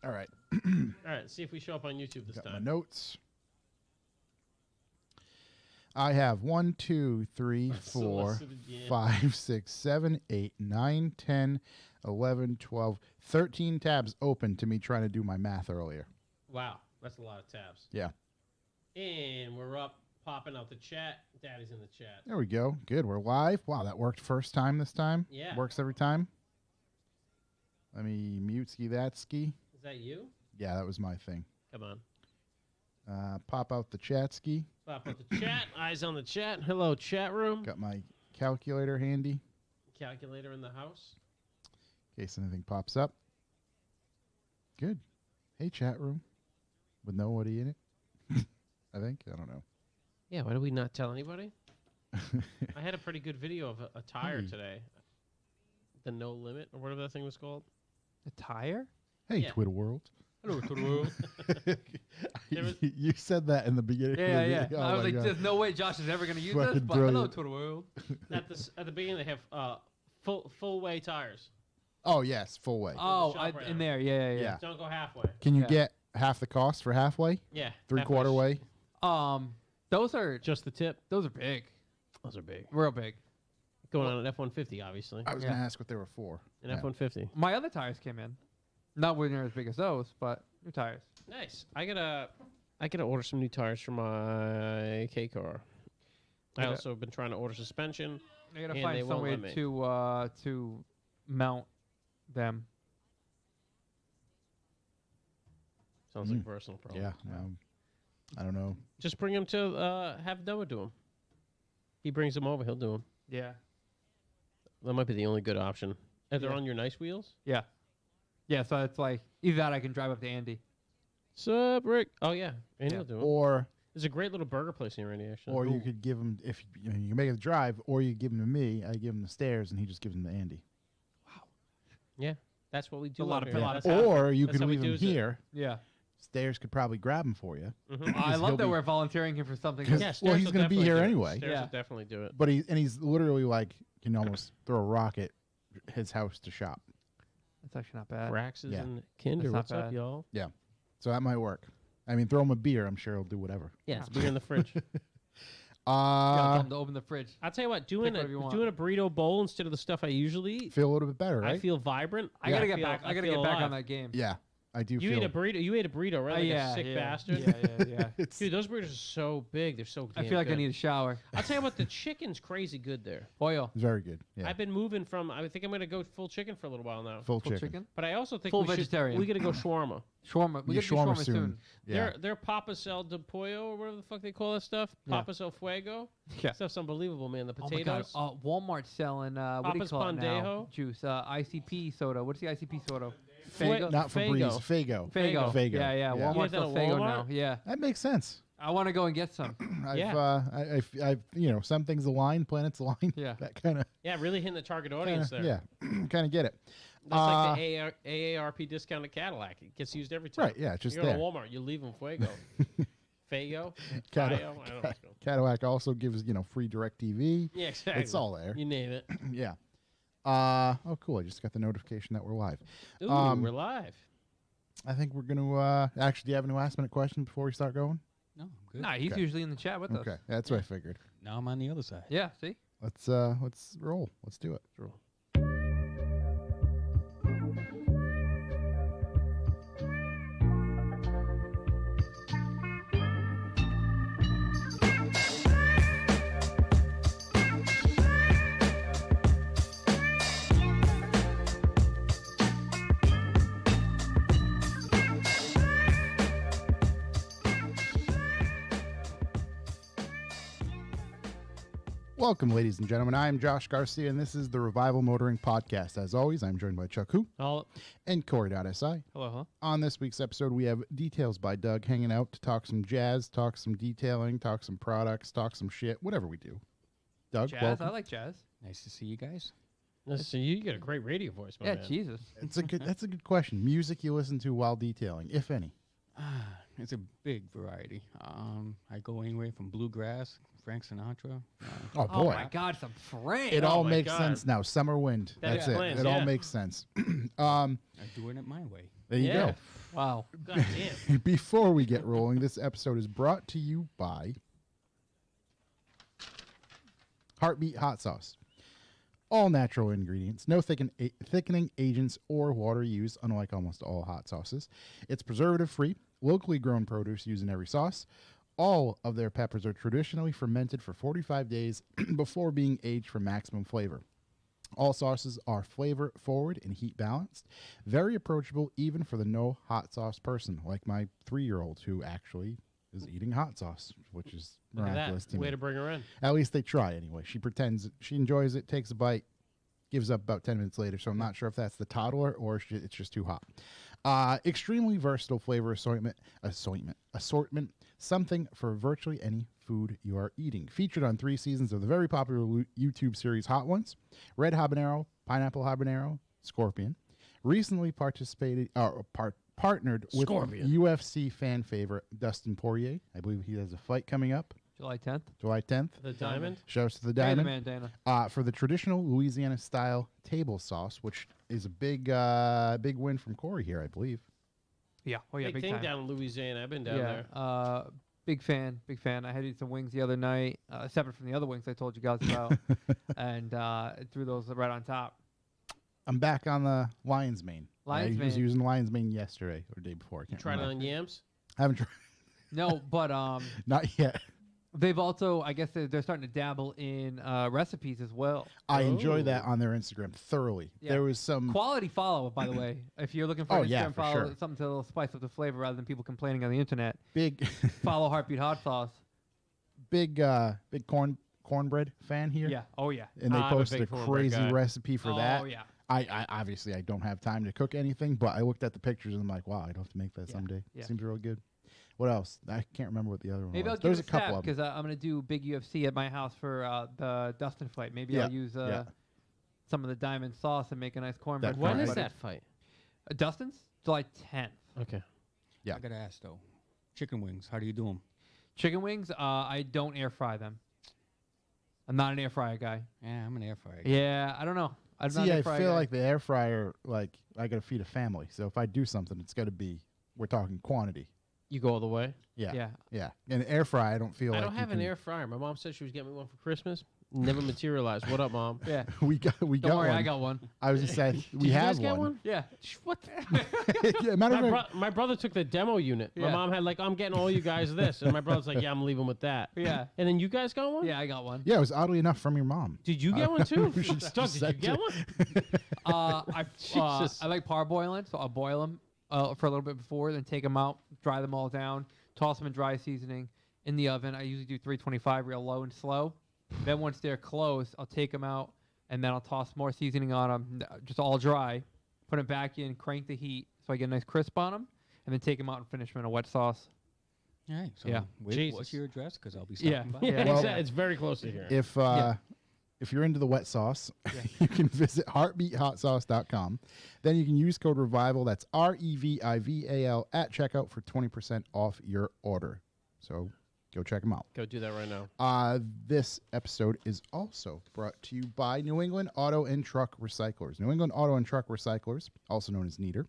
All right. All right, see if we show up on YouTube this Got time. my notes. I have 1, 2, 3, 4, Unsolicited, yeah. 5, 6, 7, 8, 9, 10, 11, 12, 13 tabs open to me trying to do my math earlier. Wow, that's a lot of tabs. Yeah. And we're up, popping out the chat. Daddy's in the chat. There we go. Good. We're live. Wow, that worked first time this time. Yeah. Works every time. Let me mute ski that ski. Is that you? Yeah, that was my thing. Come on. Pop out the chat ski. Pop out the chat. Eyes on the chat. Hello, chat room. Got my calculator handy Calculator in the house. in case anything pops up. Good. Hey, chat room. With nobody in it. I think. I don't know. Yeah, why do we not tell anybody? I had a pretty good video of a tire today. The No Limit, or whatever that thing was called. A tire? Hey, Yeah. Twitter world. Hello, Twitter world. You said that in the beginning. Yeah, of the yeah. video. I Oh was my like, God. there's no way Josh is ever going to use Fucking this, but hello, brilliant. Twitter world. At the beginning, they have full way tires. Oh, yes, full way. Oh, shop right in now. there. Yeah, yeah, Yeah. Don't go halfway. Can you Yeah. get half the cost for halfway? Yeah. Three-quarter way? yeah. Those are Just the tip. those are big. Those are big. Real big. Going on an F-150, obviously. I was Yeah. going to ask what they were for. An Yeah. F-150. My other tires came in. Not near as big as those, but new tires. Nice. I gotta order some new tires for my K car. I Yeah. also have been trying to order suspension. I gotta And find they some won't way let me. to mount them. Sounds like a personal problem. Yeah. I don't know. Just bring him to have Noah do them. He brings them over. He'll do them. Yeah. That might be the only good option. Are they Yeah. on your nice wheels? Yeah. Yeah. So it's like either that, or I can drive up to Andy. Sup, Rick? Oh yeah, and Yeah. he'll do them. Or There's a great little burger place near Randy, actually. you could give him, if you can make it the drive, or you give him to me, I give him the stairs, and he just gives them to Andy. Yeah, that's what we do. A lot up of here. lot That's of how- Or you that's could how we leave do him it. here. Yeah. Stairs could probably grab him for you. Mhm. I Because love he'll that be- we're volunteering him for something. Because- Yeah, well, Stairs he's will gonna be definitely here do it. anyway. Stairs Yeah. will definitely do it. But he's literally like can almost throw a rocket his house to shop. That's actually not bad. Fraxes Yeah. and Kinder, That's not what's up, bad. y'all? Yeah. So that might work. I mean, throw him a beer. I'm sure he'll do whatever. Yeah, it's beer in the fridge. Tell him to open the fridge. I'll tell you what, doing whatever you want. a burrito bowl instead of the stuff I usually eat, Feel a little bit better, right? I feel vibrant. I gotta feel- get back. I gotta feel get back alive. on that game. Yeah, I do. You feel ate a burrito. You ate a burrito, right? Like yeah, a sick yeah, bastard. Yeah. It's, Dude, those burritos are so big. They're so. I damn feel like I good. need a shower. I'll tell you what, the chicken's crazy good there. Oil. it's very good. Yeah, I've been moving from. I think I'm gonna go full chicken for a little while now. full Full chicken. chicken. But I also think Full we vegetarian. We gotta go shawarma. Shawarma. We Yeah, gotta do shawarma shawarma soon. soon. Yeah, Their Papas El de Pollo or whatever the fuck they call that stuff. Yeah. Papas El Fuego. Yeah. Stuff's unbelievable, man. The Oh my god. potatoes. Walmart's selling what do you Papa's call it now? Pandejo? Juice. ICP soda. What's the ICP soda? Fue- Fago. not Febreze. Fago. Fago. Fago. Yeah. Yeah. You Walmart get that sells at Fago Walmart? now. Yeah. That makes sense. I want to go and get some. I've some things align, planets align. Yeah. that kind of. Yeah, really hitting the target audience there. Yeah, kind of get it. That's like the AARP discounted Cadillac. It gets used every time. Right, yeah, just you go there. to Walmart, you leave them Fuego. Fago? Cadi- Fio? I don't know what's going Cadillac also gives free direct TV. Yeah, exactly. It's all there. You name it. Yeah. Oh, cool! I just got the notification that we're live. Ooh, we're live. I think we're gonna actually. Do you have any last minute questions before we start going? No, I'm good. Nah, he's Okay. usually in the chat with us. Okay, that's what I figured. Now I'm on the other side. Yeah. See. Let's roll. Let's do it. Welcome, ladies and gentlemen. I am Josh Garcia, and this is the Revival Motoring Podcast. As always, I'm joined by Chuck Hu and Corey.si. Hello. On this week's episode, we have Details by Doug hanging out to talk some jazz, talk some detailing, talk some products, talk some shit, whatever we do. Doug, Jazz. welcome. I like jazz. Nice to see you guys. So you got a great radio voice, my Yeah. man. Jesus. That's a good question. Music you listen to while detailing, if any. It's a big variety. I go anywhere from bluegrass, Frank Sinatra. Oh, Oh boy. my God, some Frank. It Oh all my makes God. sense now. Summer Wind. That That's explains, it. It all yeah. makes sense. I'm doing it my way. There you Yeah. go. Wow. God damn. Before we get rolling, this episode is brought to you by Heartbeat Hot Sauce. All natural ingredients, no thickening agents or water used, unlike almost all hot sauces. It's preservative-free, locally grown produce used in every sauce. All of their peppers are traditionally fermented for 45 days before being aged for maximum flavor. All sauces are flavor forward and heat balanced. Very approachable even for the no hot sauce person, like my 3-year-old who actually is eating hot sauce, which is Look at miraculous that. to Way me. to bring her in. At least they try anyway. She pretends she enjoys it, takes a bite, gives up about 10 minutes later. So I'm not sure if that's the toddler or it's just too hot. Extremely versatile flavor assortment, something for virtually any food you are eating. Featured on 3 seasons of the very popular YouTube series Hot Ones, Red Habanero, Pineapple Habanero, Scorpion. Recently partnered with Scorpion. UFC fan favorite Dustin Poirier. I believe he has a fight coming up July 10th. July 10th. The diamond. Shouts to the Hey, the Diamond. bandana. For the traditional Louisiana-style table sauce, which is a big win from Corey here, I believe. Yeah. Oh yeah. Big Big thing time. down in Louisiana. I've been down yeah. there. Big fan. Big fan. I had eaten some wings the other night, separate from the other wings I told you guys about, and threw those right on top. I'm back on the lion's mane. Lion's I was mane. using lion's mane yesterday or the day before. I You can't tried it remember. on Yams? I haven't tried. No, but Not yet. they've also, I guess, they're starting to dabble in recipes as well. I enjoy Oh. that on their Instagram thoroughly. Yeah. There was some. Quality follow, by the way. If you're looking for Oh, an Instagram yeah, for follow, sure. something to spice up the flavor rather than people complaining on the internet, big follow Heartbeat Hot Sauce. big cornbread fan here. Yeah. Oh yeah. And they I'm a posted a big cornbread crazy guy. recipe for that. Oh yeah. I obviously I don't have time to cook anything, but I looked at the pictures and I'm like, wow, I'd have to make that Yeah, someday. yeah. Seems real good. What else? I can't remember what the other one Maybe I'll was. give There's it a couple stab of them. because I'm gonna do big UFC at my house for the Dustin fight. Maybe Yeah, I'll use yeah. some of the diamond sauce and make a nice cornbread. That When Right. is But that fight? Dustin's July 10th. Okay. Yeah. I gotta ask though, chicken wings. How do you do them? Chicken wings, I don't air fry them. I'm not an air fryer guy. Yeah, I'm an air fryer. guy. Yeah, I don't know. I'm not See, an air I fryer feel guy. like the air fryer, like I gotta feed a family. So if I do something, it's gotta be. We're talking quantity. You go all the way? Yeah. Yeah. And air fry, I don't feel I like don't you have an can- air fryer. My mom said she was getting me one for Christmas. Never materialized. What up, Mom? Yeah. we got Don't got worry, one. I got one. I was just saying we Did you have guys get one? Yeah. What? yeah, matter of fact, My brother took the demo unit. My Yeah. mom had like, I'm getting all you guys this. And my brother's like, yeah, I'm leaving with that. Yeah. And then you guys got one? Yeah, I got one. yeah, it was oddly enough from your mom. Did you get one too? She Doug, just did you said get to- one? Jesus. I like parboiling, so I'll boil them for a little bit before, then take them out, dry them all down, toss them in dry seasoning in the oven. I usually do 325 real low and slow. Then once they're closed, I'll take them out, and then I'll toss more seasoning on them, just all dry, put them back in, crank the heat so I get a nice crisp on them, and then take them out and finish them in a wet sauce. All right. So Yeah. what's Jesus. your address? Because I'll be stopping Yeah. by. Yeah, Well- exactly. It's very close to here. If you're into the wet sauce, you can visit heartbeathotsauce.com. Then you can use code REVIVAL, that's REVIVAL, at checkout for 20% off your order. So go check them out. Go do that right now. This episode is also brought to you by New England Auto and Truck Recyclers. New England Auto and Truck Recyclers, also known as NEATR,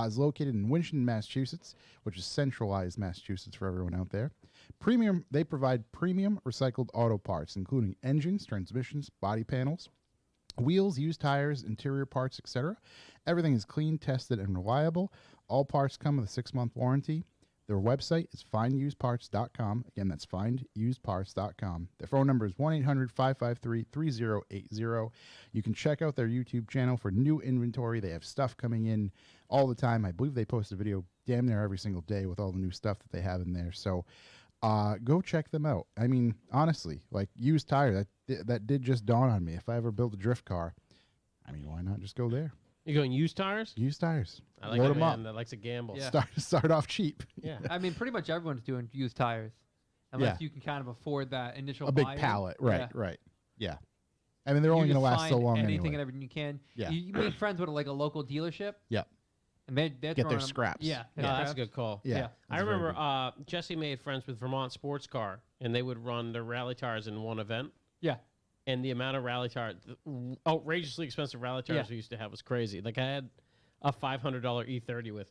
is located in Winchton, Massachusetts, which is centralized Massachusetts for everyone out there. They provide premium recycled auto parts, including engines, transmissions, body panels, wheels, used tires, interior parts, etc. Everything is clean, tested, and reliable. All parts come with a 6-month warranty. Their website is findusedparts.com. Again, that's findusedparts.com. Their phone number is 1-800-553-3080. You can check out their YouTube channel for new inventory. They have stuff coming in all the time. I believe they post a video damn near every single day with all the new stuff that they have in there. So go check them out. I mean, honestly, like used tire, that did just dawn on me. If I ever build a drift car, I mean, why not just go there? You going used tires? Used tires. I like Load a 'em man up. that likes to gamble. Yeah. Start off cheap. Yeah. I mean, pretty much everyone's doing used tires, unless Yeah. you can kind of afford that initial A big buy-in. pallet. Right, Yeah. right. Yeah. I mean, they're You only going to just last so find long anything anyway. and everything you can. Yeah. You make friends with like a local dealership. Yep. And they're Get throwing their 'em- scraps. Yeah. No, their that's a scraps. good call. Yeah. Yeah. I that's very remember good. Jesse made friends with Vermont Sports Car, and they would run their rally tires in one event. Yeah. And the amount of rally tires, outrageously expensive rally tires Yeah. we used to have was crazy. Like I had a $500 E30 with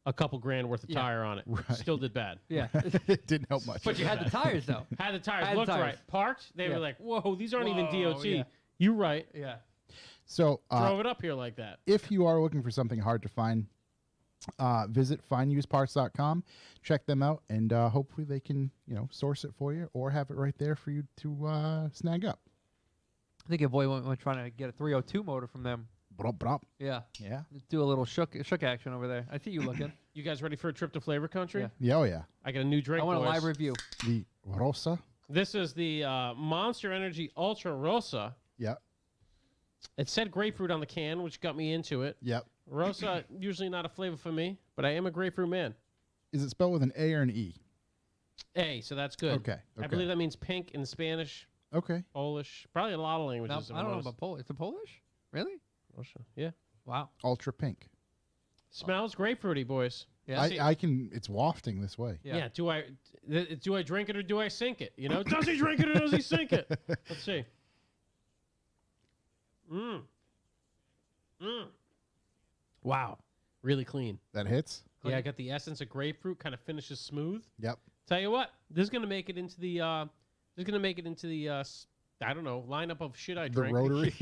a couple grand worth of tire on it. Right. Still did bad. Yeah. It didn't help much. But you had the tires though. Had the tires, Had the looked tires. right. Parked, they were like, whoa, these aren't even Whoa, DOT. yeah. You right. Yeah. So Drove it up here like that. if you are looking for something hard to find, visit finduseparts.com, check them out, and hopefully they can source it for you or have it right there for you to snag up. I think your boy went trying to get a 302 motor from them. Brop, brop. Yeah. Yeah. Do a little shook action over there. I see you looking. You guys ready for a trip to Flavor Country? Yeah. Yeah, oh yeah. I got a new drink, I want a boys. live review. The Rosa. This is the Monster Energy Ultra Rosa. Yep. It said grapefruit on the can, which got me into it. Yep. Rosa, usually not a flavor for me, but I am a grapefruit man. Is it spelled with an A or an E? A, so that's good. Okay. I believe that means pink in Spanish, Okay. Polish, probably a lot of No, languages. I don't know about Polish. Is it Polish? Really? Russia. Yeah. Wow. Ultra pink. Smells grapefruity, boys. Yeah. I can. It's wafting this way. Yeah. Do I drink it or do I sink it? Does he drink it or does he sink it? Let's see. Wow. Really clean. That hits. Yeah, I got the essence of grapefruit. Kind of finishes smooth. Yep. Tell you what, this is gonna make it into the. I don't know, lineup of shit I The drink. rotary.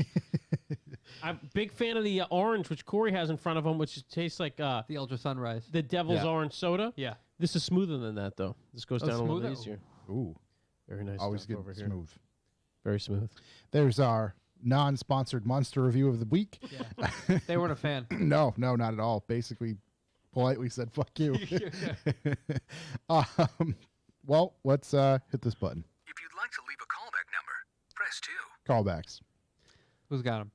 I'm a big fan of the orange, which Corey has in front of him, which tastes like The Ultra Sunrise. the Devil's Yeah. Orange soda. Yeah. This is smoother than that, though. This goes down a little smoother? bit easier. Ooh. Very nice. Always stuff good. over here. Smooth. Very smooth. There's our non-sponsored monster review of the week. Yeah. They weren't a fan. No, not at all. Basically, politely said "fuck you." Well, let's hit this button. If you'd like to leave a callback number, press 2. Callbacks. Who's got him?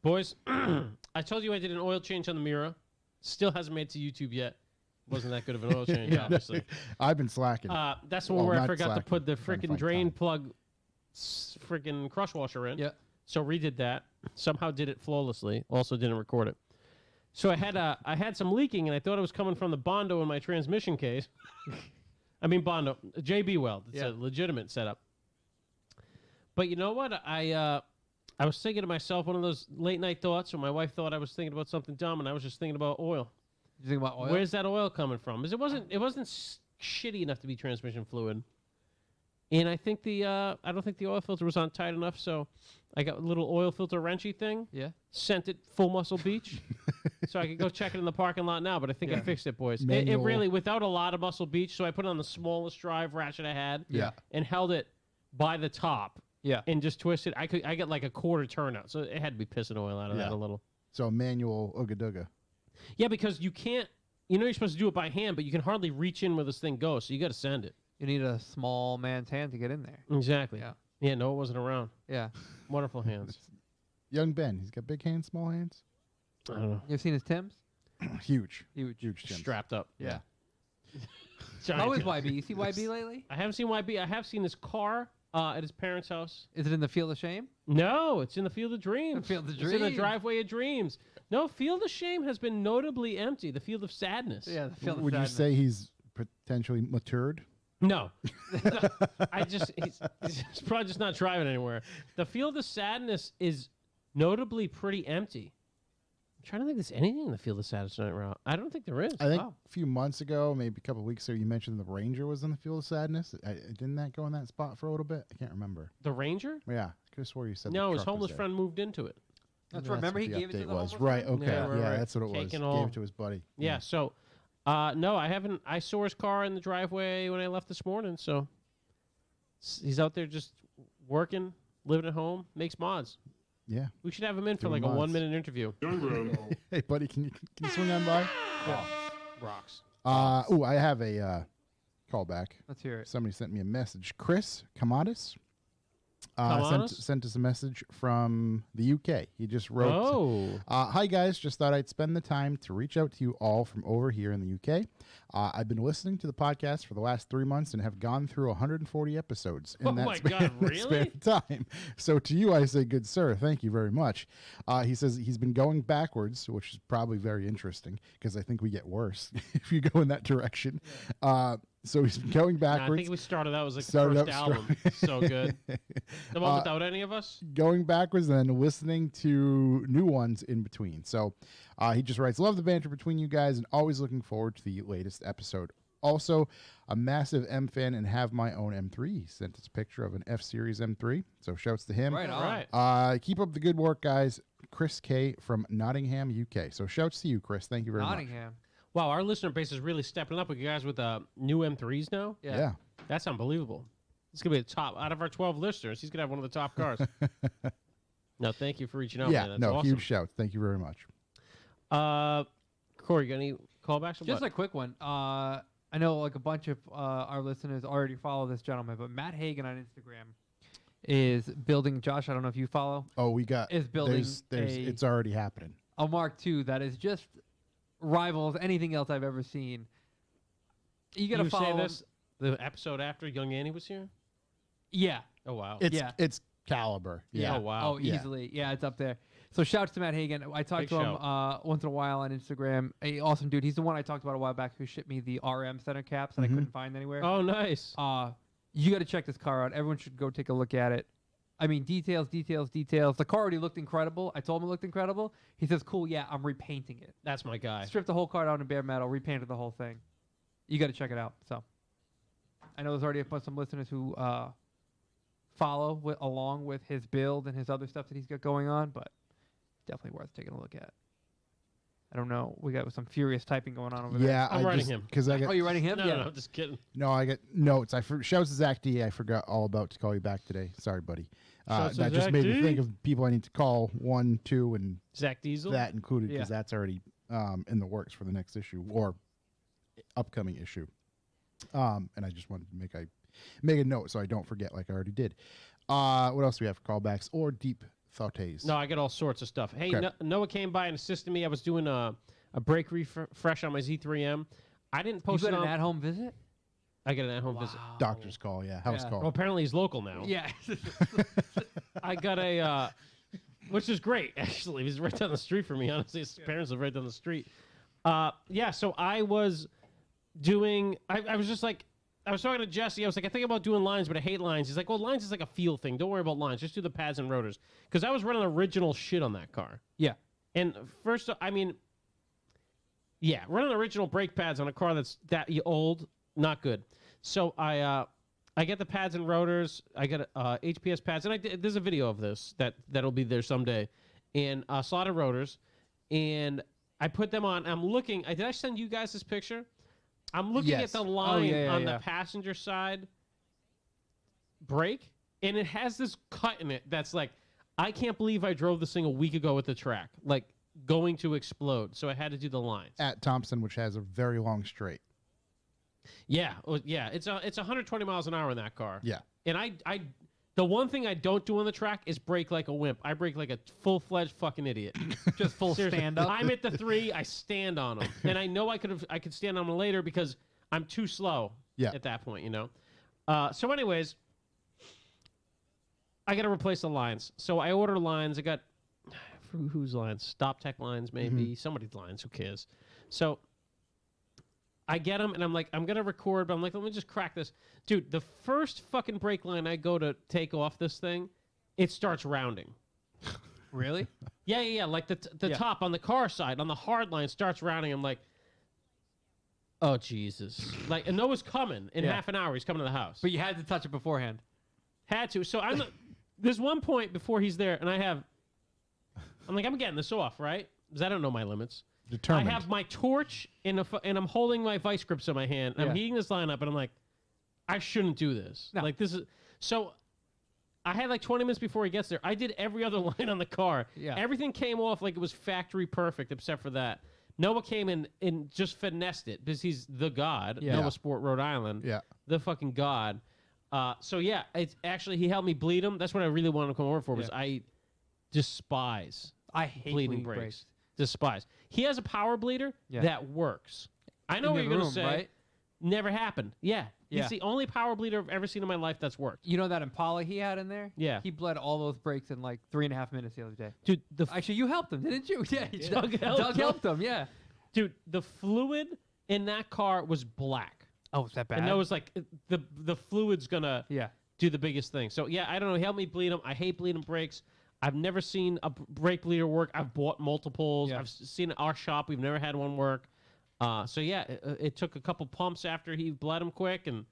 Boys, I told you I did an oil change on the Mira. Still hasn't made it to YouTube yet. Wasn't that good of an oil change, obviously. I've been slacking. That's the one Well, where I not forgot to slacking. put the Trying to freaking find drain time. plug freaking crush washer in. Yeah. So redid that. Somehow did it flawlessly. Also didn't record it. So I had some leaking, and I thought it was coming from the Bondo in my transmission case. I mean Bondo, JB Weld. It's a legitimate setup. But you know what? I was thinking to myself, one of those late night thoughts, or my wife thought I was thinking about something dumb, and I was just thinking about oil. You think about oil? Where's that oil coming from? Because it wasn't shitty enough to be transmission fluid. And I think I don't think the oil filter was on tight enough, so I got a little oil filter wrenchy thing. Yeah. Sent it full Muscle Beach, so I could go check it in the parking lot now. But I think I fixed it, boys. It Manual. really, without a lot of Muscle Beach, so I put it on the smallest drive ratchet I had. Yeah. And held it by the top. Yeah. And just twisted. I got like a quarter turnout, so it had to be pissing oil out of that a little. So manual ooga dooga. Yeah, because you can't. You're supposed to do it by hand, but you can hardly reach in where this thing goes, so you got to send it. You need a small man's hand to get in there. Exactly. Yeah. Yeah, no, it wasn't around. Yeah. Wonderful hands. Young Ben, he's got big hands, small hands. I don't know. You ever seen his Timbs? Huge. Huge. Jim. Strapped up. Yeah. Giant How is Tim. YB? You see YB lately? I haven't seen YB. I have seen his car at his parents' house. Is it in the Field of Shame? No, it's in the Field of Dreams. Field of It's in the Dreams. driveway of dreams. No, Field of Shame has been notably empty. The Field of Sadness. Yeah, the Field of Would you Sadness. say he's potentially matured? No. He's probably just not driving anywhere. The Field of Sadness is notably pretty empty. I'm trying to think if there's anything in the Field of Sadness right now. I don't think there is. I think Oh. a few months ago, maybe a couple of weeks ago, you mentioned the Ranger was in the Field of Sadness. Didn't that go in that spot for a little bit? I can't remember. The Ranger? Yeah, I could have swore you said No, the his truck was homeless there. friend moved into it. That's Maybe right. Remember what he the gave it to update the was. homeless Right, friend? okay. Yeah, right. That's what it Cake was. and Gave all. it to his buddy. Yeah, so no, I haven't. I saw his car in the driveway when I left this morning, so he's out there just working, living at home, makes mods. Yeah. We should have him in for Doing like a mods. 1-minute interview. Hey, buddy, can you swing on by? Rocks. I have a callback. Let's hear it. Somebody sent me a message. Chris Kamatis Kamatis? sent us a message from the UK. He just wrote, Oh. hi, guys. Just thought I'd spend the time to reach out to you all from over here in the UK. I've been listening to the podcast for the last 3 months and have gone through 140 episodes in Oh that my span, God, span really? of time. So to you, I say, good sir, thank you very much. He says he's been going backwards, which is probably very interesting because I think we get worse if you go in that direction. So he's going Nah, I backwards. think we started out as like the Started first out album. So good. The one without any of us? Going backwards and then listening to new ones in between. So he just writes, love the banter between you guys and always looking forward to the latest episode. Also, a massive M fan and have my own M3. He sent us a picture of an F-Series M3. So shouts to him. Right on. Right. Keep up the good work, guys. Chris K. from Nottingham, UK. So shouts to you, Chris. Thank you very much. Nottingham. Wow, our listener base is really stepping up with you guys with new M3s now. Yeah. That's unbelievable. It's going to be the top. Out of our 12 listeners, he's going to have one of the top cars. No, thank you for reaching out, Yeah, man. That's no, awesome. huge shouts. Thank you very much. Corey, you got any callbacks? Or Just what? a quick one. I know like a bunch of our listeners already follow this gentleman, but Matt Hagen on Instagram is building. Josh, I don't know if you follow. Oh, we got Is building it's already happening. A Mark II that is just rivals anything else I've ever seen. You gotta you follow say him. this the episode after Young Annie was here? Yeah. Oh, wow. Yeah. It's caliber. Yeah. Oh, wow. Oh, Yeah. easily. Yeah, it's up there. So shouts to Matt Hagen. I talk Big to him once in a while on Instagram. A awesome dude. He's the one I talked about a while back who shipped me the RM center caps that I couldn't find anywhere. Oh, nice. You got to check this car out. Everyone should go take a look at it. I mean, details. The car already looked incredible. I told him it looked incredible. He says, cool, yeah, I'm repainting it. That's my guy. Stripped the whole car down to bare metal, repainted the whole thing. You got to check it out. So I know there's already some listeners who follow along with his build and his other stuff that he's got going on, but definitely worth taking a look at. I don't know. We got some furious typing going on over there. Yeah, I'm writing him. Because I got Oh, you're writing him? No, yeah. no, just kidding. no, I got notes. Shouts to Zach D. I forgot all about to call you back today. Sorry, buddy. Shouts to That just Zach made D. me think of people I need to call 1, 2, and Zach Diesel? that included because Yeah. that's already in the works for the next issue or upcoming issue. And I just wanted to make a note so I don't forget like I already did. What else do we have for callbacks or deep thoughts? No, I get all sorts of stuff. Hey, Okay. Noah came by and assisted me. I was doing a brake refresh on my Z3M. I didn't You post got it an on. at-home visit? I get an at-home visit. Doctor's call, yeah. House Yeah. call. Well, apparently he's local now. Yeah. I got a, which is great, actually. He's right down the street from me, honestly. His parents live right down the street. Yeah, so I was doing, I was just like, I was talking to Jesse. I was like, I think about doing lines, but I hate lines. He's like, well, lines is like a feel thing. Don't worry about lines. Just do the pads and rotors. Because I was running original shit on that car. Yeah. And first, I mean, yeah, running original brake pads on a car that's that old, not good. So I get the pads and rotors. I get HPS pads, and there's a video of this that'll be there someday, and slotted rotors, and I put them on. I'm looking. Did I send you guys this picture? I'm looking Yes. at the line on yeah. the passenger side brake, and it has this cut in it that's like, I can't believe I drove this thing a week ago at the track, like going to explode. So I had to do the lines. At Thompson, which has a very long straight. Yeah, yeah. It's 120 miles an hour in that car. Yeah. And I the one thing I don't do on the track is brake like a wimp. I brake like a full-fledged fucking idiot. Just full Seriously. stand up. I'm at the 3. I stand on them, and I know I could stand on them later because I'm too slow. Yeah. At that point, you know. So, anyways, I got to replace the lines. So I order lines. I got whose lines? Stop Tech lines, maybe somebody's lines. Who cares? So I get them, and I'm like, I'm gonna record, but I'm like, let me just crack this, dude. The first fucking brake line I go to take off this thing, it starts rounding. Really? Yeah. Like the Yeah. top on the car side, on the hard line, starts rounding. I'm like, oh Jesus! Like, and Noah's coming in Yeah. half an hour. He's coming to the house. But you had to touch it beforehand. Had to. So there's one point before he's there, and I'm like, I'm getting this off, right? Because I don't know my limits. Determined. I have my torch and I'm holding my vice grips in my hand. And I'm Yeah. heating this line up, and I'm like, I shouldn't do this. No. Like, this is so. I had like 20 minutes before he gets there. I did every other line on the car. Yeah. Everything came off like it was factory perfect, except for that. Noah came in and just finessed it because he's the god. Yeah. Noah Sport, Rhode Island. Yeah. The fucking god. So yeah, it's actually he helped me bleed him. That's what I really wanted to come over for. Was Yeah. I despise I hate bleeding brakes. Despise. He has a power bleeder Yeah. that works. I know In what the you're gonna room, say. right? Never happened. Yeah. Yeah. He's the only power bleeder I've ever seen in my life that's worked. You know that Impala he had in there? Yeah. He bled all those brakes in like 3.5 minutes the other day. Dude, Actually, you helped him, didn't you? Yeah. Doug helped him. helped him, yeah. Dude, the fluid in that car was black. Oh, is that bad? And that was like the fluid's gonna do the biggest thing. So yeah, I don't know. He helped me bleed them. I hate bleeding brakes. I've never seen a brake bleeder work. I've bought multiples. Yeah. I've seen our shop. We've never had one work. So yeah, it took a couple pumps after he bled them quick, and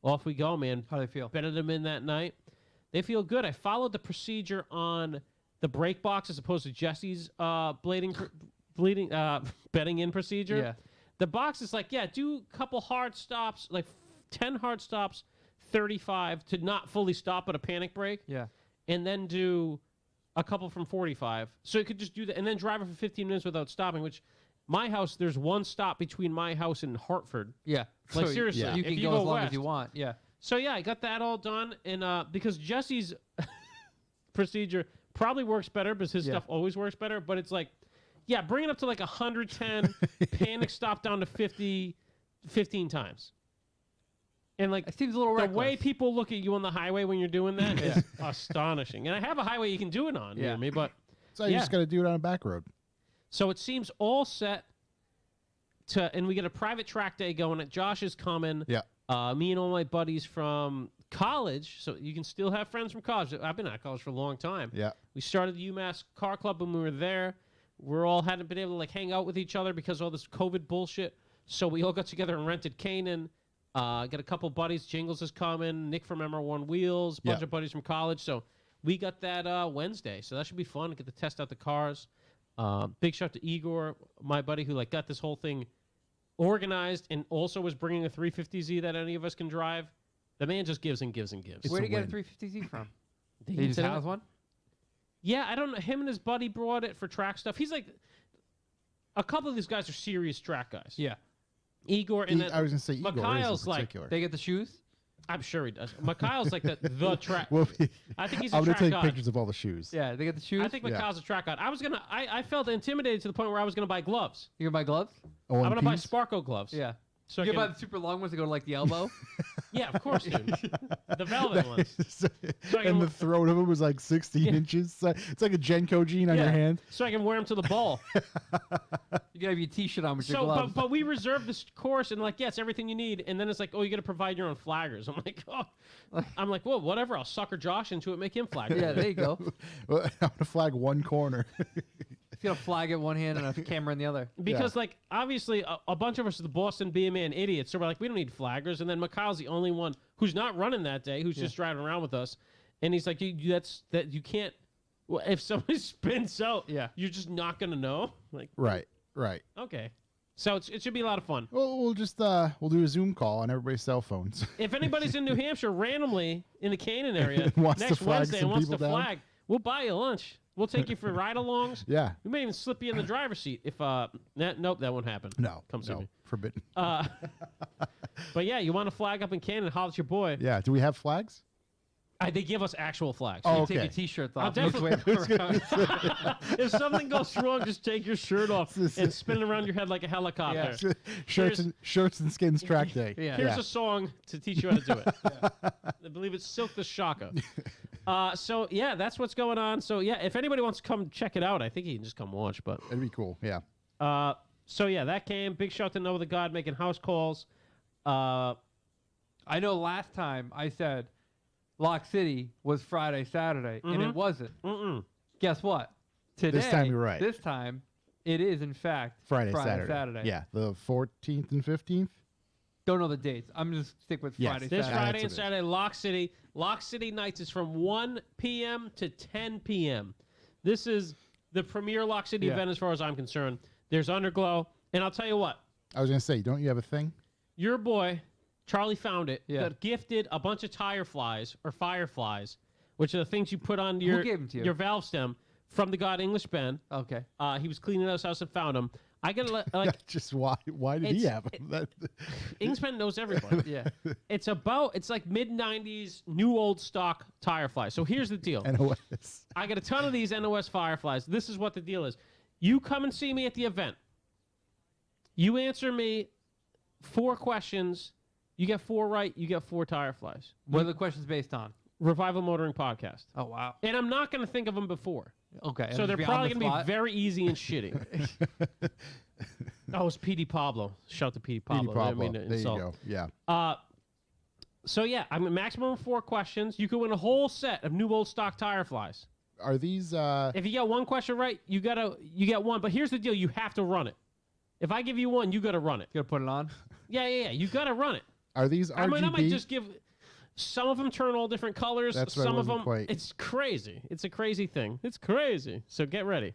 off we go, man. How do they feel? Bedded them in that night. They feel good. I followed the procedure on the brake box as opposed to Jesse's bedding in procedure. Yeah. The box is like, yeah, do a couple hard stops, like 10 hard stops, 35 to not fully stop but a panic brake. Yeah. And then do a couple from 45. So you could just do that and then drive it for 15 minutes without stopping, which my house, there's one stop between my house and Hartford. Yeah. Like, So seriously, you if can you go go as long west. as you want. Yeah. So yeah, I got that all done. And because Jesse's procedure probably works better because his stuff always works better. But it's like, yeah, bring it up to like 110, panic stop down to 50, 15 times. And like It seems a little the reckless. way people look at you on the highway when you're doing that is astonishing. And I have a highway you can do it on near me, but So you just got to do it on a back road. so it seems all set to, and we get a private track day going. Josh is coming. Yeah. Me and all my buddies from college, so you can still have friends from college. I've been at college for a long time. Yeah. We started the UMass Car Club when we were there. We're all hadn't been able to like hang out with each other because of all this COVID bullshit. So we all got together and rented Canaan. Got a couple buddies. Jingles is coming. Nick from MR1 Wheels. Bunch of buddies from college. So we got that Wednesday. So that should be fun. Get to test out the cars. Big shout out to Igor, my buddy, who like got this whole thing organized and also was bringing a 350Z that any of us can drive. The man just gives and gives and gives. Where a did you get win. a 350Z from? Did He just say has that? one? Yeah, I don't know. Him and his buddy brought it for track stuff. He's like, a couple of these guys are serious track guys. Yeah. Igor and then I was going to say Igor is in Mikhail's like, particular. They get the shoes? I'm sure he does. Mikhail's like the track. Well, I think he's a I'm going track to take god. pictures of all the shoes. Yeah, they get the shoes. I think Mikhail's a track god. I felt intimidated to the point where I was gonna buy gloves. You gonna buy gloves? Oh, I'm gonna buy Sparko gloves. Yeah. So You I buy can, the super long ones that go to like the elbow? yeah, of course, dude. The velvet ones. So I and can- the throat of it was like 16 inches. It's like a Genko jean on your hand. So I can wear them to the ball. You gotta have your t-shirt on with your So, gloves. but we reserved this course and like, yeah, it's everything you need. And then it's like, oh, you got to provide your own flaggers. I'm like, well, whatever. I'll sucker Josh into it, make him flag. Yeah, there you go. Well, I'm going to flag one corner. He's got a flag at one hand and a camera in the other. Because like obviously a bunch of us are the Boston BMA idiots, so we're like we don't need flaggers, and then Mikhail's the only one who's not running that day, who's just driving around with us, and he's like, you can't. Well, if somebody spins out, you're just not gonna know. Like right. okay, so it should be a lot of fun. Well, we'll just we'll do a Zoom call on everybody's cell phones. If anybody's in New Hampshire randomly in the Canaan area Wants to next flag Wednesday some and wants to people down? flag, we'll buy you lunch. We'll take you for ride-alongs. Yeah. We may even slip you in the driver's seat if nope, that won't happen. No. Come see me. Forbidden. But yeah, you want to flag up in Canada, holler at your boy. Yeah. Do we have flags? They give us actual flags. Oh, You okay. take your t-shirt I'll off. Make definitely- way around. If something goes wrong, just take your shirt off and spin it around your head like a helicopter. Shirts and skins track day. Yeah. Here's a song to teach you how to do it. I believe it's Silk the Shaka. So yeah, that's what's going on. So yeah, if anybody wants to come check it out, I think he can just come watch. But It'd be cool. Yeah. so yeah, that came. Big shout to Noah the God making house calls. I know last time I said Lock City was Friday, Saturday, and it wasn't. Guess what? Today, This time you're right. This time, it is in fact Friday, Saturday. Yeah. The 14th and 15th. Don't know the dates. I'm just stick with Yes. Friday, This Saturday. Friday That's and what it is. Saturday, Lock City. Lock City nights is from 1 p.m. to 10 p.m. This is the premier Lock City event as far as I'm concerned. There's Underglow. And I'll tell you what. I was going to say, don't you have a thing? Your boy, Charlie Found It, Yeah. got gifted a bunch of fireflies, which are the things you put on your, gave 'em to you? your valve stem from the God English Ben. Okay. He was cleaning out his house and found them. I got to like Just why did he It's- have them? That, English Ben knows everybody. Yeah. It's like mid-90s new old stock tire flies. So here's the deal. NOS. I got a ton of these NOS Fireflies. This is what the deal is. You come and see me at the event. You answer me 4 questions. You get 4 right. You get 4 tire flies. What are the questions based on? Revival Motoring Podcast. Oh wow. And I'm not going to think of them before. Okay. So they're probably going to be very easy and shitty. Oh, it's PD Pablo. Shout to PD Pablo. Pablo. I didn't mean to There insult. you go. Yeah. So yeah, I'm a maximum of 4 questions. You can win a whole set of new old stock tire flies. Are these? If you get one question right, you get one. But here's the deal: you have to run it. If I give you one, you got to run it. You gotta put it on. Yeah. You got to run it. Are these RGB? I mean, I might just give. Some of them turn all different colors. That's what I Some of wasn't them, quite- it's crazy. It's a crazy thing. It's crazy. So get ready.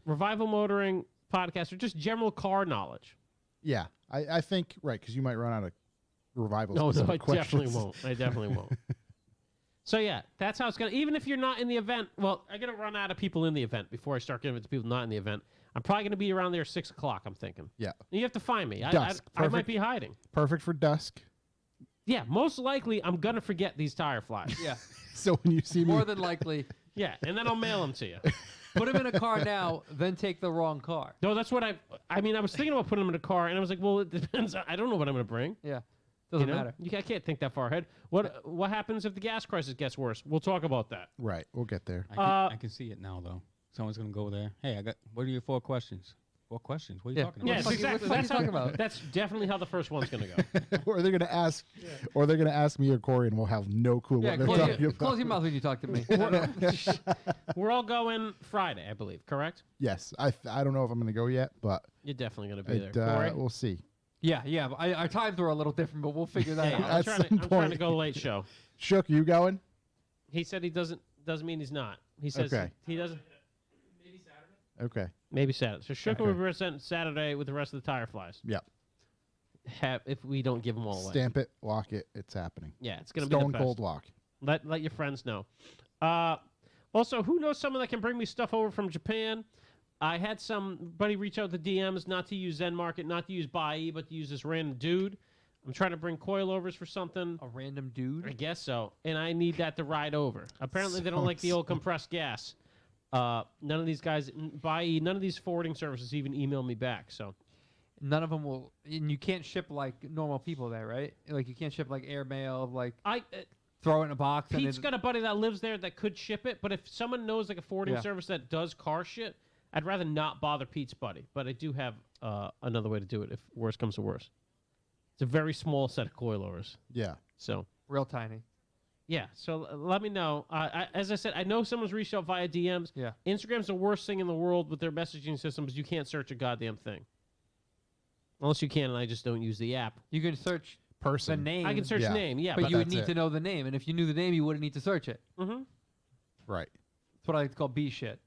Revival Motoring podcast or just general car knowledge. Yeah, I think right because you might run out of revival. No, I specific definitely questions. won't. I definitely won't. So yeah, that's how it's gonna. Even if you're not in the event, well, I'm gonna run out of people in the event before I start giving it to people not in the event. I'm probably gonna be around there 6 o'clock. I'm thinking. Yeah, And you have to find me. Dusk. I might Perfect. be hiding. perfect for dusk. Yeah, most likely I'm gonna forget these tire flies. Yeah. So when you see me, More than likely, Yeah, and then I'll mail them to you. put him in a car now, then take the wrong car. No, that's what I mean, I was thinking about putting them in a car, and I was like, well, it depends. I don't know what I'm gonna bring. Yeah. Doesn't You know? matter. I can't think that far ahead. What happens if the gas crisis gets worse? We'll talk about that. right, we'll get there. I can see it now, though. Someone's going to go there. Hey, what are your 4 questions? 4 questions? What are you Yeah. talking Yeah, about? What the fuck exactly. what are you That's, talking about? that's definitely how the first one's gonna go. or they're gonna ask, or they're gonna ask me or Corey, and we'll have no clue Yeah, what they're close talking your, about. close your mouth when you talk to me. We're all going Friday, I believe. Correct? Yes, I don't know if I'm gonna go yet, but You're definitely gonna be there. Corey? we'll see. Yeah. But our times were a little different, but we'll figure that Yeah, out. I'm At trying, some I'm trying to point. go late show. Shook, you going? He said he doesn't mean he's not. He says Okay. he doesn't. Okay. Maybe Saturday. So Shook will Okay. represent Saturday with the rest of the tire flies. Yep. If we don't give them all away. Stamp it, lock it. It's happening. Yeah, it's gonna be Stone the best. cold lock. Let your friends know. Also, who knows someone that can bring me stuff over from Japan? I had somebody reach out to DMs not to use Zen Market, not to use Bai, but to use this random dude. I'm trying to bring coilovers for something. A random I dude. guess so. And I need that to ride over. Apparently, they don't like the old compressed gas. None of these guys, none of these forwarding services even email me back. So None of them will, and you can't ship like normal people there, right? Like you can't ship like airmail, like throw it in a box. Pete's and got a buddy that lives there that could ship it, but if someone knows like a forwarding Yeah. service that does car shit, I'd rather not bother Pete's buddy. But I do have another way to do it if worse comes to worse. It's a very small set of coilovers. Yeah. So real tiny. yeah, so let me know. As I said, I know someone's reached out via DMs. Yeah. Instagram's the worst thing in the world with their messaging system because you can't search a goddamn thing. Unless you can, and I just don't use the app. You can search Person. the name. I can search Yeah. name, yeah. but you would that's need it. to know the name, and if you knew the name, you wouldn't need to search it. Mm-hmm. Right. That's what I like to call B shit.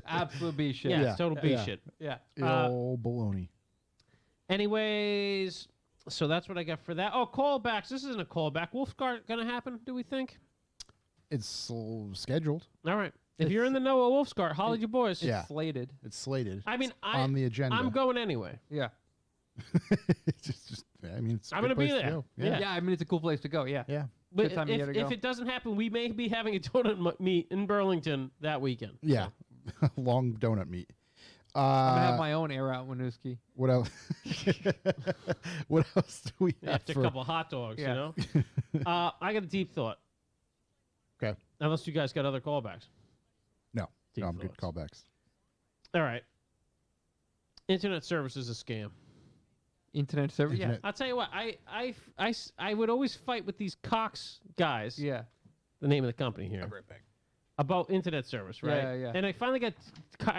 Absolute B shit. Yeah, Yeah, it's total B yeah. shit. Yeah. Old baloney. Anyways, so that's what I got for that. Oh, callbacks. This isn't a callback. Wolfguard gonna happen, do we think? It's scheduled. All right. If you're in the know of Wolfguard, holler at your boys. Yeah. Slated. It's slated. I mean, on the agenda. I'm going anyway. Yeah. it's just. I mean, it's. A I'm good gonna be place to there. go. Yeah. Yeah. I mean, it's a cool place to go. Yeah. Yeah. But Good time of year to if go. it doesn't happen, we may be having a donut meet in Burlington that weekend. Yeah. Long donut meat. I'm gonna have my own air out Winooski. What else? What else do we have? After a couple of hot dogs, Yeah. you know? I got a deep thought. Okay. Unless you guys got other callbacks. No. Deep No, I'm good thoughts. callbacks. All right. Internet service is a scam. Internet service. Internet- I'll tell you what, I would always fight with these Cox guys, Yeah. the name of the company here, right back. about internet service, right? Yeah, yeah. And I finally got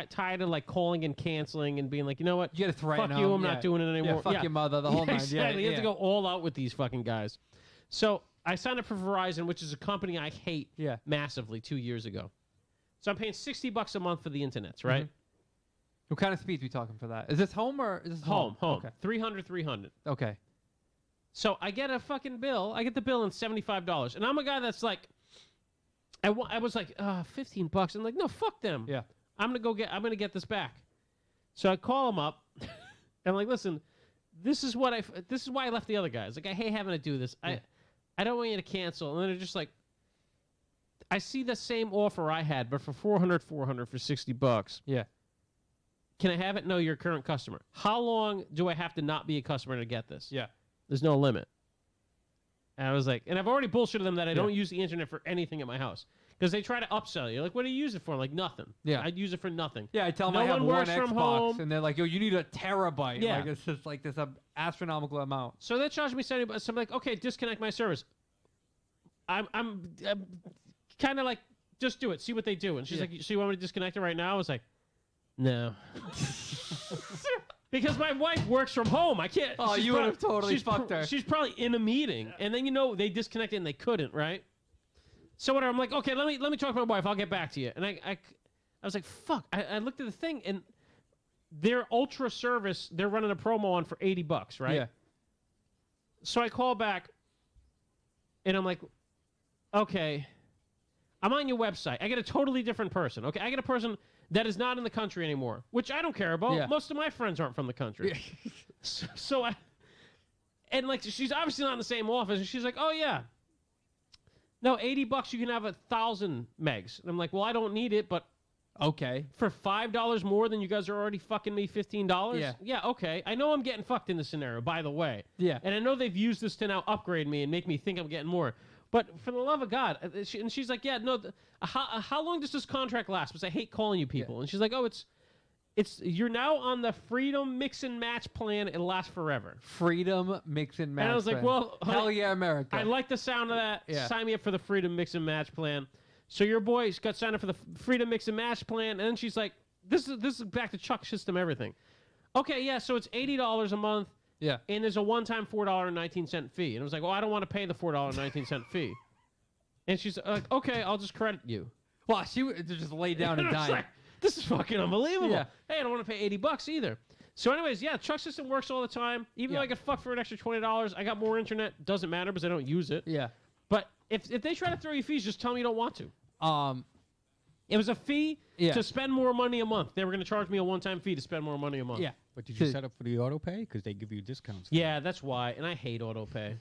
tired of like calling and canceling and being like, you know what? You gotta threaten Fuck them. you, I'm yeah. not doing it anymore. Yeah, fuck your mother, the whole nine. Exactly. Yeah, You have to go all out with these fucking guys. So I signed up for Verizon, which is a company I hate Yeah. massively 2 years ago. So I'm paying $60 a month for the internets, right? What kind of speeds we talking for that? Is this home or is this Home. Okay. 300. Okay. So I get a fucking bill. I get the bill in $75. And I'm a guy that's like, I was like, $15. I'm like, no, fuck them. Yeah. I'm gonna get this back. So I call them up. and I'm like, listen, this is why I left the other guys. Like, I hate having to do this. Yeah. I don't want you to cancel. And then they're just like, I see the same offer I had, but for 400 for $60. Yeah. Can I have it? No, you're a current customer. How long do I have to not be a customer to get this? Yeah. There's no limit. And I was like, and I've already bullshitted them that I don't use the internet for anything at my house. Because they try to upsell you. Like, what do you use it for? I'm like, nothing. Yeah. I'd use it for nothing. Yeah, I tell them No I have one one works Xbox, from home. and they're like, yo, you need a terabyte. Yeah. Like, it's just like this astronomical amount. So they charged me $70. So I'm like, okay, disconnect my service. I'm kind of like, just do it. See what they do. And she's like, so you want me to disconnect it right now? I was like, no. Because my wife works from home. I can't. Oh, you would have totally fucked her. She's probably in a meeting. And then, they disconnected and they couldn't, right? So whatever. I'm like, okay, let me talk to my wife. I'll get back to you. And I was like, fuck. I looked at the thing, and their Ultra service, they're running a promo on for $80, right? Yeah. So I call back, and I'm like, okay, I'm on your website. I get a totally different person, okay? I get a person that is not in the country anymore, which I don't care about. Yeah. Most of my friends aren't from the country. Yeah. So she's obviously not in the same office, and she's like, oh, yeah. No, $80, you can have 1,000 megs. And I'm like, well, I don't need it, but Okay. for $5 more than you guys are already fucking me $15? Yeah. Yeah, okay. I know I'm getting fucked in this scenario, by the way. Yeah. And I know they've used this to now upgrade me and make me think I'm getting more. But for the love of God, and she's like, yeah, no, how long does this contract last? Because I hate calling you people. Yeah. And she's like, oh, you're now on the Freedom Mix and Match plan. It'll last forever. Freedom Mix and Match. And I was like, plan. well, hell yeah, America. I like the sound of that. Yeah. Sign me up for the Freedom Mix and Match plan. So your boy got signed up for the Freedom Mix and Match plan, and then she's like, this is back to Chuck system everything. Okay, yeah, so it's $80 a month. Yeah. And there's a one-time $4.19 fee. And I was like, well, I don't want to pay the $4.19 fee. And she's like, okay, I'll just credit you. Wow, she would just lay down and I was die. like, this is fucking unbelievable. Yeah. Hey, I don't want to pay $80 either. So anyways, yeah, Chuck system works all the time. Even though I get fucked for an extra $20, I got more internet. Doesn't matter because I don't use it. Yeah. But if they try to throw you fees, just tell me you don't want to. It was a fee Yeah. to spend more money a month. They were going to charge me a one-time fee to spend more money a month. Yeah. But did you set up for the auto pay? Because they give you discounts. Yeah, that's why. And I hate auto pay.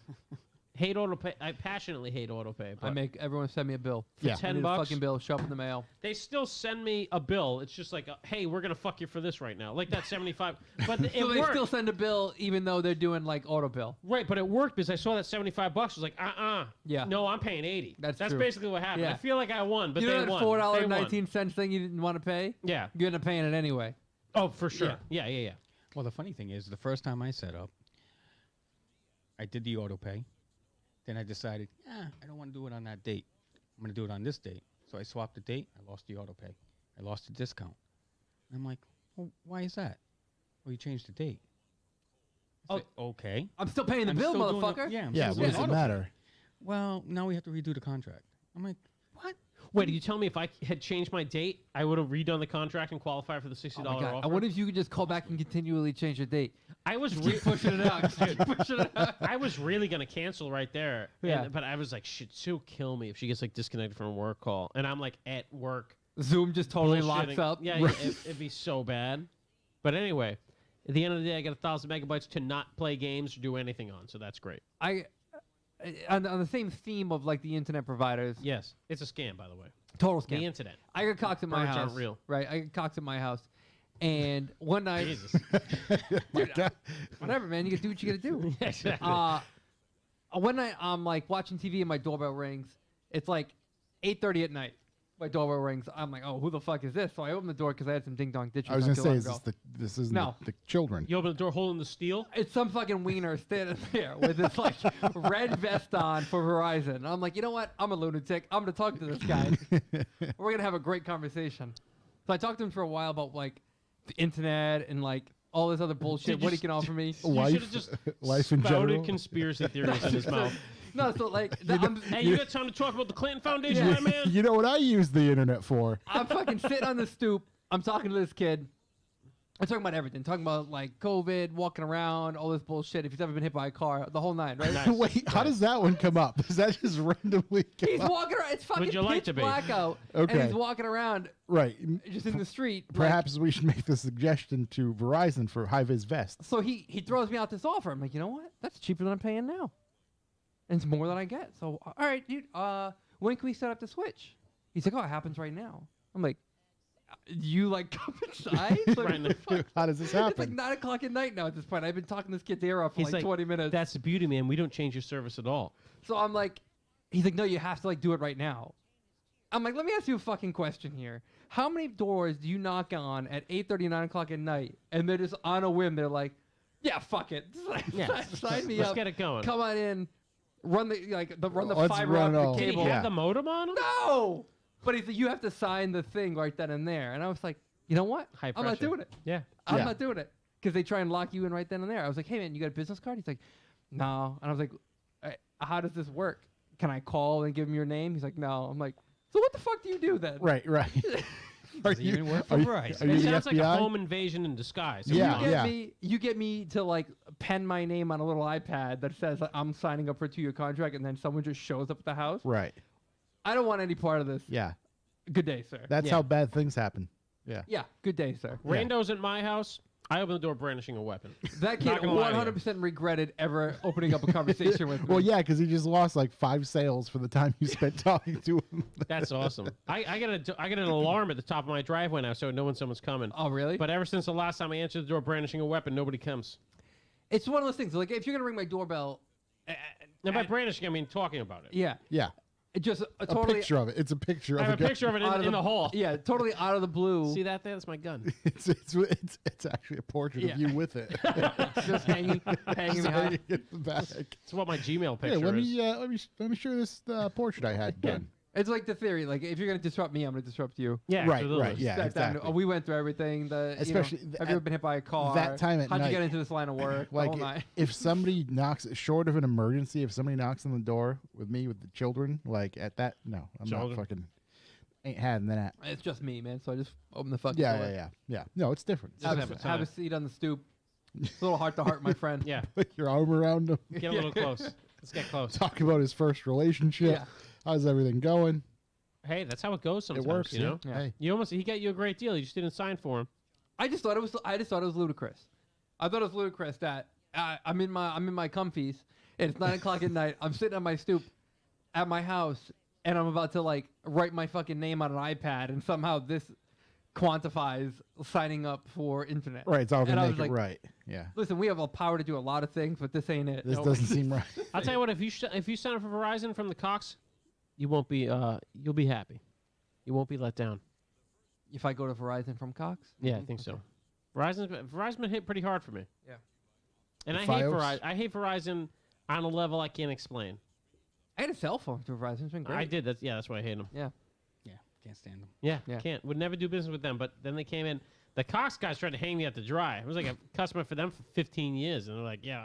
I passionately hate auto pay. I make everyone send me a bill. Yeah. I need $10. a fucking bill. Show up in the mail. They still send me a bill. It's just like, hey, we're going to fuck you for this right now. Like that 75. But it So they worked. still send a bill even though they're doing like auto bill. Right, but it worked because I saw that $75 was like, Yeah. no, I'm paying $80. That's true. basically what happened. Yeah. I feel like I won, but You they know that won. They won. $4.19 thing you didn't want to pay? Yeah. You end up paying it anyway. Oh, for sure. Yeah. Well, the funny thing is, the first time I set up, I did the auto pay. Then I decided, I don't want to do it on that date. I'm going to do it on this date. So I swapped the date. I lost the auto pay. I lost the discount. And I'm like, well, why is that? Well, you changed the date. I said, okay. I'm still paying the I'm bill, still doing motherfucker. I'm Yeah, still what doing does it auto pay. matter? Well, now we have to redo the contract. I'm like, what? Wait, did you tell me if I had changed my date, I would have redone the contract and qualified for the $60 Oh my God. offer? I wonder if you could just call back and continually change your date. I was Keep pushing it out. Keep pushing it out. I was really gonna cancel right there. Yeah. But I was like, she'll kill me if she gets like disconnected from a work call, and I'm like at work. Zoom just totally locks bullshitting. up. Yeah, it'd be so bad. But anyway, at the end of the day, I got 1,000 megabytes to not play games or do anything on, so that's great. On the same theme of like the internet providers. Yes, it's a scam, by the way. Total scam. The internet. I got cocked at my Birds aren't house. real. Right. I got cocked at my house. And one night, Jesus. whatever, man, you can do what you got to do. Exactly. One night, I'm like watching TV and my doorbell rings. It's like 8:30 at night. My doorbell rings. I'm like, oh, who the fuck is this? So I open the door because I had some ding dong ditches. I was not gonna too say, long is ago. this isn't No. the children? You open the door holding the steel? It's some fucking wiener standing there with this like red vest on for Verizon. And I'm like, you know what? I'm a lunatic. I'm gonna talk to this guy. We're gonna have a great conversation. So I talked to him for a while about like the internet and like all this other bullshit. Did What you he can offer me. You Life- should have just life in spouted general? conspiracy theories in his mouth. No, so like Hey, you got time to talk about the Clinton Foundation, my man? You know what I use the internet for? I'm fucking sitting on the stoop. I'm talking to this kid. I'm talking about everything. Talking about like COVID, walking around, all this bullshit. If he's ever been hit by a car, the whole nine, right? Nice. Wait, how does that one come up? Does that just randomly come He's up? walking around. It's fucking Would you like pitch to be? blackout. Okay. And he's walking around Right. just in the street. like- Perhaps we should make the suggestion to Verizon for high-vis vests. So he throws me out this offer. I'm like, you know what? That's cheaper than I'm paying now. And it's more than I get. So, all right, dude, when can we set up the switch? He's like, oh, it happens right now. I'm like, you like come inside? Like, Right in the- fuck? How does this It's like happen? 9 o'clock at night now at this point. I've been talking this kid's ear off for He's like 20 minutes. That's the beauty, man. We don't change your service at all. So I'm like, he's like, no, you have to like do it right now. I'm like, let me ask you a fucking question here. How many doors do you knock on at 8:30, 9 o'clock at night, and they're just on a whim? They're like, yeah, fuck it. Yeah. Sign me Let's up. get it going. Come on in. Run the Let's fiber run it up all. the Did he cable. have Yeah. the modem on him? No. But he said you have to sign the thing right then and there. And I was like, you know what? High I'm not pressure. doing it. Yeah. I'm Yeah. not doing it. Because they try and lock you in right then and there. I was like, hey, man, you got a business card? He's like, no. And I was like, how does this work? Can I call and give him your name? He's like, no. I'm like, so what the fuck do you do then? Right. Are Does he even work for are you- Verizon? Are you It the sounds like a FBI? home invasion in disguise. Yeah. You get me to like pen my name on a little iPad that says like, I'm signing up for a 2-year contract, and then someone just shows up at the house. Right. I don't want any part of this. Yeah. Good day, sir. That's Yeah. how bad things happen. Yeah. Yeah, good day, sir. Rando's at my house. I open the door brandishing a weapon. That kid Not gonna lie to you. 100% regretted ever opening up a conversation with me. Well, yeah, because he just lost like 5 sales for the time you spent talking to him. That's awesome. I get an alarm at the top of my driveway now, so I know when someone's coming. Oh, really? But ever since the last time I answered the door brandishing a weapon, nobody comes. It's one of those things. Like, if you're going to ring my doorbell, And by brandishing, I mean talking about it. yeah, Yeah. it just A totally picture of it. It's a picture I of have a gun. picture of it out in the hole. Yeah, totally out of the blue. See that there? That's my gun. It's actually a portrait Yeah. of you with it. Just hanging Just behind. hanging in the back. It's what my Gmail Hey, picture let is. me show this portrait I had done. It's like the theory. Like, if you're going to disrupt me, I'm going to disrupt you. Yeah, Right, absolutely. right, yeah. Sat down, exactly. we went through everything. Especially have you ever been hit by a car? that time at How'd night. you get into this line of work? Like The whole night. if somebody knocks, short of an emergency, if somebody knocks on the door with me with the children, like at that, no, I'm Children? not fucking ain't having that. It's just me, man. So I just open the fucking Yeah, door. yeah. No, it's different. Just Have, have a have a time. seat on the stoop. It's a little heart to heart, my friend. Yeah, Put your arm around him. get a little close. Let's get close. Talk about his first relationship. Yeah. How's everything going? Hey, that's how it goes sometimes. It works, you know. Yeah. Hey, He got you a great deal. You just didn't sign for him. I just thought it was ludicrous. I thought it was ludicrous that I'm in my comfies and it's 9 o'clock at night. I'm sitting on my stoop at my house and I'm about to like write my fucking name on an iPad and somehow this quantifies signing up for internet. right. It's all And I gonna was make it like, right. Yeah. Listen, we have a power to do a lot of things, but this ain't it. This No. doesn't seem right. I'll tell you what. If you sign up for Verizon from the Cox, you won't be. You'll be happy. You won't be let down. If I go to Verizon from Cox? Yeah, I think so. Verizon's been hit pretty hard for me. Yeah. And The I hate Fios? Verizon. I hate Verizon on a level I can't explain. I had a cell phone through Verizon. It's been great. I did. That's why I hate them. Yeah. Yeah, can't stand them. Yeah, Yeah. can't. Would never do business with them. But then they came in. The Cox guys tried to hang me out to dry. I was like a customer for them for 15 years, and they're like, "Yeah,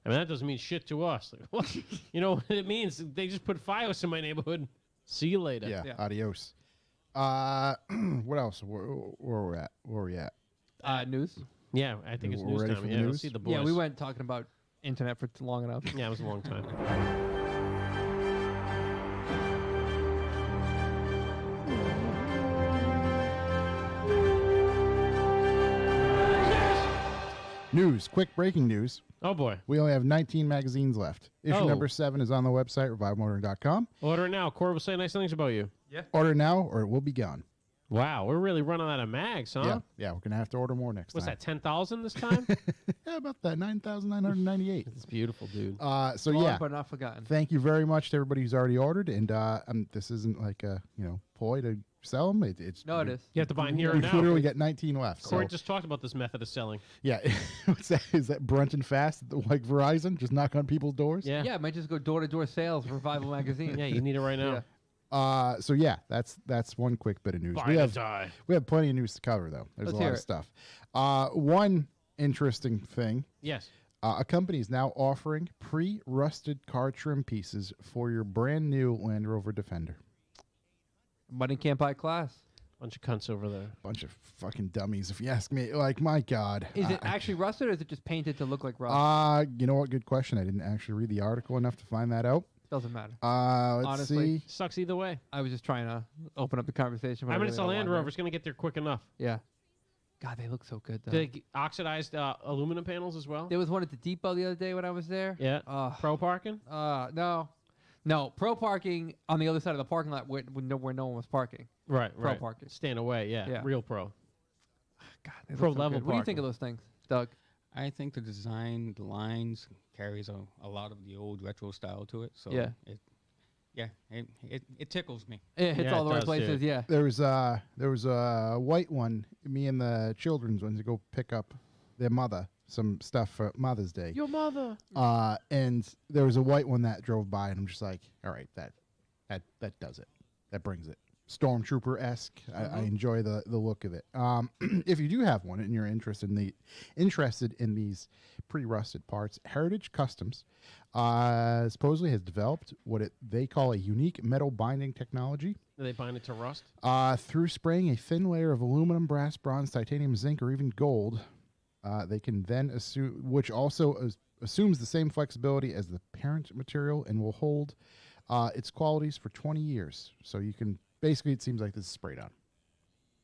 I mean that doesn't mean shit to us." Like, what? You know what it means? They just put Fios in my neighborhood. See you later. Yeah. Yeah. Adios. What else? Where we at? News? Yeah, I think it's We're news ready time. for the Yeah, let's news? see the boys. Yeah, we went talking about internet for long enough. Yeah, it was a long time. News. Quick breaking news. Oh boy. We only have 19 magazines left. Issue Oh. number 7 is on the website, revivemotoring.com. Order it now. Corey will say nice things about you. Order now or it will be gone. Wow, we're really running out of mags, huh? Yeah, we're going to have to order more next What's time. that, 10,000 this time? Yeah, about that. 9,998. It's beautiful, dude. So, Long, yeah. but not forgotten. Thank you very much to everybody who's already ordered. And this isn't like a, ploy to sell them. It's No, it is. You have to buy them here We and now. literally got 19 left. Corey So, just talked about this method of selling. yeah. What's that? Is that brunch and fast like Verizon? Just knock on people's doors? Yeah. Yeah, it might just go door to door sales for Revival Magazine. Yeah, you need it right now. Yeah. So yeah, that's one quick bit of news. Buy We to have die. plenty of news to cover though. There's Let's a lot hear of it. stuff. One interesting thing, Yes. a company is now offering pre-rusted car trim pieces for your brand new Land Rover Defender. Money can't buy class. Bunch of cunts over there. Bunch of fucking dummies, if you ask me. Like, my God. Is it I- actually rusted or is it just painted to look like rust? You know what? Good question. I didn't actually read the article enough to find that out. Doesn't matter. Let's Honestly. see. Sucks either way. I was just trying to open up the conversation. but I mean, really it's a don't Land want to. Rover. It's going to get there quick enough. Yeah. God, they look so good though. Big oxidized aluminum panels as well. There was one at the depot the other day when I was there. Yeah. Uh, Pro parking. no. Pro parking on the other side of the parking lot where no one was parking. Right, Pro right. parking. Staying away, yeah. Yeah. Real pro. God, they look Pro so level good. What do you think of parking. those things, Doug? I think the design, the lines carries a lot of the old retro style to it. So Yeah. Yeah, it tickles me. It hits Yeah, all it the right does, places. too. Yeah. There was a white one. Me and the children's went to go pick up their mother some stuff for Mother's Day. Your mother. And there was a white one that drove by, and I'm just like, all right, that does it. That brings it. Stormtrooper-esque. I enjoy the look of it. If you do have one and you're interested in these pre-rusted parts, Heritage Customs supposedly has developed what they call a unique metal binding technology. Do they bind it to rust? Through spraying a thin layer of aluminum, brass, bronze, titanium, zinc, or even gold, they can then assume, which also assumes the same flexibility as the parent material and will hold its qualities for 20 years. So you can basically, it seems like this is sprayed on.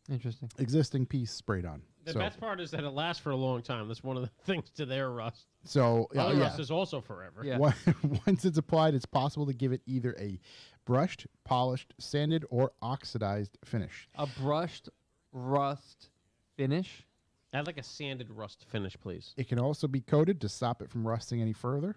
Interesting. Existing piece sprayed on. The best part is that it lasts for a long time. That's one of the things to their rust. So Other rust is also forever. Yeah. Once it's applied, it's possible to give it either a brushed, polished, sanded, or oxidized finish. A brushed rust finish. I'd like a sanded rust finish, please. It can also be coated to stop it from rusting any further.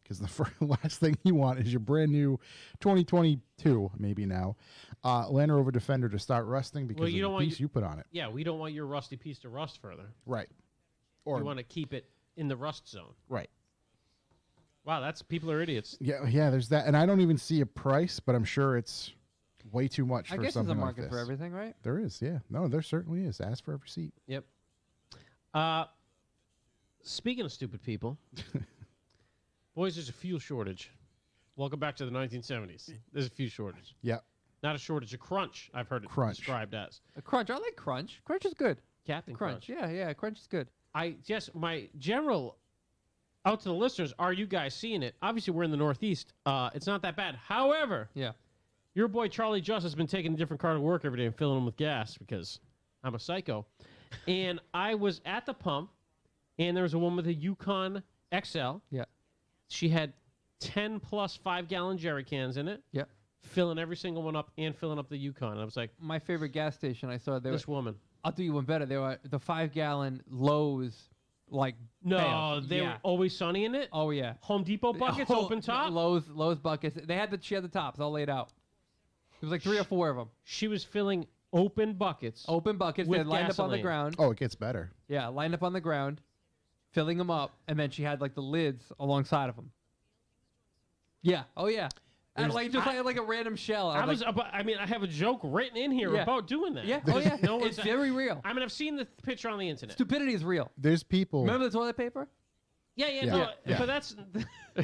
Because the last thing you want is your brand new 2022, maybe now, Land Rover Defender to start rusting because of the piece you put on it. Yeah, we don't want your rusty piece to rust further. Right. Or you want to keep it in the rust zone. Right. Wow, people are idiots. Yeah, there's that. And I don't even see a price, but I'm sure it's way too much for I guess something there's a like market this. for everything, right? There is, yeah. No, there certainly is. Ask for every seat. Yep. Speaking of stupid people, boys, there's a fuel shortage. Welcome back to the 1970s. There's a fuel shortage. Yep. Not a shortage, a crunch, I've heard it Crunch. described as. A crunch. I like crunch. Crunch is good. Captain Crunch. Yeah. Crunch is good. My general out to the listeners, are you guys seeing it? Obviously, we're in the Northeast. It's not that bad. However, Yeah. your boy Charlie Just has been taking a different car to work every day and filling them with gas because I'm a psycho. And I was at the pump, and there was a woman with a Yukon XL. Yeah. She had 10 plus 5-gallon jerry cans in it, Yeah. filling every single one up and filling up the Yukon. And I was like, My favorite gas station I saw, this woman. I'll do you one better. They were the 5-gallon Lowe's, like No, pails. they Yeah. were Always Sunny in it. Oh yeah. Home Depot buckets, Oh, open top. Lowe's buckets. She had the tops all laid out. There was like 3 or 4 of them. She was filling open buckets. Open buckets. They With lined up on the gasoline. ground. Oh, it gets better. Yeah, lined up on the ground, filling them up, and then she had like the lids alongside of them. Yeah. Oh yeah. And like like a random shell. I have a joke written in here Yeah. about doing that. Yeah. Oh yeah. No one's It's very real. I mean, I've seen the picture on the internet. Stupidity is real. There's people. Remember the toilet paper? Yeah. Yeah. But that's.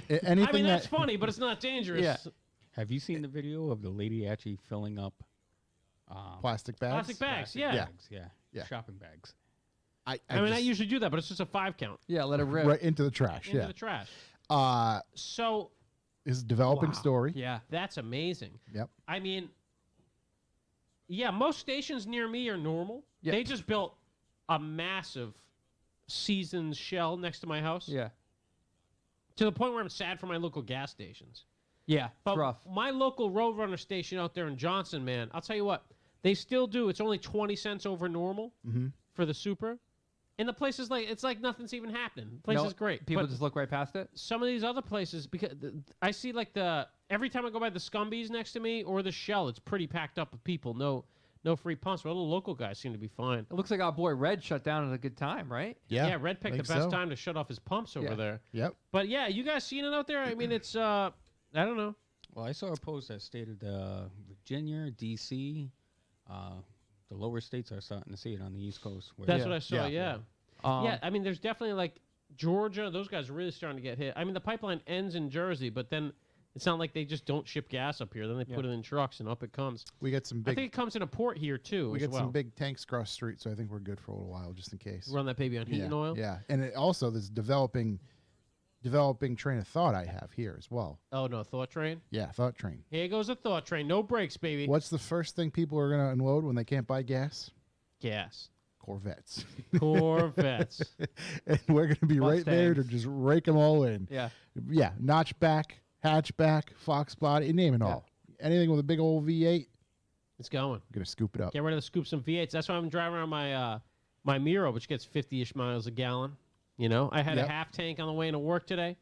Anything I mean, that's that, funny, but it's not dangerous. Yeah. Have you seen the video of the lady actually filling up plastic bags. Plastic bags. plastic Yeah. bags? Yeah. Yeah. Shopping bags. I usually do that, but it's just a 5 count Yeah. Let it rip. right into the trash. into Yeah. the trash. Uh, So is a developing Wow. story. Yeah. that's amazing. Yep. I mean, yeah, most stations near me are normal. Yeah. They just built a massive seasoned shell next to my house. Yeah. To the point where I'm sad for my local gas stations. Yeah. But It's rough. my local Roadrunner station out there in Johnson, man, I'll tell you what, they still do. It's only 20 cents over normal for the Super. And the place is like, it's like nothing's even happening. The place No, is great. People but just look right past it. some of these other places, because I see like every time I go by the Scumbies next to me or the Shell, it's pretty packed up with people. No free pumps. Well, the local guys seem to be fine. It looks like our boy Red shut down at a good time, right? Yeah, Red picked the think best so. time to shut off his pumps over Yeah. there. Yep. But yeah, you guys seen it out there? I mean, it's, I don't know. Well, I saw a post that stated Virginia, D.C., the lower states are starting to see it on the East Coast. Where That's Yeah. what I saw, Yeah. yeah. Yeah, I mean, there's definitely like Georgia. Those guys are really starting to get hit. I mean, the pipeline ends in Jersey, but then it's not like they just don't ship gas up here. Then they put it in trucks and up it comes. We got some I big. think it comes in a port here too. We as got well. some big tanks across the street, so I think we're good for a little while, just in case. Run that baby on heat yeah. and oil. Yeah, and it also this developing train of thought I have here as well. Oh no, thought train. Yeah, thought train. Here goes a thought train. No brakes, baby. What's the first thing people are going to unload when they can't buy gas? Gas. Corvettes. Corvettes. And we're going to be right there to Mustangs. just rake them all in. Yeah. Yeah, notchback, hatchback, fox body, you name it all. Anything with a big old V8, It's going. I'm going to scoop it up. Get rid of the scoops and V8s. That's why I'm driving around my Miro, which gets 50-ish miles a gallon. You know, I had Yep. a half tank on the way into work today.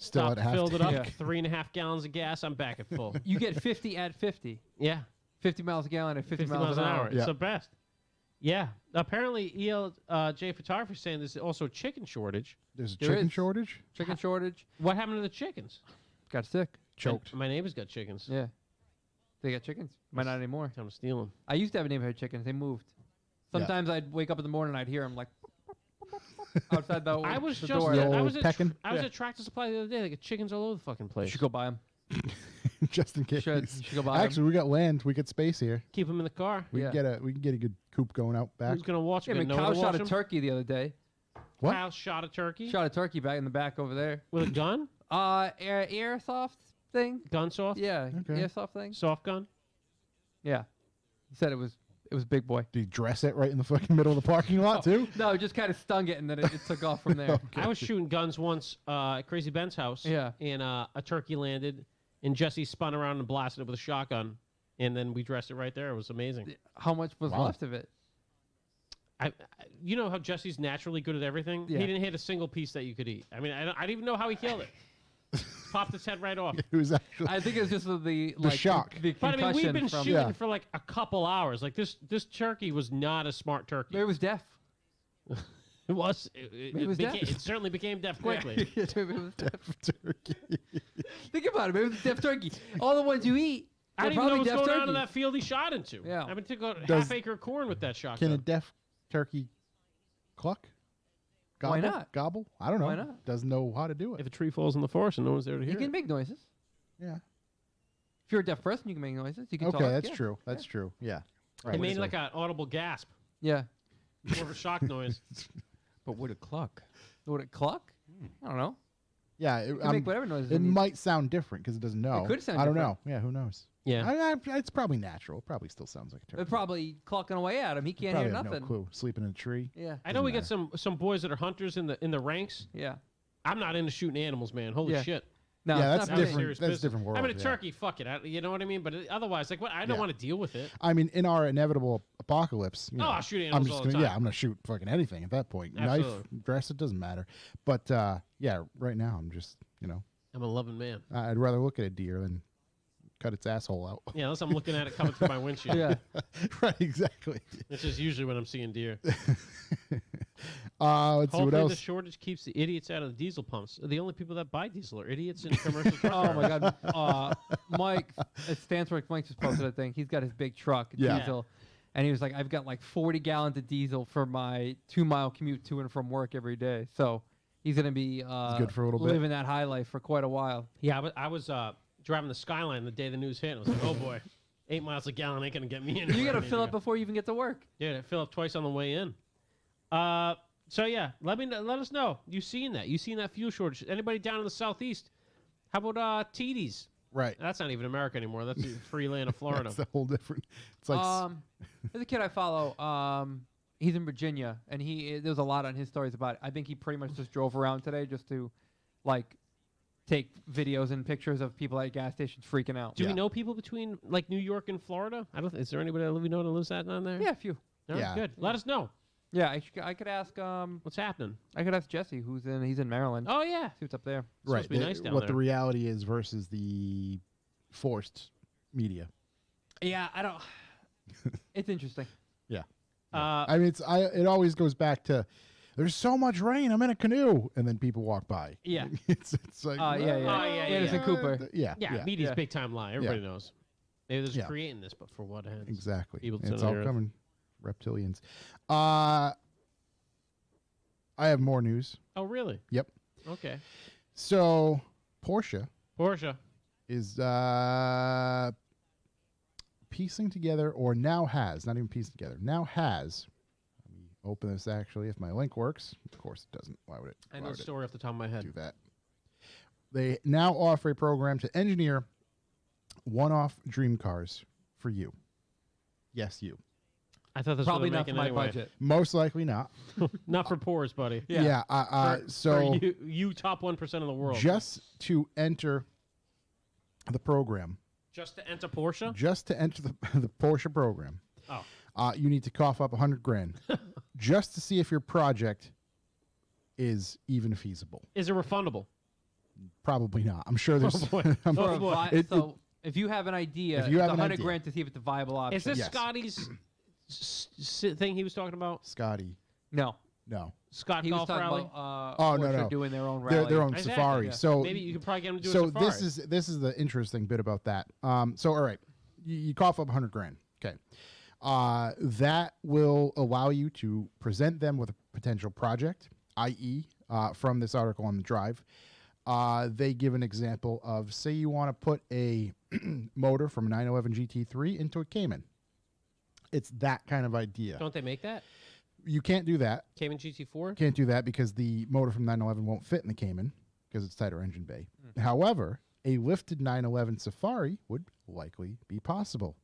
Still Stopped, at half filled it up, tank. 3.5 gallons of gas. I'm back at full. You get 50 at 50. Yeah, 50 miles a gallon at 50, 50 miles an hour. Yeah. It's the best. Yeah. Apparently, ELJ Photography is saying there's also a chicken shortage. There's a There chicken is. shortage. Chicken shortage. What happened to the chickens? Got sick. Choked. My neighbor's got chickens. Yeah. They got chickens. Might not anymore. Time to steal them. I used to have a neighborhood chickens. They moved. Sometimes I'd wake up in the morning and I'd hear them like outside the, I was the just door. The I old was at pecking? at Tractor Supply the other day. They got chickens all over the fucking You place. should go buy them. Just in case. Should go buy 'em. Actually, we got land. We got space here. Keep them in the car. We Yeah. can get a good coop going out back. Who's gonna watch Yeah, them? I mean, No one Kyle to shot watch a 'em? turkey the other day. What? Kyle shot a turkey Shot a turkey back in the back over there. with a gun, Airsoft thing. gun soft, Yeah, Okay. airsoft thing. soft gun. Yeah, he said it was big boy. Do you dress it right in the fucking middle of the parking lot too? No, it just kind of stung it and then it took off from there. I was shooting guns once at Crazy Ben's house. Yeah. And a turkey landed, and Jesse spun around and blasted it with a shotgun, and then we dressed it right there. It was amazing. How much was Wow. left of it? You know how Jesse's naturally good at everything. Yeah. He didn't hit a single piece that you could eat. I mean, I don't even know how he killed it. Popped its head right off. It was actually. I think it was just the like, shock. The But I mean, we've concussion been from, shooting Yeah. for like a couple hours. Like this turkey was not a smart turkey. Maybe it was deaf. It was. Maybe it was deaf. It certainly became deaf quickly. Yeah, maybe it was deaf. turkey. Think about it. Maybe it was deaf turkey. All the ones you eat, I they're didn't even know probably what's deaf going turkey. on in that field he shot into. Yeah. I mean, took a Does- half-acre of corn with that Can a shotgun. deaf turkey cluck? Gobble? Why not? Gobble? I don't know. Why not? Doesn't know how to do it. If a tree falls in the forest and no one's there to You hear can it. make noises. Yeah. If you're a deaf person, you can make noises. You can Okay, talk. that's yeah. true. That's true. Yeah. It made like an audible gasp. Yeah. More of a shock noise. But with a cluck. Would it cluck? I don't know. Yeah. You can make whatever noises. It it needs. might sound different because it doesn't know. could sound I don't different. know. Yeah. Who knows? Yeah. It's probably natural. It probably still sounds like a turkey. They're probably clucking away at him. He can't Probably hear have nothing. no clue. Sleeping in a tree. Yeah. I know we get Doesn't some boys that are hunters in the ranks. Yeah. I'm not into shooting animals, man. Holy Yeah. shit. No, Yeah, it's that's not for me. different. Serious That's business. different world. I mean, a yeah. turkey, fuck it. You know what I mean? But otherwise, like, what? I don't Yeah. want to deal with it. I mean, in our inevitable apocalypse, you know, I'll shoot I'm animals just all gonna, the time. yeah, I'm gonna shoot fucking anything at that point. Absolutely. Knife, dress, it doesn't matter. But yeah, right now I'm just, I'm a loving man. I'd rather look at a deer than cut its asshole out. Yeah, unless I'm looking at it coming through my windshield. Yeah. Right, exactly. Which is usually when I'm seeing deer. Let's see what Hopefully the else. shortage keeps the idiots out of the diesel pumps. The only people that buy diesel are idiots in commercial truck Oh my drivers. God, Mike at Stanford. Mike just posted a thing. He's got his big truck, Yeah. diesel, and he was like, "I've got like 40 gallons of diesel for my 2-mile commute to and from work every day." So he's gonna be good for a little bit. living that high life for quite a while. Yeah, I was driving the Skyline the day the news hit. And I was like, oh boy, 8 miles a gallon ain't gonna get me in. You got to fill up before you even get to work. Yeah, I fill up twice on the way in. So yeah, let us know. You seen that fuel shortage? Anybody down in the southeast? How about TD's? Right. That's not even America anymore. That's the free land of Florida. That's a whole different. It's like There's a kid I follow. He's in Virginia, and there's a lot on his stories about it. I think he pretty much just drove around today just to, like, take videos and pictures of people at gas stations freaking out. Do Yeah. we know people between like New York and Florida? Is there anybody that we know that lives that down there? Yeah, a few. No? Yeah. Good. Let us know Yeah, I could ask what's happening. I could ask Jesse, he's in Maryland. Oh yeah. See what's up there. right. supposed to be nice down what the there. reality is versus the forced media. Yeah, I don't. It's interesting. Yeah. Uh, I mean, it always goes back to there's so much rain. I'm in a canoe, and then people walk by. Yeah. it's like Yeah. Oh, yeah, Anderson yeah. Cooper. Yeah. yeah, media's Yeah. big time lie. Everybody knows. They're just Yeah. creating this, but for what ends? Exactly. Evil It's to all the earth. coming. Reptilians. I have more news. Oh really? Yep. Okay. So Porsche Porsche. is piecing together, or now has, not even piecing together, now has. Let me open this actually, if my link works. Of course it doesn't. Why would it? I why know would the it story off the top of my head. do that? They now offer a program to engineer one-off dream cars for you. Yes, you. I thought this Probably was not for my anyway. budget. Most likely not. Not for poors, buddy. Yeah. So for you top 1% of the world. just to enter the program, Just to enter Porsche? just to enter the Porsche program, Oh. you need to cough up $100,000 just to see if your project is even feasible. Is it refundable? Probably not. I'm sure there's. boy. I'm- Or a boy. so if you have an idea, If you have it's an 100 idea. grand to see if it's a viable option. Is this Yes. Scotty's thing he was talking about? Scotty. No. No. Scott He was Golf talking Rally? about Oh, no, Porsche no. doing their own Their, rally. their own Exactly, safari. yeah. So Maybe you could probably get him to do so a safari. this is the interesting bit about that. So all right, you cough up 100 grand. Okay, that will allow you to present them with a potential project, i.e., from this article on the Drive. They give an example of, say you want to put a motor from a 911 GT3 into a Cayman. It's that kind of idea. Don't they make that? You can't do that. Cayman GT4? Can't do that because the motor from 911 won't fit in the Cayman because it's tighter engine bay. However, a lifted 911 Safari would likely be possible.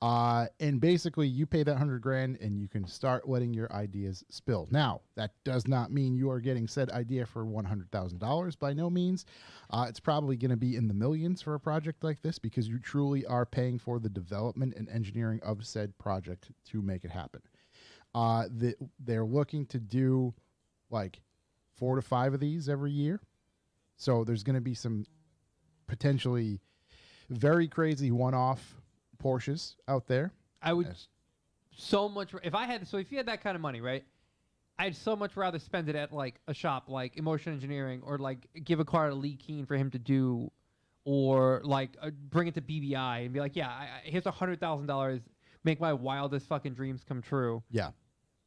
And basically, you pay that 100 grand and you can start letting your ideas spill. Now, that does not mean you are getting said idea for $100,000 by no means. It's probably going to be in the millions for a project like this because you truly are paying for the development and engineering of said project to make it happen. They're looking to do like 4 to 5 of these every year. So there's going to be some potentially very crazy one-off Porsches out there. I would Yes. so much if you had that kind of money, right? I'd so much rather spend it at like a shop like Emotion Engineering or like give a car to Lee Keen for him to do, or like bring it to BBI and be like, yeah, here's $100,000, make my wildest fucking dreams come true. Yeah.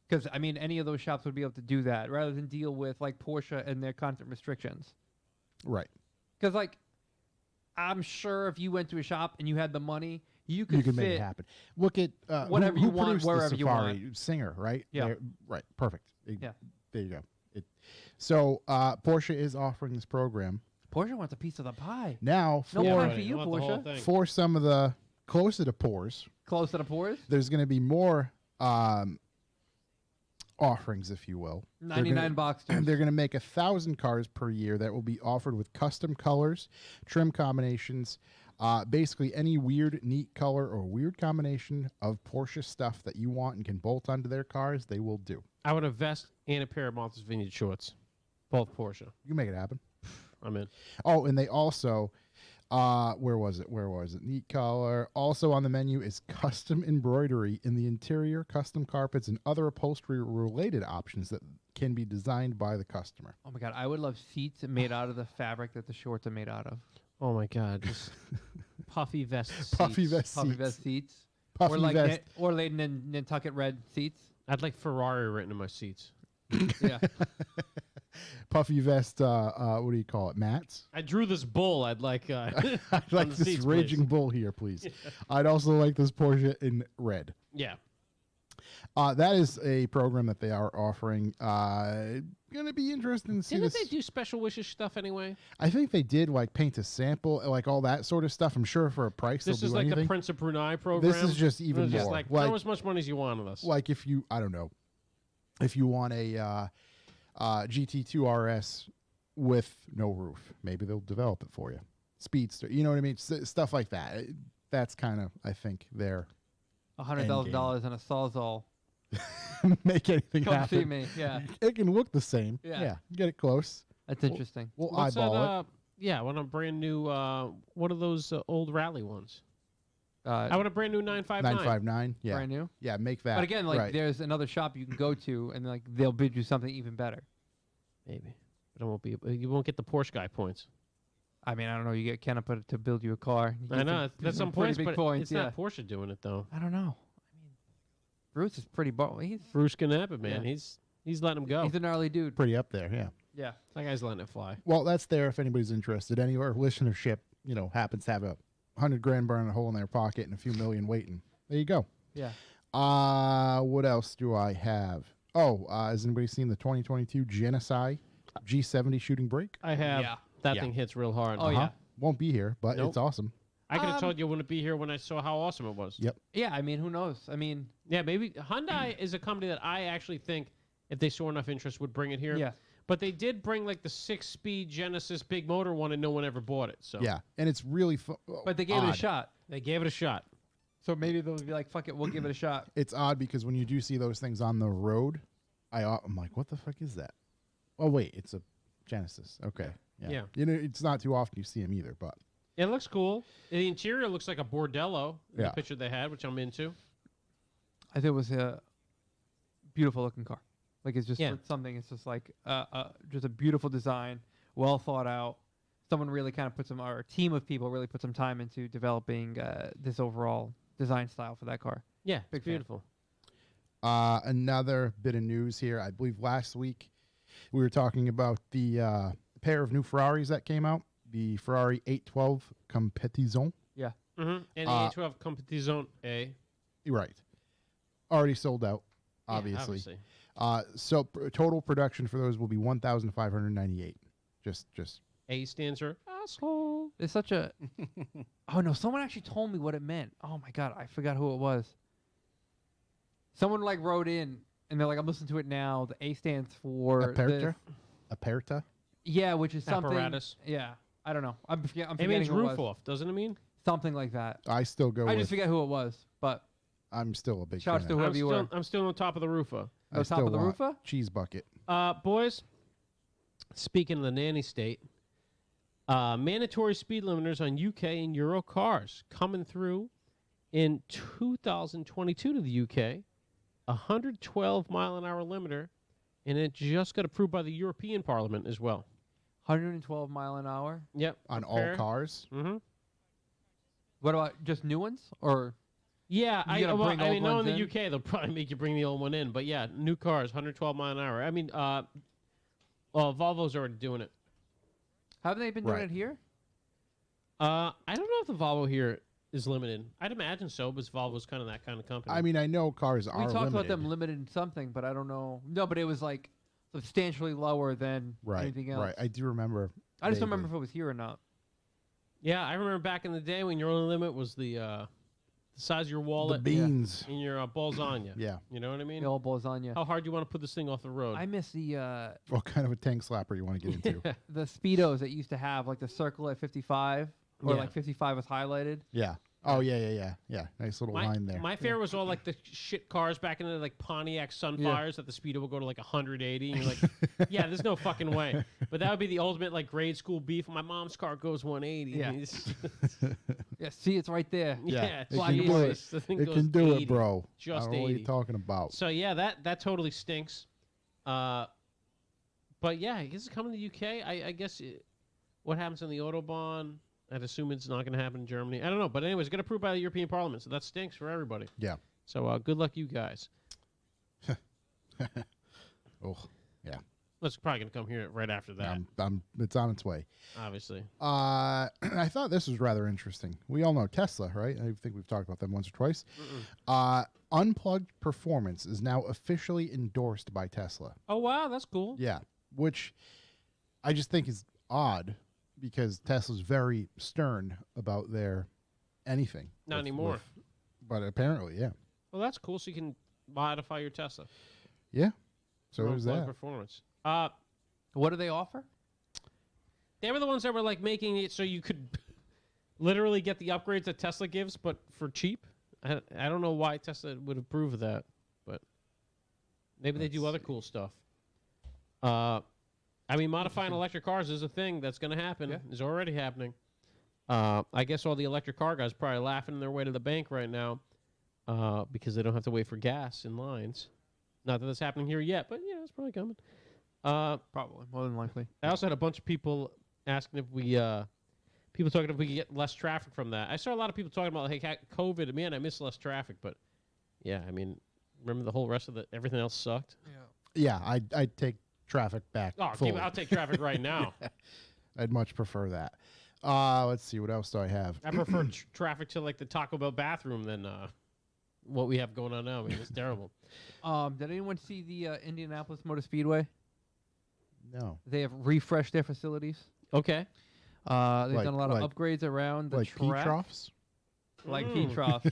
Because I mean, any of those shops would be able to do that rather than deal with like Porsche and their content restrictions. Right. Because like, I'm sure if you went to a shop and you had the money, you could Make fit it happen. Look at whatever who you want, produced the wherever you Safari? Singer, right? Yeah. Right. Perfect. Yeah. There you go. So Porsche is offering this program Porsche wants a piece of the pie. now No for pie for you, I want the whole Porsche. thing. for some of the closer to pours. Close to the pores. There's going to be more offerings, if you will. They're 99 gonna- Boxsters. They're going to make 1,000 cars per year that will be offered with custom colors, trim combinations, basically any weird, neat color or weird combination of Porsche stuff that you want and can bolt onto their cars, they will do. I want a vest and a pair of Martha's Vineyard shorts. Both Porsche. You can make it happen. I'm in. Oh, and they also, where was it? Neat color. Also on the menu is custom embroidery in the interior, custom carpets, and other upholstery-related options that can be designed by the customer. Oh my god, I would love seats made out of the fabric that the shorts are made out of. Oh my God. Just puffy vest Puffy seats. vest Puffy seats. vest seats. Puffy or like vest. or late Nantucket red seats. I'd like Ferrari written in my seats. Yeah. Puffy vest, what do you call it? Mats? I drew this bull. I'd like I'd on like the this seats, raging please. bull here, please. I'd also like this Porsche in red. Yeah. That is a program that they are offering. Gonna be interesting to see Didn't this. they do special wishes stuff anyway? I think they did like paint a sample, like all that sort of stuff. I'm sure for a price This they'll is do like anything. the Prince of Brunei program. This is just even It's just more. like, Like- throw as much money as you want on us. Like if you, I don't know, if you want a GT2 RS with no roof, maybe they'll develop it for you. Speedster, you know what I mean? Stuff like that. That's kind of, I think, their $100,000 and a Sawzall. make anything Come happen. see me. Yeah. It can look the same. Yeah. Get it close. That's interesting. We'll What's eyeball that, yeah, I want a brand new, what are those old rally ones? I want a brand new it. 959. 959. Yeah. Brand new. Yeah, make that. But again, like right. there's another shop you can go to and like they'll bid you something even better. Maybe. But it won't be, you won't get the Porsche guy points. I mean, I don't know. You get Canepa to build you a car. You I get know. That's some pretty points, big but points. it's Yeah. not Porsche doing it, though. I don't know. I mean, Bruce is pretty. He's Bruce Canapa, man. Yeah. He's letting him go. he's a gnarly dude. Pretty up there, yeah. Yeah. That guy's letting it fly. Well, that's there if anybody's interested. Anywhere listenership, happens to have a 100 grand burning a hole in their pocket and a few million waiting. There you go. Yeah. What else do I have? Oh, has anybody seen the 2022 Genocide G70 shooting brake? I have. Yeah. That Yeah. thing hits real hard. Oh, yeah. Won't be here, but Nope. it's awesome. I could have told you I wouldn't be here when I saw how awesome it was. Yep. Yeah. I mean, who knows? I mean, Yeah, maybe Hyundai is a company that I actually think, if they saw enough interest, would bring it here. yeah. But they did bring like the 6-speed Genesis big motor one, and no one ever bought it. So Yeah, and it's really But they gave it a odd. shot. they gave it a shot. So maybe they'll be like, "Fuck it, we'll give it a shot." It's odd because when you do see those things on the road, I'm like, what the fuck is that? Oh wait, it's a Genesis. Okay, Yeah. You know, it's not too often you see them either, but It looks cool. The interior looks like a bordello. In Yeah. The picture they had, which I'm into. I think it was a beautiful looking car. Like it's just Yeah. something. It's just like just a beautiful design, well thought out. Someone really kind of put some, or a team of people really put some time into developing this overall design style for that car. Yeah, Big it's fan. beautiful. another bit of news here. I believe last week we were talking about the pair of new Ferraris that came out, the Ferrari 812 Competizione. Mm-hmm. And the A12 Competizione A. Right. Already sold out, obviously. Yeah, obviously. So total production for those will be 1,598. Just A stands for asshole. It's such a. Oh no! Someone actually told me what it meant. Oh my god, I forgot who it was. Someone like wrote in and they're like, "I'm listening to it now." The A stands for Aperta. Aperta. Yeah, which is something. Apparatus. Yeah, I don't know. I'm It forgetting means who it roof was. off, doesn't it mean? Something like that. I still go I with. just forget who it was, but I'm still a big Shouts fan. to of whoever you were. I'm still on top of the roofa. I No top still of the want roofa? cheese bucket. Boys, speaking of the nanny state, mandatory speed limiters on UK and Euro cars coming through in 2022 to the UK. 112 mile an hour limiter, and it just got approved by the European Parliament as well. 112 mile an hour. Yep. On all cars. Mm-hmm. What about just new ones or? Yeah, You gotta bring I old mean, no, in ones the in? UK, they'll probably make you bring the old one in. But yeah, new cars, 112 mile an hour. I mean, Volvo's already doing it. Haven't they been doing Right. it here? I don't know if the Volvo here is limited. I'd imagine so, because Volvo's kind of that kind of company. I mean, I know cars are We talked limited. about them limited in something, but I don't know. No, but it was like substantially lower than Right. anything else. Right. I do remember. I just don't remember vaguely. if it was here or not. yeah, I remember back in the day when your only limit was the size of your the wallet beans. and your lasagna. Yeah. You know what I mean? The old lasagna. How hard do you want to put this thing off the road? I miss the What kind of a tank slapper you want to get into? the speedos that used to have like the circle at 55 or Yeah. like 55 was highlighted. Yeah. Oh yeah. Nice little line there. My favorite was all like the shit cars back in the like Pontiac Sunfires that the speedo would go to like 180, and you're like, yeah, there's no fucking way. But that would be the ultimate like grade school beef. My mom's car goes 180. Yeah. It's- Yeah, see, it's right there. yeah, it it's can do it. Jesus, the thing It goes can do 80. it, bro. Just I don't know what 80. you're talking about. So yeah, that totally stinks. But yeah, I guess it's coming to the UK. I guess what happens in the Autobahn? I'd assume it's not going to happen in Germany. I don't know, but anyways, it got approved by the European Parliament, so that stinks for everybody. Yeah. So good luck, you guys. Oh, yeah. That's probably going to come here right after that, It's on its way. obviously. I thought this was rather interesting. We all know Tesla, right? I think we've talked about them once or twice. Unplugged performance is now officially endorsed by Tesla. Oh wow, that's cool. Yeah, which I just think is odd because Tesla's very stern about their anything. Not anymore. But apparently, yeah. Well, that's cool. So you can modify your Tesla. Yeah. So for there's unplugged that. performance. What do they offer? They were the ones that were like making it so you could literally get the upgrades that Tesla gives, but for cheap. I don't know why Tesla would approve of that, but maybe they do Let's other cool stuff. I mean, modifying electric cars is a thing that's going to happen. Yeah. Is already happening. I guess all the electric car guys probably laughing their way to the bank right now because they don't have to wait for gas in lines. Not that that's happening here yet, but yeah, it's probably coming. Probably, more than likely. I also had a bunch of people asking if we, people talking if we could get less traffic from that. I saw a lot of people talking about, hey, COVID, man, I miss less traffic. But yeah, I mean, remember the whole rest of everything else sucked? Yeah, I'd take traffic back. Oh, fully. I'll take traffic right now. I'd much prefer that. Let's see, what else do I have? I prefer traffic to like the Taco Bell bathroom than what we have going on now. I mean, it's terrible. Did anyone see the Indianapolis Motor Speedway? No. They have refreshed their facilities. Okay. They've Like- done a lot of like- upgrades around the Like pea track. troughs? Like pea troughs.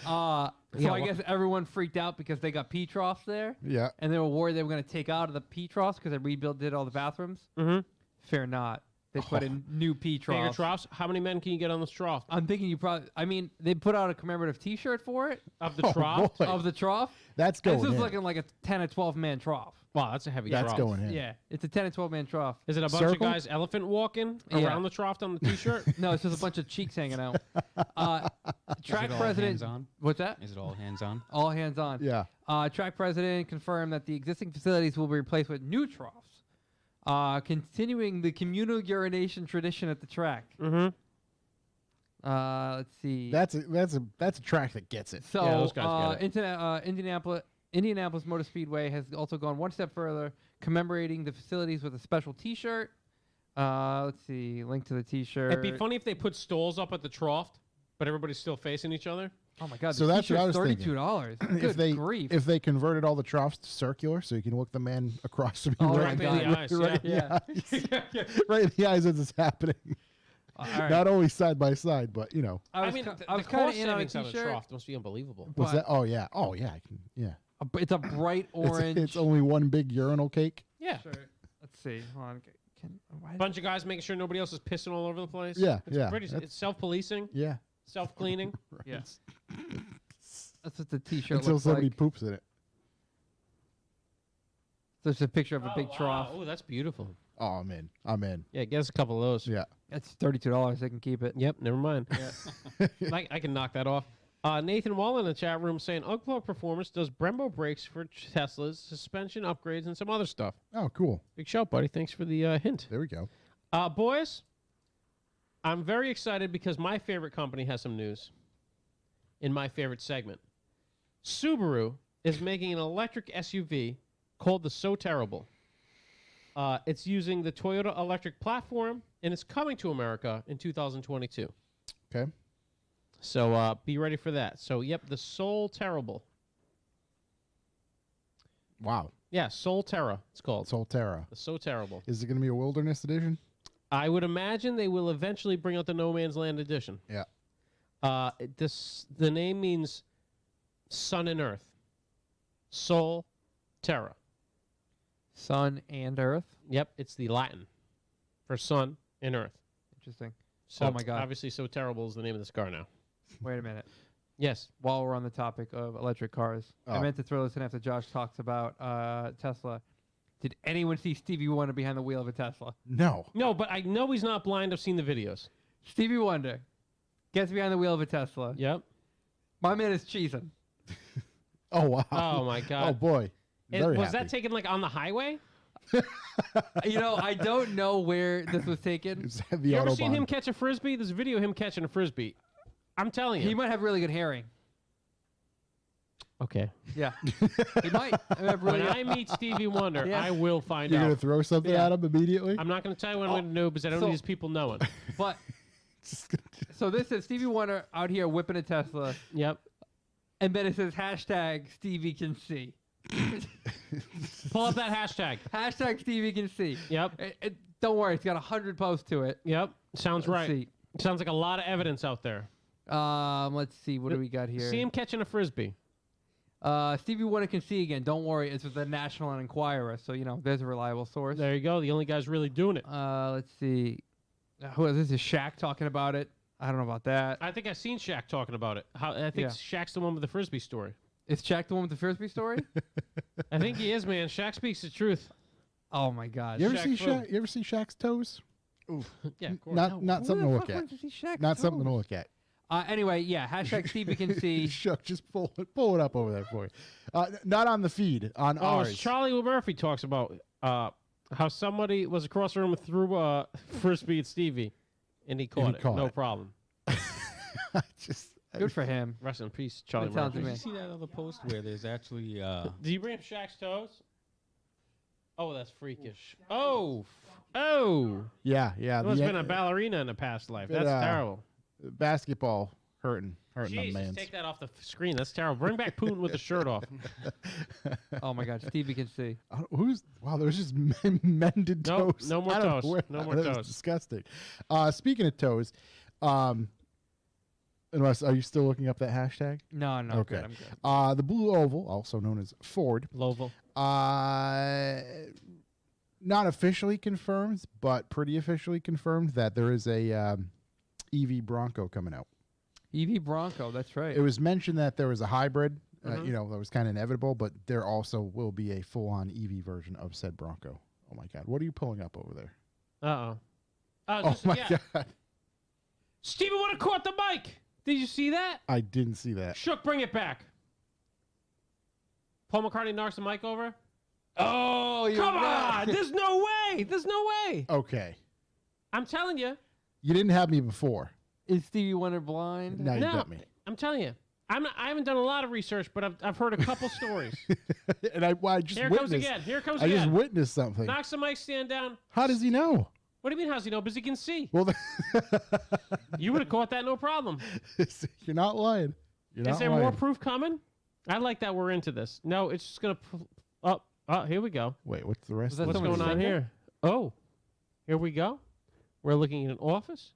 So Yeah, I guess everyone freaked out because they got pea troughs there, Yeah. and they were worried they were going to take out of the pea troughs because they did all the bathrooms. Mm-hmm. Fear not. They put in new P Bigger troughs. troughs. How many men can you get on this trough? I'm thinking you probably. I mean, they put out a commemorative T-shirt for it Of the trough? boy. of the trough. That's going This is in. looking like a 10 or 12 man trough. Wow, that's a heavy That's trough. going in. Yeah, it's a 10 or 12 man trough. Is it a bunch Circle? of guys elephant walking Yeah. around the trough on the t-shirt? No, it's just a bunch of cheeks hanging out. Track Is it all president. hands on? What's that? Is it all hands on? All hands on. Yeah. Track president confirmed that the existing facilities will be replaced with new troughs, continuing the communal urination tradition at the track. Mm-hmm. Let's see. That's a track that gets it. So, Yeah, those guys get Indianapolis Motor Speedway has also gone one step further, commemorating the facilities with a special T-shirt. Let's see, link to the T-shirt. It'd be funny if they put stalls up at the trough, but everybody's still facing each other. Oh my God! So the that's what I was T-shirt's thinking. $32. if Good they grief! if they converted all the troughs to circular, so you can look the man across from you Oh, right, right in the eyes, right yeah. in the eyes, right in the eyes as it's happening. All right. Not only side by side, but you know. I was, mean, I was the kind of cost in on a savings on the T-shirt. trough must be unbelievable. What's But- that? Oh yeah. Oh yeah. I can, yeah. It's a bright orange. It's only one big urinal cake. Yeah. shirt. Let's see. Hold on. Why Bunch of guys making sure nobody else is pissing all over the place. Yeah, It's yeah, Pretty, that's- it's self-policing, Yeah. self-cleaning. Yeah. That's what the T-shirt Until looks somebody like. poops in it. There's a picture of a big trough. Oh, that's beautiful. Oh, I'm in. I'm in. Yeah, get us a couple of those. Yeah. That's $32. They can keep it. Yep, never mind. I can knock that off. Nathan Wall in the chat room saying Unplugged Performance does Brembo brakes for Teslas, suspension upgrades, and some other stuff. Oh, cool. Big shout, buddy. Thanks for the hint. There we go. Boys, I'm very excited because my favorite company has some news in my favorite segment. Subaru is making an electric SUV called the So Terrible. It's using the Toyota electric platform, and it's coming to America in 2022. Okay. So be ready for that. So, yep, the Soul Terrible. Wow. Yeah, Soul Terra, it's called. Solterra. The So Terrible. Is it going to be a wilderness edition? I would imagine they will eventually bring out the No Man's Land edition. Yeah. The name means sun and earth. Sol Terra. Sun and Earth. Yep, it's the Latin for sun and earth. Interesting. So Oh my God. Obviously, So Terrible is the name of this car now. Wait a minute. Yes. While we're on the topic of electric cars, I Oh. meant to throw this in after Josh talks about Tesla. Did anyone see Stevie Wonder behind the wheel of a Tesla? No. No, but I know he's not blind. I've seen the videos. Stevie Wonder gets behind the wheel of a Tesla. Yep. My man is cheesing. Oh, wow. Oh, my God. Oh, boy. Very was happy. that taken like on the highway? You know, I don't know where this was taken. Is that the You ever Autobahn? seen him catch a frisbee? There's a video of him catching a frisbee. I'm telling you. He might have really good hearing. Okay. Yeah. He might have really When I meet Stevie Wonder, Yeah. I will find You're going out. to throw something Yeah. at him immediately? I'm not going to tell you what I'm going to do because I don't so- need these people knowing. But so this is Stevie Wonder out here whipping a Tesla, Yep. and then it says hashtag Stevie can see. Pull up that hashtag. Hashtag Stevie can see. Yep. Don't worry, it's got 100 posts to it. Yep. Sounds Let's right. Sounds like a lot of evidence out there. Let's see. What do we got here? See him catching a frisbee. Stevie Wonder can see again. Don't worry, it's with the National Enquirer, so you know there's a reliable source. There you go. The only guy's really doing it. Let's see. Who is this? Is Shaq talking about it? I don't know about that. I think I've seen Shaq talking about it. I think Yeah. Shaq's the one with the frisbee story. Is Shaq the one with the frisbee story? I think he is, man. Shaq speaks the truth. Oh my God. You ever Shaq see Fu. Shaq? You ever see Shaq's toes? Yeah, of course. Not Who something the to fuck look at. wants to see Shaq's Not something to toes? look at. Anyway, yeah. Hashtag Stevie can see. Shuck, just pull it up over there for you. Not on the feed, on Oh, ours. Charlie Murphy talks about how somebody was across the room and threw a frisbee at Stevie, and he caught it. caught No it. problem. Good for him. Rest in peace, Charlie Good talented Murphy. man. Did you see that other post where there's actually Did you bring up Shaq's toes? Oh, that's freakish. Oh. Yeah. There must have been a ballerina in a past life. Bit, That's terrible. basketball hurting them Jeez, man. just take that off the screen. That's terrible. Bring back Putin with the shirt off. Oh my God, Stevie can see. Wow, there's just mended Nope, toes. no more I don't know toes. where- No more that was toes. disgusting. Speaking of toes, unless are you still looking up that hashtag? No, I'm Okay. good. I'm good. The Blue Oval, also known as Ford, Loval. not officially confirmed, but pretty officially confirmed that there is a EV Bronco coming out. EV Bronco, that's right. It was mentioned that there was a hybrid, that was kind of inevitable, but there also will be a full-on EV version of said Bronco. Oh my God, what are you pulling up over there? Oh My God, Steven would have caught the mic. Did you see that? I didn't see that. Shook, bring it back. Paul McCartney knocks the mic over. Oh, you're Come right. on! There's no way. There's no way. Okay, I'm telling you. you didn't have me before. Is Stevie Wonder blind? Now you No, got me. I'm telling you. I haven't done a lot of research, but I've heard a couple stories. And I just Here it witnessed. comes again. Here it comes I just again. witnessed something. Knocks the mic stand down. How does he know? What do you mean? How's he know? Because he can see. Well, You would have caught that, no problem. you're not lying. You're Is not there lying. more proof coming? I like that we're into this. No, it's just gonna. Here we go. Wait, what's the rest? Was that of What's the someone going on singing? here? Oh, here we go. We're looking at an office.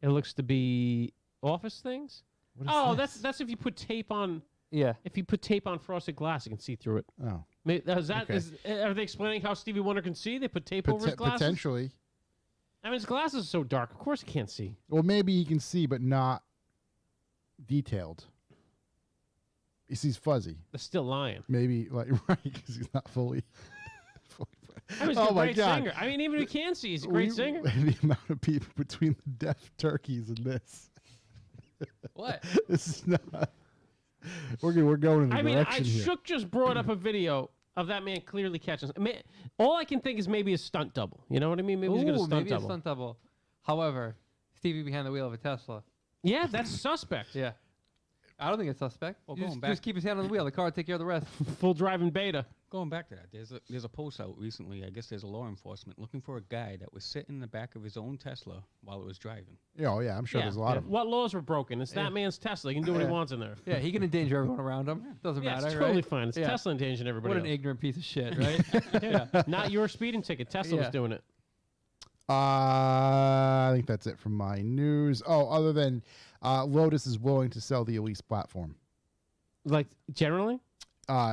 It looks to be office things. What is Oh, this? that's if you put tape on. Yeah. If you put tape on frosted glass, you can see through it. Oh, Okay. Okay. Are they explaining how Stevie Wonder can see? They put tape over his glasses. potentially. I mean, his glasses are so dark. Of course, he can't see. Well, maybe he can see, but not detailed. He sees fuzzy. They're still lying. Maybe right because he's not fully. I mean, he's Oh a my great God. singer. I mean, even if he can see, he's a great singer. The amount of people between the deaf turkeys and this. What? This is not. We're going in the I mean, direction here. Shook just brought up a video of that man clearly catching. All I can think is maybe a stunt double. You know what I mean? Maybe he's going to Ooh, stunt maybe double. a stunt double. However, Stevie behind the wheel of a Tesla. Yeah, that's suspect. Yeah. I don't think it's suspect. Well, You going just, back- just keep his hand on the wheel. The car will take care of the rest. Full driving beta. Going back to that, there's a post out recently. I guess there's a law enforcement looking for a guy that was sitting in the back of his own Tesla while it was driving. Yeah, oh yeah, I'm sure there's a lot of. What laws were broken? It's that man's Tesla. He can do what he Yeah. wants in there. Yeah, he can endanger everyone around him. Doesn't Yeah, matter, it's totally right? fine. It's Yeah. Tesla endangering everybody What an else. ignorant piece of shit, right? Yeah. Not your speeding ticket. Tesla was Yeah. doing it. I think that's it from my news. Oh, other than Lotus is willing to sell the Elise platform. Like, generally?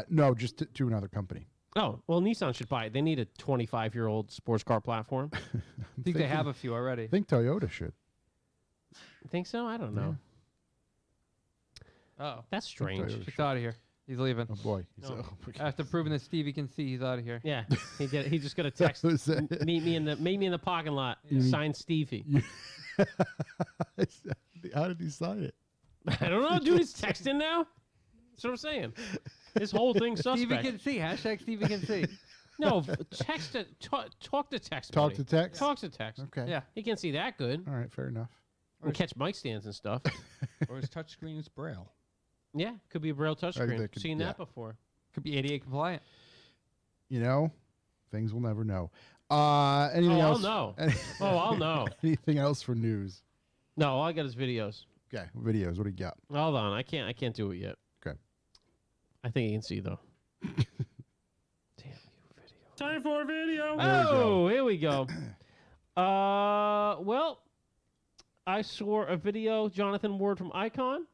No, just to another company. Oh, well, Nissan should buy it. They need a 25-year-old sports car platform. I think they have a few already. I think Toyota should. Think so? I don't know. Oh, That's strange. Toyota it's out of here. He's leaving. Oh boy. He's- No. oh, my God. After proving that Stevie can see, he's out of here. Yeah, he just got a text. Was that- meet me in the parking lot. Signed Stevie. How did he sign it? I don't know, dude. He's texting now. That's what I'm saying. This whole thing's Stevie suspect. can see. Hashtag Stevie can see. No, text to talk to text. Talk buddy. to text? Talk to text. Okay. Yeah. He can't see that good. All right, fair enough. And catch mic stands and stuff. Or his touchscreen is Braille. Yeah, could be a Braille touchscreen. that could- Seen yeah. that before. Could be ADA compliant. You know, things we'll never know. Anything Oh, I'll else? know. Oh, I'll know. Anything else for news? No, all I got is videos. Okay, videos. What do you got? Hold on, I can't do it yet. Okay. I think you can see though. Damn you, video. Time for a video. There we Oh, here we go. Well, I saw a video. Jonathan Ward from Icon.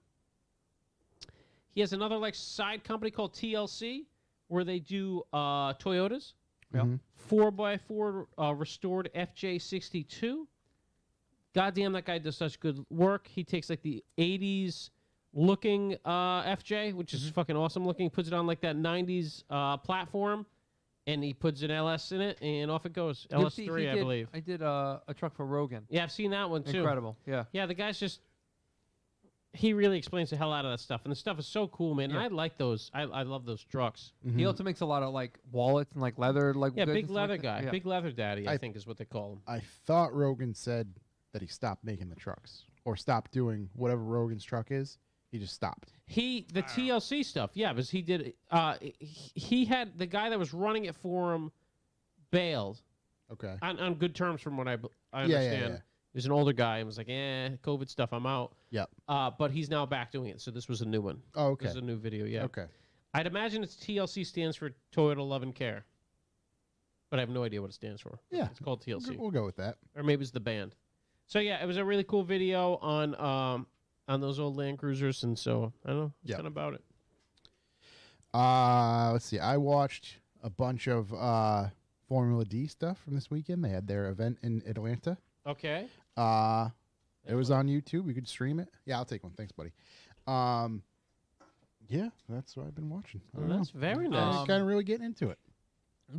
He has another like side company called TLC, where they do Toyotas. Yep. Mhm. 4x4 restored FJ62. Goddamn, that guy does such good work. He takes like the 80s looking FJ, which is fucking awesome looking, puts it on like that 90s platform, and he puts an LS in it, and off it goes. LS3, I believe. I did a truck for Rogan. Yeah, I've seen that one too. Incredible. Yeah. Yeah, the guy's just. He really explains the hell out of that stuff, and the stuff is so cool, man. Yeah. And I like those. I love those trucks. He also makes a lot of like wallets and like leather, like Yeah, goods big and stuff leather like that. guy, Yeah. big leather daddy. I I- think is what they call him. I thought Rogan said that he stopped making the trucks or stopped doing whatever Rogan's truck is. He just stopped. The TLC stuff, yeah, because he did. He had the guy that was running it for him bailed Okay. on good terms, from what I Yeah, understand. yeah. He was an older guy and was like, COVID stuff, I'm out. Yep. But he's now back doing it, so this was a new one. Oh, okay. This is a new video, yeah. Okay. I'd imagine it's TLC stands for Toyota Love and Care, but I have no idea what it stands for. Yeah. It's called TLC, We'll go with that. or maybe it's the band. So yeah, it was a really cool video on those old Land Cruisers, and so I don't know, that's Yeah. kind of about it. Let's see. I watched a bunch of Formula D stuff from this weekend. They had their event in Atlanta. Okay. It was on YouTube. You could stream it. Yeah, I'll take one. Thanks, buddy. Yeah, that's what I've been watching. I don't That's know. very nice. Kind of really getting into it.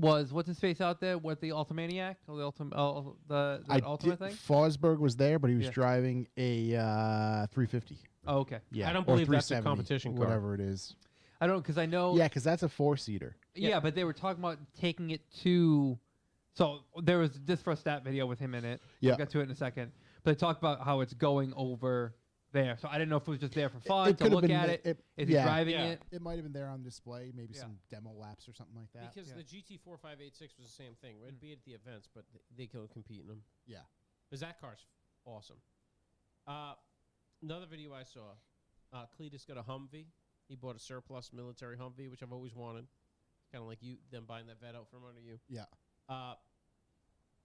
Was what's his face out there with the Ultimaniac or the Ultimate thing? Fosberg was there, but he was Yeah. driving a 350. Oh, okay. Yeah, I don't or believe that's a 370, competition car. whatever it is. I don't because I know. Yeah, because that's a 4-seater. Yeah, but they were talking about taking it to. So there was this first stat video with him in it. Yeah. We'll get to it in a second. But they talked about how it's going over there. So I didn't know if it was just there for fun it to could've look been at the- it. it- Is he yeah. driving Yeah. it? It might have been there on display, maybe Yeah. some demo laps or something like that. Because Yeah. the GT4586 was the same thing. It'd be at the events, but they could compete in them. Yeah. Because that car's awesome. Another video I saw, Cletus got a Humvee. He bought a surplus military Humvee, which I've always wanted. Kind of like them buying that vet out from under you. Yeah.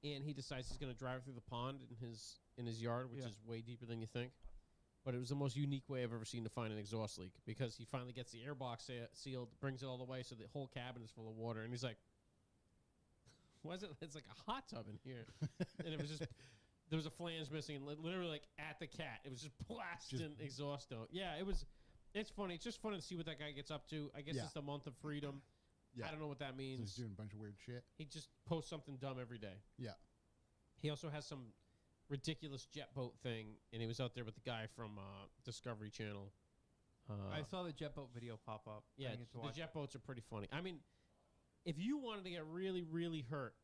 And he decides he's going to drive through the pond in his yard, which is way deeper than you think. But it was the most unique way I've ever seen to find an exhaust leak because he finally gets the airbox sealed, brings it all the way so the whole cabin is full of water, and he's like, "Why is it? It's like a hot tub in here." And it was just there was a flange missing, and literally like at the cat, it was just blasting exhaust note. Yeah, it was. It's funny. It's just fun to see what that guy gets up to. I guess Yeah. it's the month of freedom. Yeah. I don't know what that So means. he's doing a bunch of weird shit. He just posts something dumb every day. Yeah. He also has some ridiculous jet boat thing, and he was out there with the guy from Discovery Channel. I saw the jet boat video pop up. I Yeah, didn't get to the watch jet boats are pretty funny. I mean, if you wanted to get really, really hurt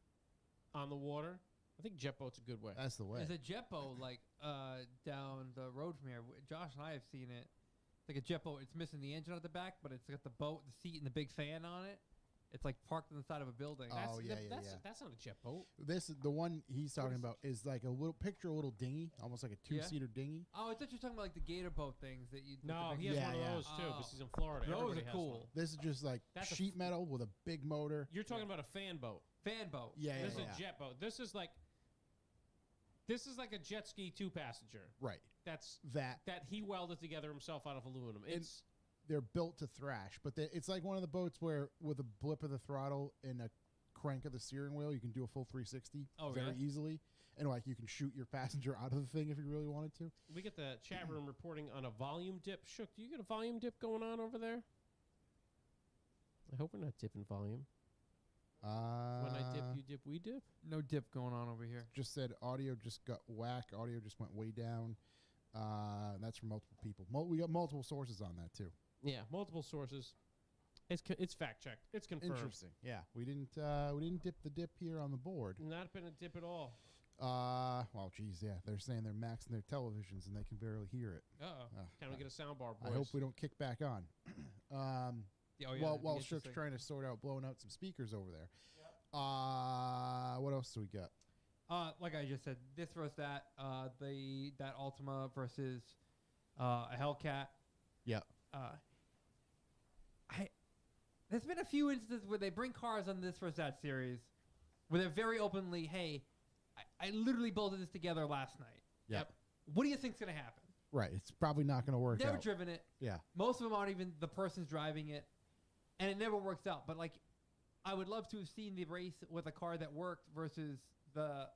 on the water, I think jet boat's a good way. That's the way. There's a jet boat like down the road from here. Josh and I have seen it. It's like a jet boat. It's missing the engine at the back, but it's got the boat, the seat, and the big fan on it. It's like parked on the side of a building. That's, Oh, yeah, yeah, that's, yeah. That's not a jet boat. This is the one he's talking about is like a little little dinghy, almost like a 2-seater dinghy. Oh, I thought you were talking about like the gator boat things that you. with the No, big he has Yeah, one yeah. of those too, Oh. because he's in Florida. Those Everybody are has cool. one. This is just like That's a sheet metal with a big motor. You're talking about a fan boat. fan boat. Yeah, yeah, This is yeah. a jet boat. This is like a jet ski 2-passenger. Right. That's That that he welded together himself out of aluminum. It's they're built to thrash, but it's like one of the boats where with a blip of the throttle and a crank of the steering wheel, you can do a full 360 Oh, very really? easily, and like you can shoot your passenger out of the thing if you really wanted to. we get the chat room reporting on a volume dip. Shook, do you get a volume dip going on over there? I hope we're not dipping volume. When I dip, you dip, we dip. No dip going on over here. Just said audio just got whack. Audio just went way down. That's from multiple people. We got multiple sources on that too. Yeah, multiple sources. It's fact checked. It's confirmed. Interesting. Yeah, we didn't dip the dip here on the board. Not been a dip at all. Well, geez, yeah, they're saying they're maxing their televisions and they can barely hear it. Uh-oh. Can we get a soundbar, boys? I hope we don't kick back on. Oh, yeah, While the Shook's interesting- trying to sort out blowing out some speakers over there. What else do we got? Like I just said, this versus that. That Ultima versus a Hellcat. Yeah. There's been a few instances where they bring cars on this versus that series, where they're very openly, "Hey, I literally bolted this together last night. Yep. What do you think's gonna happen?" Right. It's probably not going to work Never out. driven it. Yeah. Most of them aren't even the person's driving it, and it never works out. But like, I would love to have seen the race with a car that worked versus the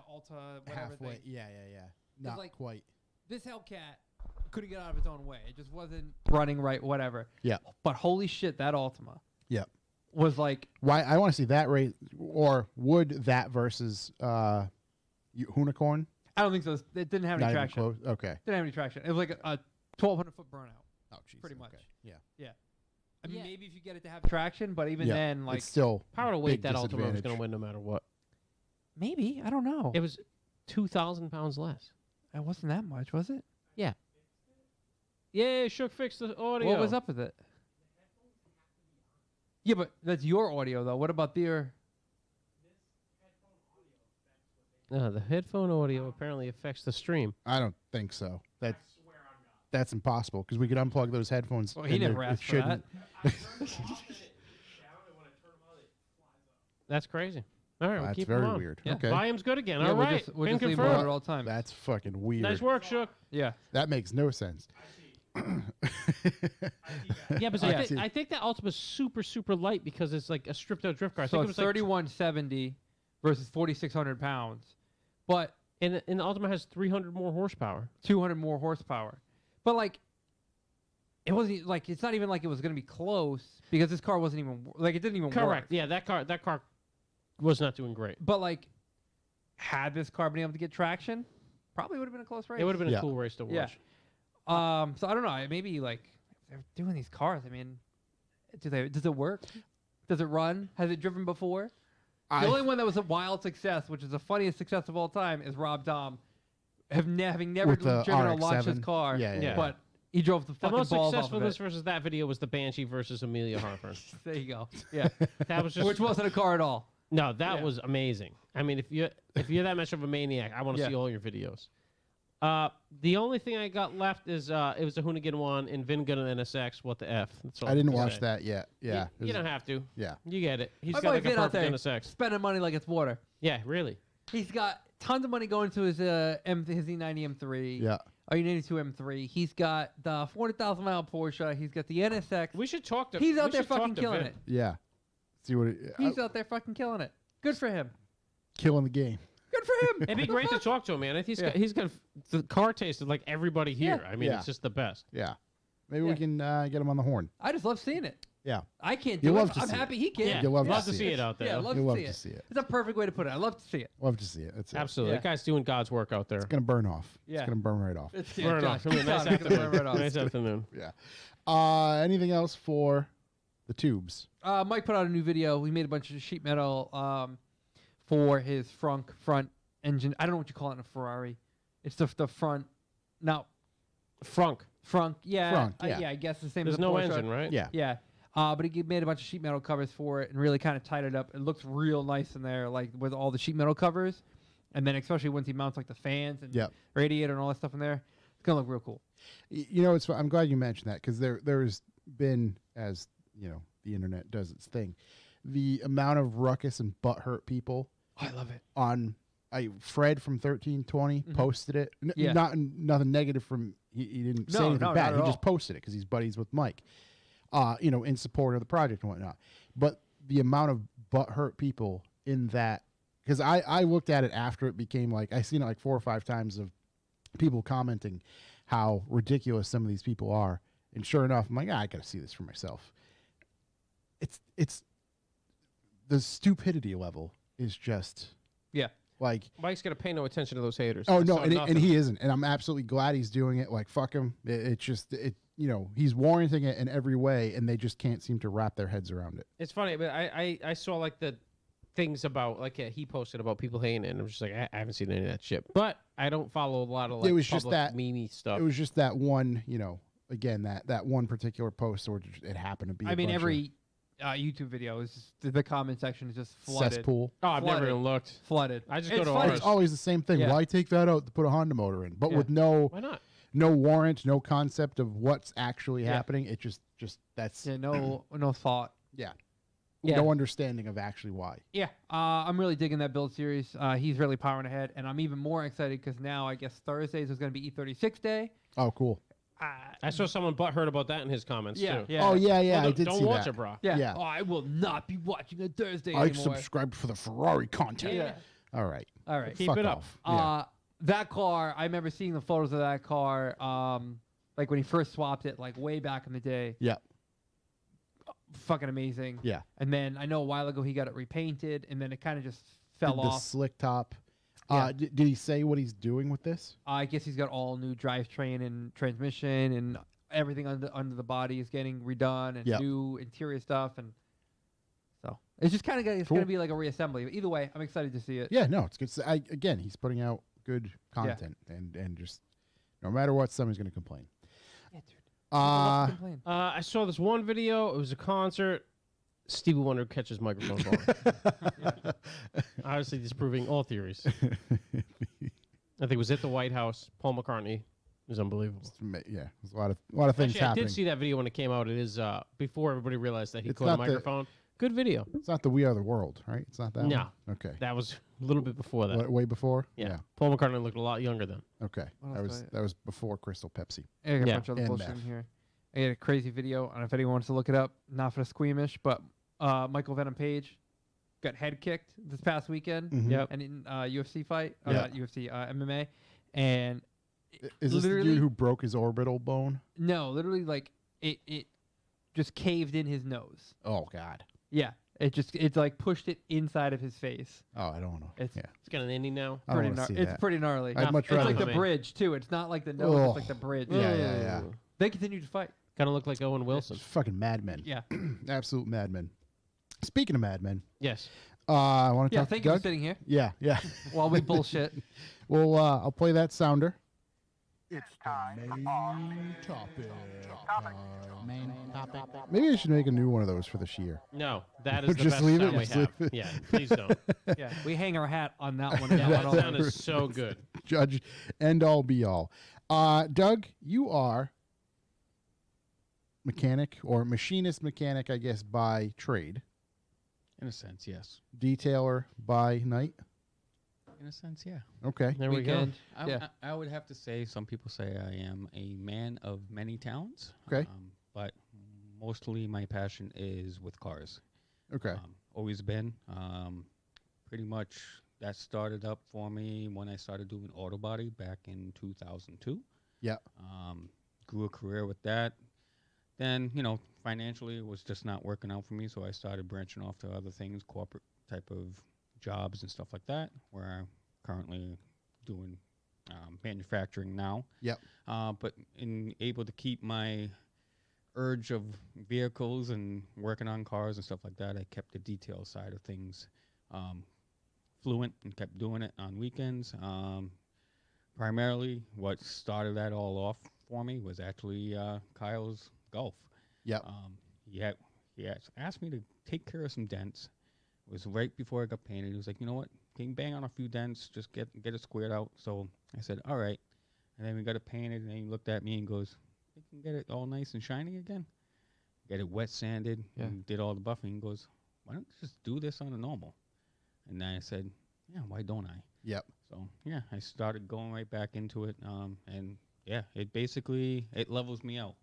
Alta whatever Halfway. thing. Yeah. Not like- quite. This Hellcat couldn't get out of its own way. It just wasn't running right. Whatever. Yeah. But holy shit, that Ultima Yeah. was like, Why I want to see that race, or would that versus Unicorn? I don't think so. It didn't have Not any even traction. close. Okay. Didn't have any traction. It was like a 1,200-foot burnout. Oh, jeez. Pretty okay. much. Yeah. I mean, Yeah. maybe if you get it to have traction, but even Yeah. then, like, it's still Power to weight, big that Ultima was disadvantage. going to win no matter what. maybe I don't know. It was 2,000 pounds less. It wasn't that much, was it? Yeah, Shook fixed the audio. What was up with it? Yeah, but that's your audio though. What about their? No, the headphone audio apparently affects the stream. I don't think so. That's impossible because we could unplug those headphones. Well, he and never it asked for that. shouldn't- That's crazy. All right, we'll That's keep very them on. weird. Yeah. Okay. Volume's good again. Yeah, All we're right, just, we're been just leaving it on at confirmed. all times. That's fucking weird. Nice work, Shook. Yeah. That makes no sense. Yeah, but Yeah. I think that Ultima's super light because it's like a stripped out drift car. I So think it it's was like 3170 versus 4,600 pounds, but and the Ultima has 300 more horsepower. 200 more horsepower. But like, it wasn't like it's not even like it was going to be close because this car wasn't even like it didn't even Correct. work. Yeah, that car was not doing great. But like, had this car been able to get traction, probably would have been a close race. It would have been Yeah. a cool race to watch. Yeah. So I don't know. Maybe like if they're doing these cars. I mean, does it work? Does it run? Has it driven before? The only one that was a wild success, which is the funniest success of all time, is Rob Dahm, having never With the driven or launched his RX-7. car. Yeah. But he drove the The fucking most balls successful off of of this it. versus that video was the Banshee versus Amelia Harper. There you go. Yeah. That was just Which wasn't a car at all. no, that Yeah. was amazing. I mean, if you're that much of a maniac, I want to Yeah. see all your videos. The only thing I got left is it was a Hoonigan one in Vingun and NSX. What the f? That's all I didn't can watch say. that yet. Yeah. You don't have to. Yeah. You get it. He's My got boy like a Vin out perfect there NSX. spending money like it's water. Yeah, really. He's got tons of money going to his his E90 M3. Yeah. Or E92 M3. He's got the 400,000 mile Porsche. He's got the NSX. We should talk to. He's we out there should talk fucking to killing Vin. it. Yeah. See what He's out there fucking killing it. Good for him. killing the game. Good for him. It'd be great to talk to him, man. I think he's got the car taste of like everybody here. Yeah. I mean, Yeah. it's just the best. Yeah. Maybe Yeah. we can get him on the horn. I just love seeing it. Yeah. I can't You do love it. to I'm see it. happy he can. Yeah, You'll love to see it out there. Yeah, love You'll to love see to it. see it. It's a perfect way to put it. I love to see it. Love to see it. That's it. Absolutely, Yeah. that guy's doing God's work out there. It's gonna burn off. Yeah. It's gonna burn right off. It's Burn off. Nice afternoon. Nice afternoon. Yeah. Anything else for the tubes? Mike put out a new video. We made a bunch of sheet metal for his front engine. I don't know what you call it in a Ferrari. It's the front. No, Frunk. front. Yeah. Front, yeah. Yeah, I guess the same There's as a no Porsche. engine, right? Yeah. Yeah. But he made a bunch of sheet metal covers for it and really kind of tied it up. It looks real nice in there, like with all the sheet metal covers. And then especially once he mounts like the fans and Yep. radiator and all that stuff in there, it's gonna look real cool. You know, I'm glad you mentioned that because there's been, as you know, the internet does its thing, the amount of ruckus and butthurt people Oh, I love it. on. Fred from 1320 posted it. Yeah. Nothing negative from he didn't say No, anything no, bad. not at He just all. posted it because he's buddies with Mike. In support of the project and whatnot. But the amount of butthurt people in that, because I looked at it after it became like I seen it like 4 or 5 times of people commenting how ridiculous some of these people are, and sure enough, I'm like, I gotta see this for myself. It's the stupidity level is just Yeah. like. Mike's gonna pay no attention to those haters. Oh I no, saw and nothing. he isn't, and I'm absolutely glad he's doing it. Like fuck him, he's warranting it in every way, and they just can't seem to wrap their heads around it. It's funny, but I saw like the things about like he posted about people hating it, and I'm just like I haven't seen any of that shit. But I don't follow a lot of like It was just public that- memey stuff. It was just that one, again that one particular post, or it happened to be. I mean, every YouTube video is just, the comment section is just flooded. cesspool. Oh, I've never flooded. even looked. Flooded. I just It's go to funny. ours. It's always the same thing. Yeah. Why take that out to put a Honda motor in? But Yeah. with no Why not? warrant, no concept of what's actually Yeah. happening. It just that's Yeah, no thought. yeah. Yeah. No understanding of actually why. Yeah, I'm really digging that build series. He's really powering ahead, and I'm even more excited because now I guess Thursdays is going to be E36 day. Oh, cool. I saw someone butthurt about that in his comments Yeah, too. yeah. Oh yeah, Well, I did don't see watch that. it, bro. Yeah. Yeah. Oh, I will not be watching a Thursday I anymore. subscribed for the Ferrari content. Yeah. All right. All right. Keep Fuck it up. off. Yeah. That car, I remember seeing the photos of that car, like when he first swapped it, like way back in the day. Yeah. Fucking amazing. Yeah. And then I know a while ago he got it repainted, and then it kind of just fell The off. slick top. Yeah. Did he say what he's doing with this? I guess he's got all new drivetrain and transmission, and everything under the body is getting redone, and Yep. new interior stuff, and so it's just kind of Cool. going to be like a reassembly. But either way, I'm excited to see it. Yeah, no, it's good. Again, he's putting out good content, and just no matter what, somebody's going to complain. Yeah, dude. People love to Uh, complain. I saw this one video. It was a concert. Stevie Wonder catches microphone falling. Obviously disproving all theories. I think it was at the White House. Paul McCartney. It was unbelievable. yeah, there's a lot of things Actually, I happening. did see that video when it came out. It is before everybody realized that he It's caught a not the- microphone. Good video. It's not the We Are the World, right? It's not that. No. one? Okay. That was A little bit before that. Way before? Yeah. Paul McCartney looked a lot younger then. Okay. What That else was do I- that was before Crystal Pepsi. I got a Yeah. bunch of other And bullshit meth. in here. I got a crazy video. I don't know if anyone wants to look it up. Not for the squeamish, but Michael Venom Page got head kicked this past weekend. Mhm. Yep. And in UFC fight, Yeah. not UFC, MMA, and Is this the literally- dude who broke his orbital bone? no, literally like it just caved in his nose. Oh God. Yeah, it's like pushed it inside of his face. Oh, I don't know. It's Yeah. It's got an ending now. I don't pretty wanna see it's that. pretty gnarly. I'd much It's rather. like the me. bridge too. It's not like the nose. Ugh. It's like the bridge. Yeah. They continue to fight. Kind of looked like Owen Wilson. It's fucking madmen. Yeah. Absolute madmen. Speaking of madmen, Yes. I want to Yeah. talk Thank to you for Doug. sitting here Yeah. while we bullshit. Well, I'll play that sounder. It's the main topic. Main topic. Maybe I should make a new one of those for this year. No, that is the Just best leave it, sound we just have. leave it. Yeah, please don't. Yeah, we hang our hat on that one. Yeah, now. that I don't- sound is so good. Judge, end all be all. Doug, you are mechanic or machinist mechanic, I guess, by trade. In a sense, yes. Detailer by night. In a sense, yeah. Okay. There we go. Weekend. I, Yeah. I would have to say, some people say I am a man of many talents. Okay. But mostly my passion is with cars. Okay. Always been. Pretty much that started up for me when I started doing auto body back in 2002. Yeah. Grew a career with that. Then, financially it was just not working out for me, so I started branching off to other things, corporate type of jobs and stuff like that, where I'm currently doing manufacturing now. Yep. But in able to keep my urge of vehicles and working on cars and stuff like that, I kept the detail side of things fluent and kept doing it on weekends. Primarily, what started that all off for me was actually Kyle's Golf. Yep. He asked me to take care of some dents. It was right before I got painted. He was like, you know what? Can you bang on a few dents? Just get it squared out. So I said, all right. And then we got it painted, and then he looked at me and goes, you can get it all nice and shiny again? Get it wet sanded and did all the buffing. He goes, why don't you just do this on a normal? And then I said, yeah, why don't I? Yep. So, yeah, I started going right back into it. And, yeah, it levels me out.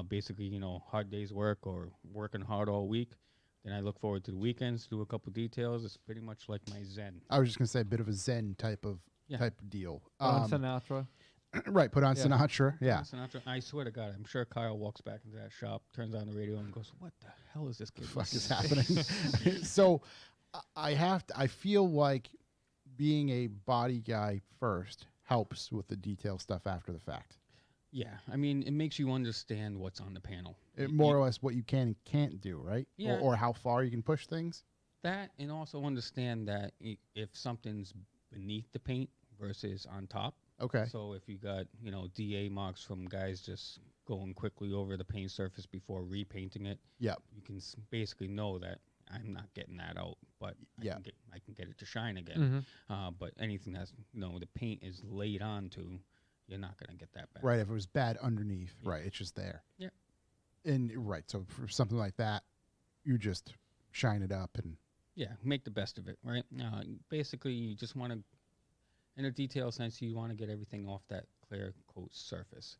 Basically, hard days work or working hard all week. Then I look forward to the weekends, do a couple details. It's pretty much like my zen. I was just gonna say a bit of a Zen type of Yeah. deal. on Sinatra. Right. Put on Yeah. Sinatra. Yeah. Sinatra, I swear to God, I'm sure Kyle walks back into that shop, turns on the radio, and goes, "What the hell is this kid? Fuck is listening happening? So I feel like being a body guy first helps with the detail stuff after the fact. Yeah, I mean, it makes you understand what's on the panel. More or less what you can and can't do, right? Yeah. Or how far you can push things. That, and also understand that if something's beneath the paint versus on top. Okay. So if you got, DA marks from guys just going quickly over the paint surface before repainting it, Yep. you can basically know that I'm not getting that out, but Yeah. I can get it to shine again. Mhm. But anything that's, the paint is laid onto, you're not going to get that back. Right. If it was bad underneath, Yeah. right, it's just there. Yeah. And right. So for something like that, you just shine it up and Yeah, make the best of it, right? Basically, you just want to, in a detail sense, you want to get everything off that clear coat surface.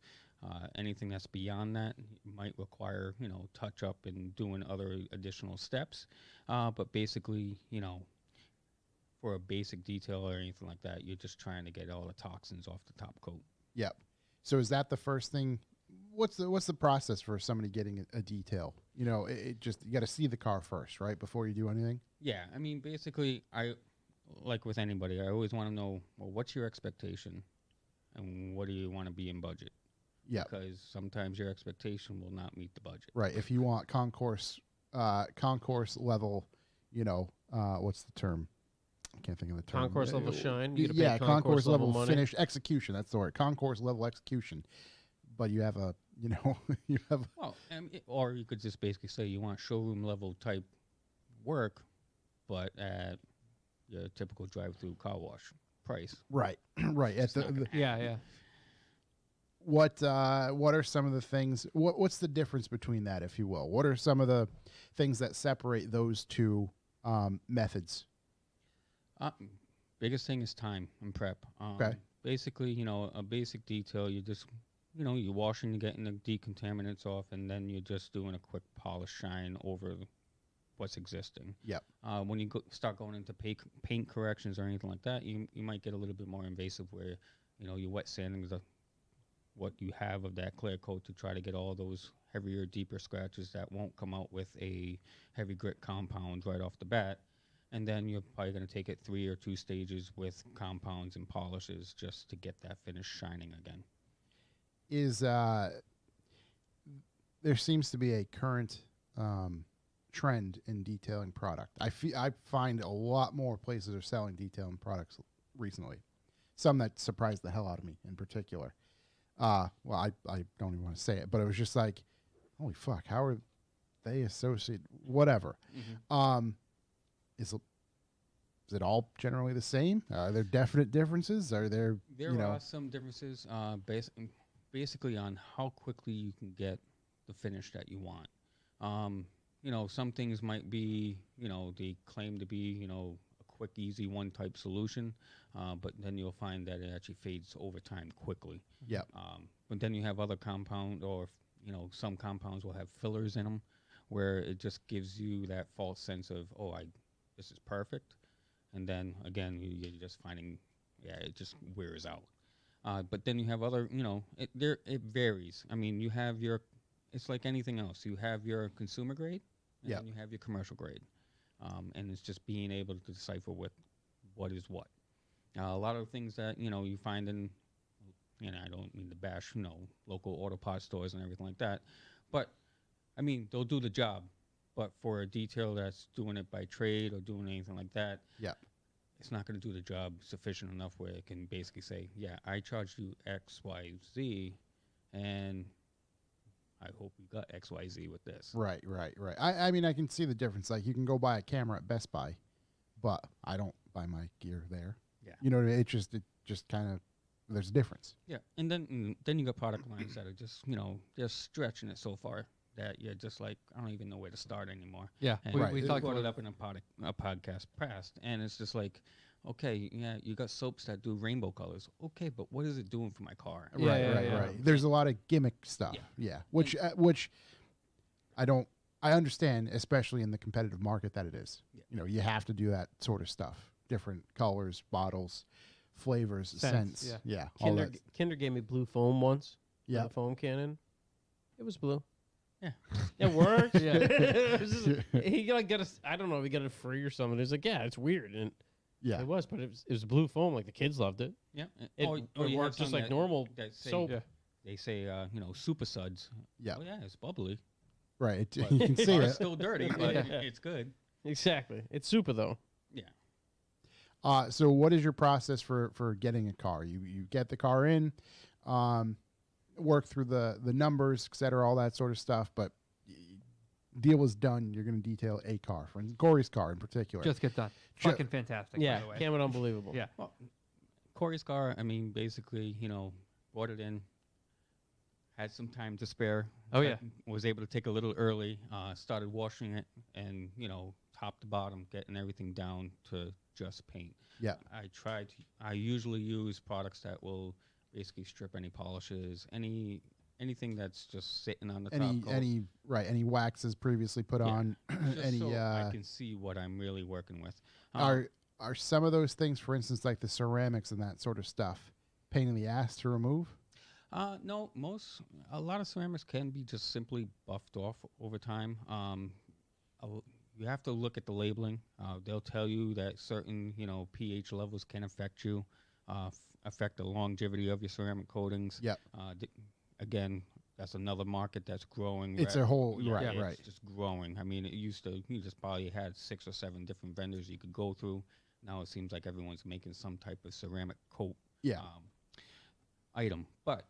Anything that's beyond that might require, touch up and doing other additional steps. But basically, for a basic detail or anything like that, you're just trying to get all the toxins off the top coat. Yep. So is that the first thing? What's the process for somebody getting a detail? It just you got to see the car first, right, before you do anything. Yeah, I mean, basically, like with anybody, I always want to know, well, what's your expectation, and what do you want to be in budget? Yeah. Because sometimes your expectation will not meet the budget. Right. If you want concourse level, what's the term? I can't think of the term. Concourse level shine. You gotta Yeah, pay concourse level money. finish execution. That's the word. Concourse level execution. But you have a, you have. Well, or you could just basically say you want showroom level type work, but at your typical drive-through car wash price. Right. Right. At the Yeah. what are some of the things? What's the difference between that, if you will? What are some of the things that separate those two methods? Biggest thing is time and prep. Okay. Basically, a basic detail. You just, you're washing, you're getting the decontaminants off, and then you're just doing a quick polish shine over what's existing. Yep. When you start going into paint corrections or anything like that, you might get a little bit more invasive where, you're wet sanding what you have of that clear coat to try to get all those heavier, deeper scratches that won't come out with a heavy grit compound right off the bat. And then you're probably going to take it 3 or 2 stages with compounds and polishes just to get that finish shining again. There seems to be a current trend in detailing product. I find a lot more places are selling detailing products recently. Some that surprised the hell out of me in particular. Well, I don't even want to say it, but it was just like, holy fuck, how are they associated? Whatever. Mm-hmm. Is it all generally the same? Are there definite differences? Are there are some differences basically on how quickly you can get the finish that you want. Some things might be, they claim to be, a quick, easy one type solution, but then you'll find that it actually fades over time quickly. Yep. But then you have other compound or, some compounds will have fillers in them where it just gives you that false sense of, this is perfect. And then again, you're just finding, it just wears out. But then you have other, it varies. I mean, you have it's like anything else. You have your consumer grade, and then you have your commercial grade. And it's just being able to decipher what is what. A lot of things that, you find in, I don't mean to bash, local auto parts stores and everything like that. But, I mean, they'll do the job. But for a detail that's doing it by trade or doing anything like that, it's not going to do the job sufficient enough where it can basically say, I charged you X, Y, Z, and I hope you got X, Y, Z with this. Right. I mean, I can see the difference. Like, you can go buy a camera at Best Buy, but I don't buy my gear there. Yeah. You know what I mean? It just kind of, there's a difference. Yeah, and then you got product lines that are just, just stretching it so far that you're just like, I don't even know where to start anymore. Yeah, And we we talked brought about it up in a podcast past, and it's just like, okay, you got soaps that do rainbow colors. Okay, but what is it doing for my car? Right. There's a lot of gimmick stuff. Yeah. Which I understand, especially in the competitive market that it is. Yeah. You have to do that sort of stuff. Different colors, bottles, flavors, scents. Yeah. All that. Kinder gave me blue foam once. Yeah. The foam cannon. It was blue. Yeah. It worked. It was just, he got us. I don't know if he got it free or something. He was like, it's weird. And Yeah. it was, but it was blue foam. Like the kids loved it. Yeah. It you works have just some like normal that say, soap. They say, super suds. Yeah. Oh, yeah, it's bubbly. Right. But You can see it's it. still dirty, but it's good. Exactly. It's super though. Yeah. So what is your process for getting a car? You get the car in, work through the numbers, et cetera, all that sort of stuff, but deal is done. You're going to detail a car, for instance, Corey's car in particular. Just get done. Fucking fantastic. Yeah. By the way. Cam and unbelievable. Yeah. Well, Corey's car, I mean, basically, brought it in, had some time to spare. Oh, yeah. Was able to take a little early, started washing it, and, top to bottom, getting everything down to just paint. Yeah. I usually use products that will basically strip any polishes, anything that's just sitting on the top coat. Any waxes previously put on. Just so I can see what I'm really working with. Are some of those things, for instance, like the ceramics and that sort of stuff, pain in the ass to remove? No, a lot of ceramics can be just simply buffed off over time. You have to look at the labeling. They'll tell you that certain, pH levels can affect you, affect the longevity of your ceramic coatings. Yep. Again, that's another market that's growing. It's a whole It's right. just growing. I mean, you just probably had 6 or 7 different vendors you could go through. Now it seems like everyone's making some type of ceramic coat item. But,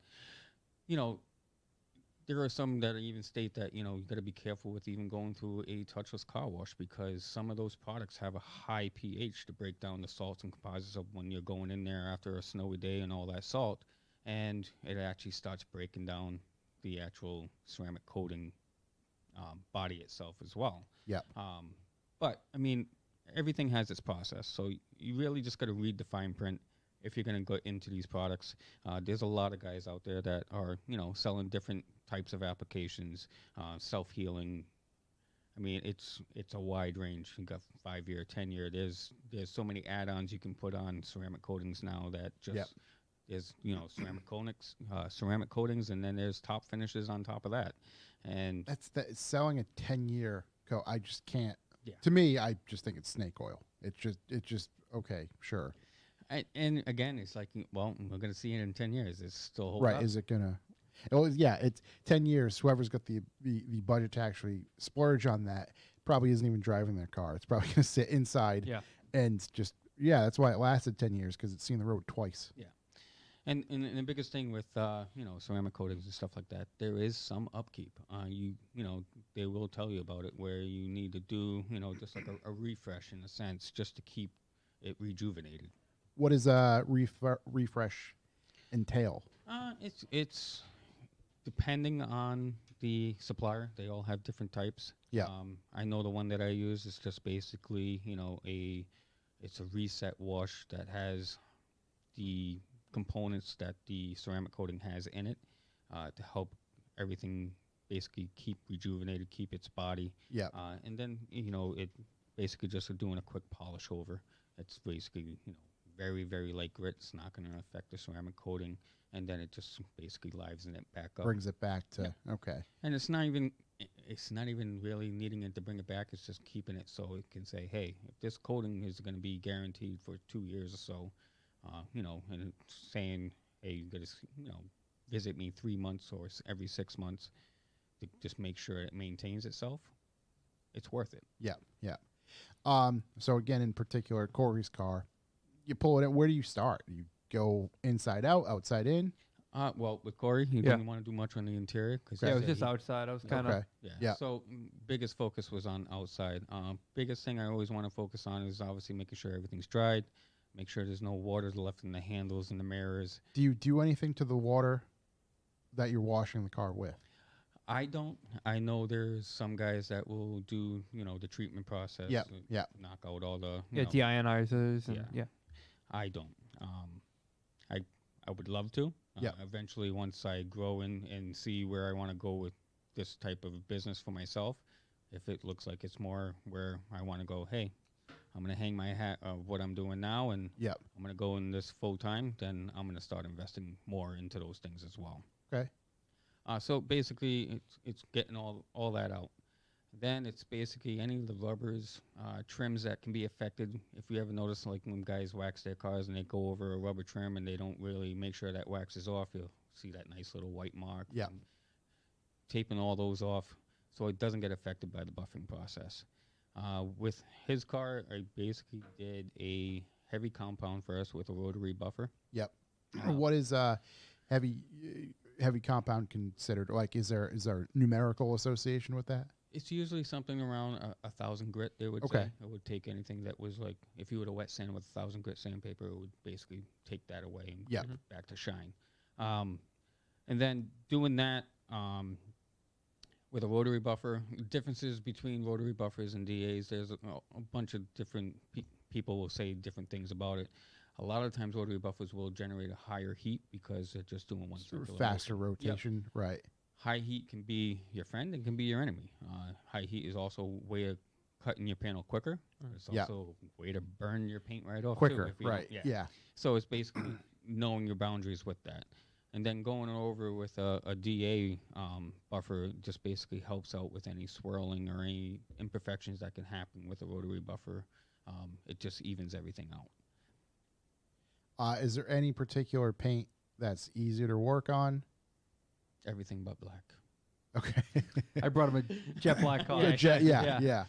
there are some that even state that, you got to be careful with even going through a touchless car wash because some of those products have a high pH to break down the salts and composites of when you're going in there after a snowy day and all that salt. And it actually starts breaking down the actual ceramic coating body itself as well. Yeah. But, I mean, everything has its process. So you really just got to read the fine print if you're going to go into these products. There's a lot of guys out there that are, selling different types of applications, self-healing. I mean, it's a wide range. You got 5-year, 10-year. There's so many add-ons you can put on ceramic coatings now that just there's ceramic coatings, and then there's top finishes on top of that. And selling a 10-year coat. I just can't. Yeah. To me, I just think it's snake oil. It's just okay, sure. And again, it's like, well, we're going to see it in 10 years. It's still hold right. up. Is it gonna? Well, yeah, it's 10 years. Whoever's got the budget to actually splurge on that probably isn't even driving their car. It's probably gonna sit inside. Yeah. And just that's why it lasted 10 years, because it's seen the road twice. Yeah. And the biggest thing with ceramic coatings and stuff like that, there is some upkeep. They will tell you about it, where you need to do just like a refresh in a sense, just to keep it rejuvenated. What does refresh entail? It's depending on the supplier. They all have different types. Yeah. I know the one that I use is just basically it's a reset wash that has the components that the ceramic coating has in it to help everything basically keep rejuvenated, keep its body. Yeah. And then it basically just doing a quick polish over. It's basically very, very light grit. It's not going to affect the ceramic coating, and then it just basically livens it back up. Brings it back to okay. And it's not even really needing it to bring it back. It's just keeping it so it can say, hey, if this coating is going to be guaranteed for 2 years or so, and it's saying, hey, you got to visit me 3 months or every 6 months to just make sure it maintains itself. It's worth it. Yeah, yeah. So again, in particular, Corey's car, you pull it in. Where do you start? You go inside out, outside in? Well, with Corey, he didn't want to do much on the interior. Yeah, it was just outside. I was kind of... Okay. Yeah. So biggest focus was on outside. Biggest thing I always want to focus on is obviously making sure everything's dried, make sure there's no water left in the handles and the mirrors. Do you do anything to the water that you're washing the car with? I don't. I know there's some guys that will do, the treatment process. Yeah, yeah. Knock out all the... deionizers. And, yeah. I don't. I would love to. Eventually, once I grow and see where I want to go with this type of business for myself, if it looks like it's more where I want to go, hey, I'm going to hang my hat of what I'm doing now, and I'm going to go in this full time, then I'm going to start investing more into those things as well. Okay. So basically, it's getting all that out. Then it's basically any of the rubbers, trims that can be affected. If you ever notice, like when guys wax their cars and they go over a rubber trim and they don't really make sure that wax is off, you'll see that nice little white mark. Yeah. Taping all those off so it doesn't get affected by the buffing process. With his car, I basically did a heavy compound first with a rotary buffer. Yep. What is heavy compound considered? Like, is there numerical association with that? It's usually something around 1,000 grit, they would say. It would take anything that was like, if you were to wet sand with 1,000 grit sandpaper, it would basically take that away and get it back to shine. And then doing that with a rotary buffer, differences between rotary buffers and DAs, there's a bunch of different people will say different things about it. A lot of times rotary buffers will generate a higher heat because they're just doing one circular faster rotation, right. High heat can be your friend and can be your enemy. High heat is also a way of cutting your panel quicker. It's also a way to burn your paint right off quicker, too, right? Yeah. So it's basically knowing your boundaries with that. And then going over with a DA buffer just basically helps out with any swirling or any imperfections that can happen with a rotary buffer. It just evens everything out. Is there any particular paint that's easier to work on? Everything but black. Okay. I brought him a jet black car. Yeah.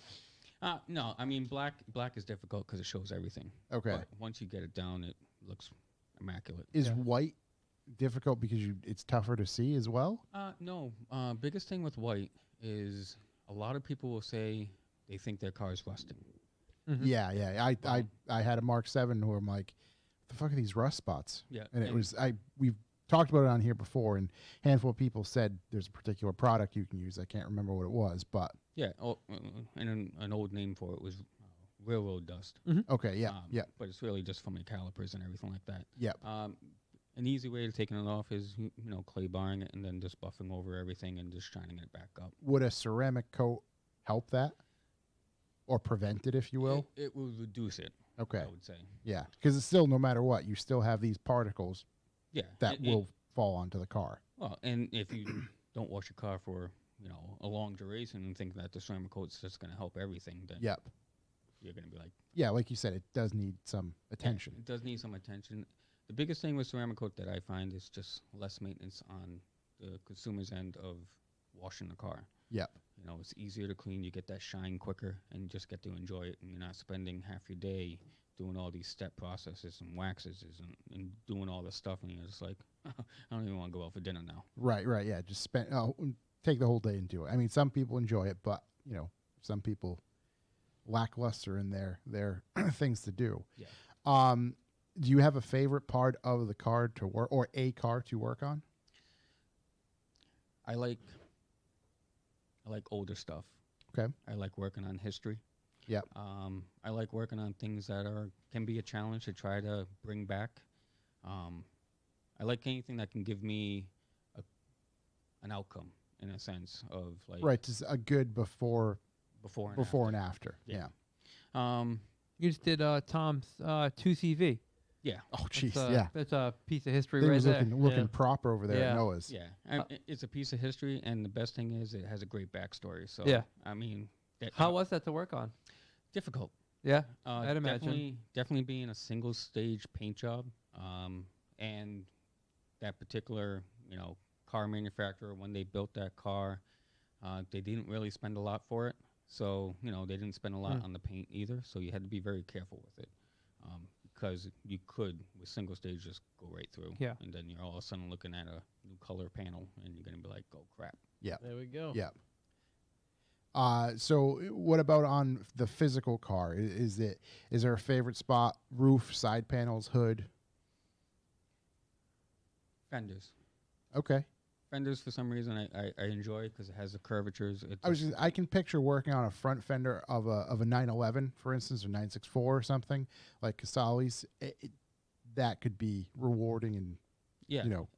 No, I mean, black is difficult because it shows everything. Okay. But once you get it down, it looks immaculate. Is white difficult because it's tougher to see as well? No. Biggest thing with white is a lot of people will say they think their car is rusting. Mm-hmm. Yeah. I had a Mark 7 where I'm like, the fuck are these rust spots? Yeah. And we've talked about it on here before, and a handful of people said there's a particular product you can use. I can't remember what it was, but yeah. And an old name for it was railroad dust. Okay, yeah, But it's really just from your calipers and everything like that. yep. An easy way to taking it off is, clay barring it and then just buffing over everything and just shining it back up. Would a ceramic coat help that, or prevent it, if you will? It will reduce it. Okay, I would say. yeah, because it's still, no matter what, you still have these particles Yeah. that will fall onto the car. Well, and if you don't wash your car for a long duration and think that the ceramic coat's just going to help everything, then Yep. you're going to be like, Yeah, like you said, it does need some attention. It does need some attention. The biggest thing with ceramic coat that I find is just less maintenance on the consumer's end of washing the car. Yep. It's easier to clean. You get that shine quicker, and you just get to enjoy it. And you're not spending half your day doing all these step processes and waxes and doing all this stuff, and you're just like, I don't even want to go out for dinner now. Right, yeah, just take the whole day and do it. I mean, some people enjoy it, but, some people lackluster in their things to do. Yeah. Do you have a favorite part of the car to work, or a car to work on? I like older stuff. Okay. I like working on history. Yep. I like working on things that can be a challenge to try to bring back. I like anything that can give me an outcome, in a sense of like Right, just a good before and and after. Yeah. You just did Tom's 2CV. Yeah. Oh, jeez, That's, yeah. That's a piece of history They right was there. looking Yeah. proper over there Yeah. at Noah's. Yeah. It's a piece of history, and the best thing is it has a great backstory. So Yeah. I mean, How was that to work on? difficult? Yeah, I'd imagine. Definitely being a single stage paint job, and that particular car manufacturer, when they built that car, they didn't really spend a lot for it. So they didn't spend a lot on the paint either. So you had to be very careful with it, because you could with single stage just go right through. Yeah. And then you're all of a sudden looking at a new color panel, and you're gonna be like, oh crap. Yeah. There we go. Yeah. So what about on the physical car? Is there a favorite spot? Roof, side panels, hood? Fenders. Okay. Fenders, for some reason, I enjoy because it has the curvatures. I can picture working on a front fender of a 911, for instance, or 964 or something like Casale's. That could be rewarding and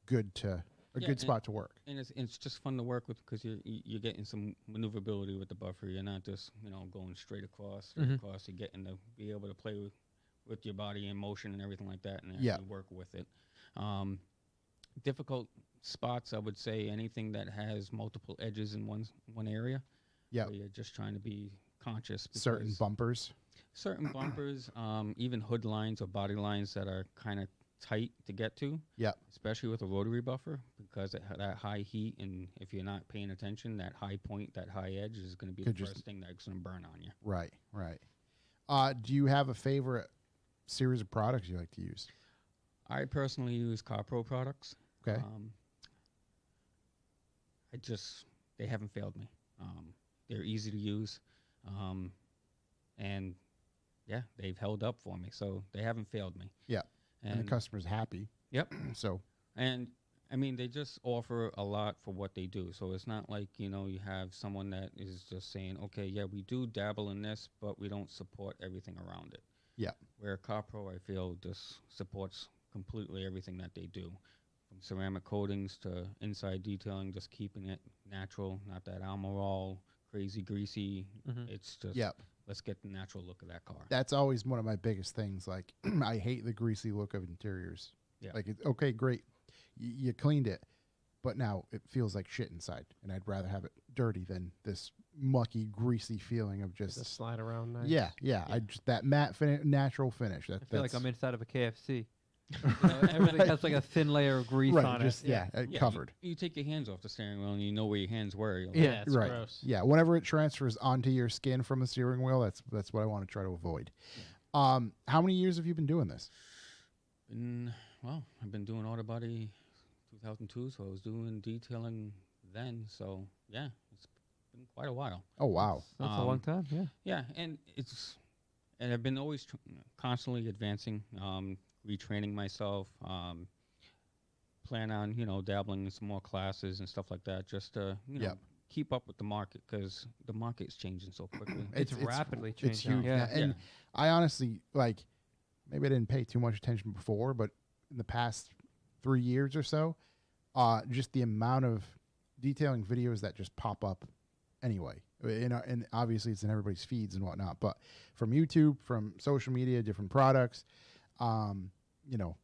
good good spot to work. And it's just fun to work with because you're getting some maneuverability with the buffer. You're not just going straight across. You're getting to be able to play with your body in motion and everything like that, and actually work with it. Difficult spots, I would say anything that has multiple edges in one area. Yeah. You're just trying to be conscious. Certain bumpers. Certain bumpers, even hood lines or body lines that are kind of tight to get to. Yeah. Especially with a rotary buffer, because that high heat, and if you're not paying attention, that high point, that high edge is going to be the first thing that's going to burn on you. Right. Do you have a favorite series of products you like to use? I personally use CarPro products. Okay. They haven't failed me. They're easy to use, and yeah, they've held up for me. So they haven't failed me. Yeah. And the customer's happy. Yep. So. And I mean, they just offer a lot for what they do. So it's not like, you have someone that is just saying, okay, yeah, we do dabble in this, but we don't support everything around it. Yeah. Where CarPro, I feel, just supports completely everything that they do. From ceramic coatings to inside detailing, just keeping it natural, not that Almirall, crazy, greasy. It's just, let's get the natural look of that car. That's always one of my biggest things. Like, I hate the greasy look of interiors. Yeah. Like, okay, great. You cleaned it, but now it feels like shit inside. And I'd rather have it dirty than this mucky, greasy feeling of just slide around. Nice. Yeah. I just that matte natural finish. I feel like I'm inside of a KFC. Everything has like a thin layer of grease on just, it. Covered. You take your hands off the steering wheel and you know where your hands were. Yeah, it's right. gross. Yeah, whenever it transfers onto your skin from the steering wheel, that's what I want to try to avoid. Yeah. How many years have you been doing this? I've been doing auto body 2002, so I was doing detailing then. So yeah, it's been quite a while. Oh wow, that's a long time. Yeah. Yeah, and I've been always constantly advancing, retraining myself. Plan on dabbling in some more classes and stuff like that, just to keep up with the market because the market is changing so quickly. It's rapidly It's changing. huge. Yeah. And I honestly, like, maybe I didn't pay too much attention before, but in the past 3 years or so, just the amount of detailing videos that just pop up anyway. And obviously it's in everybody's feeds and whatnot, but from YouTube, from social media, different products, you know,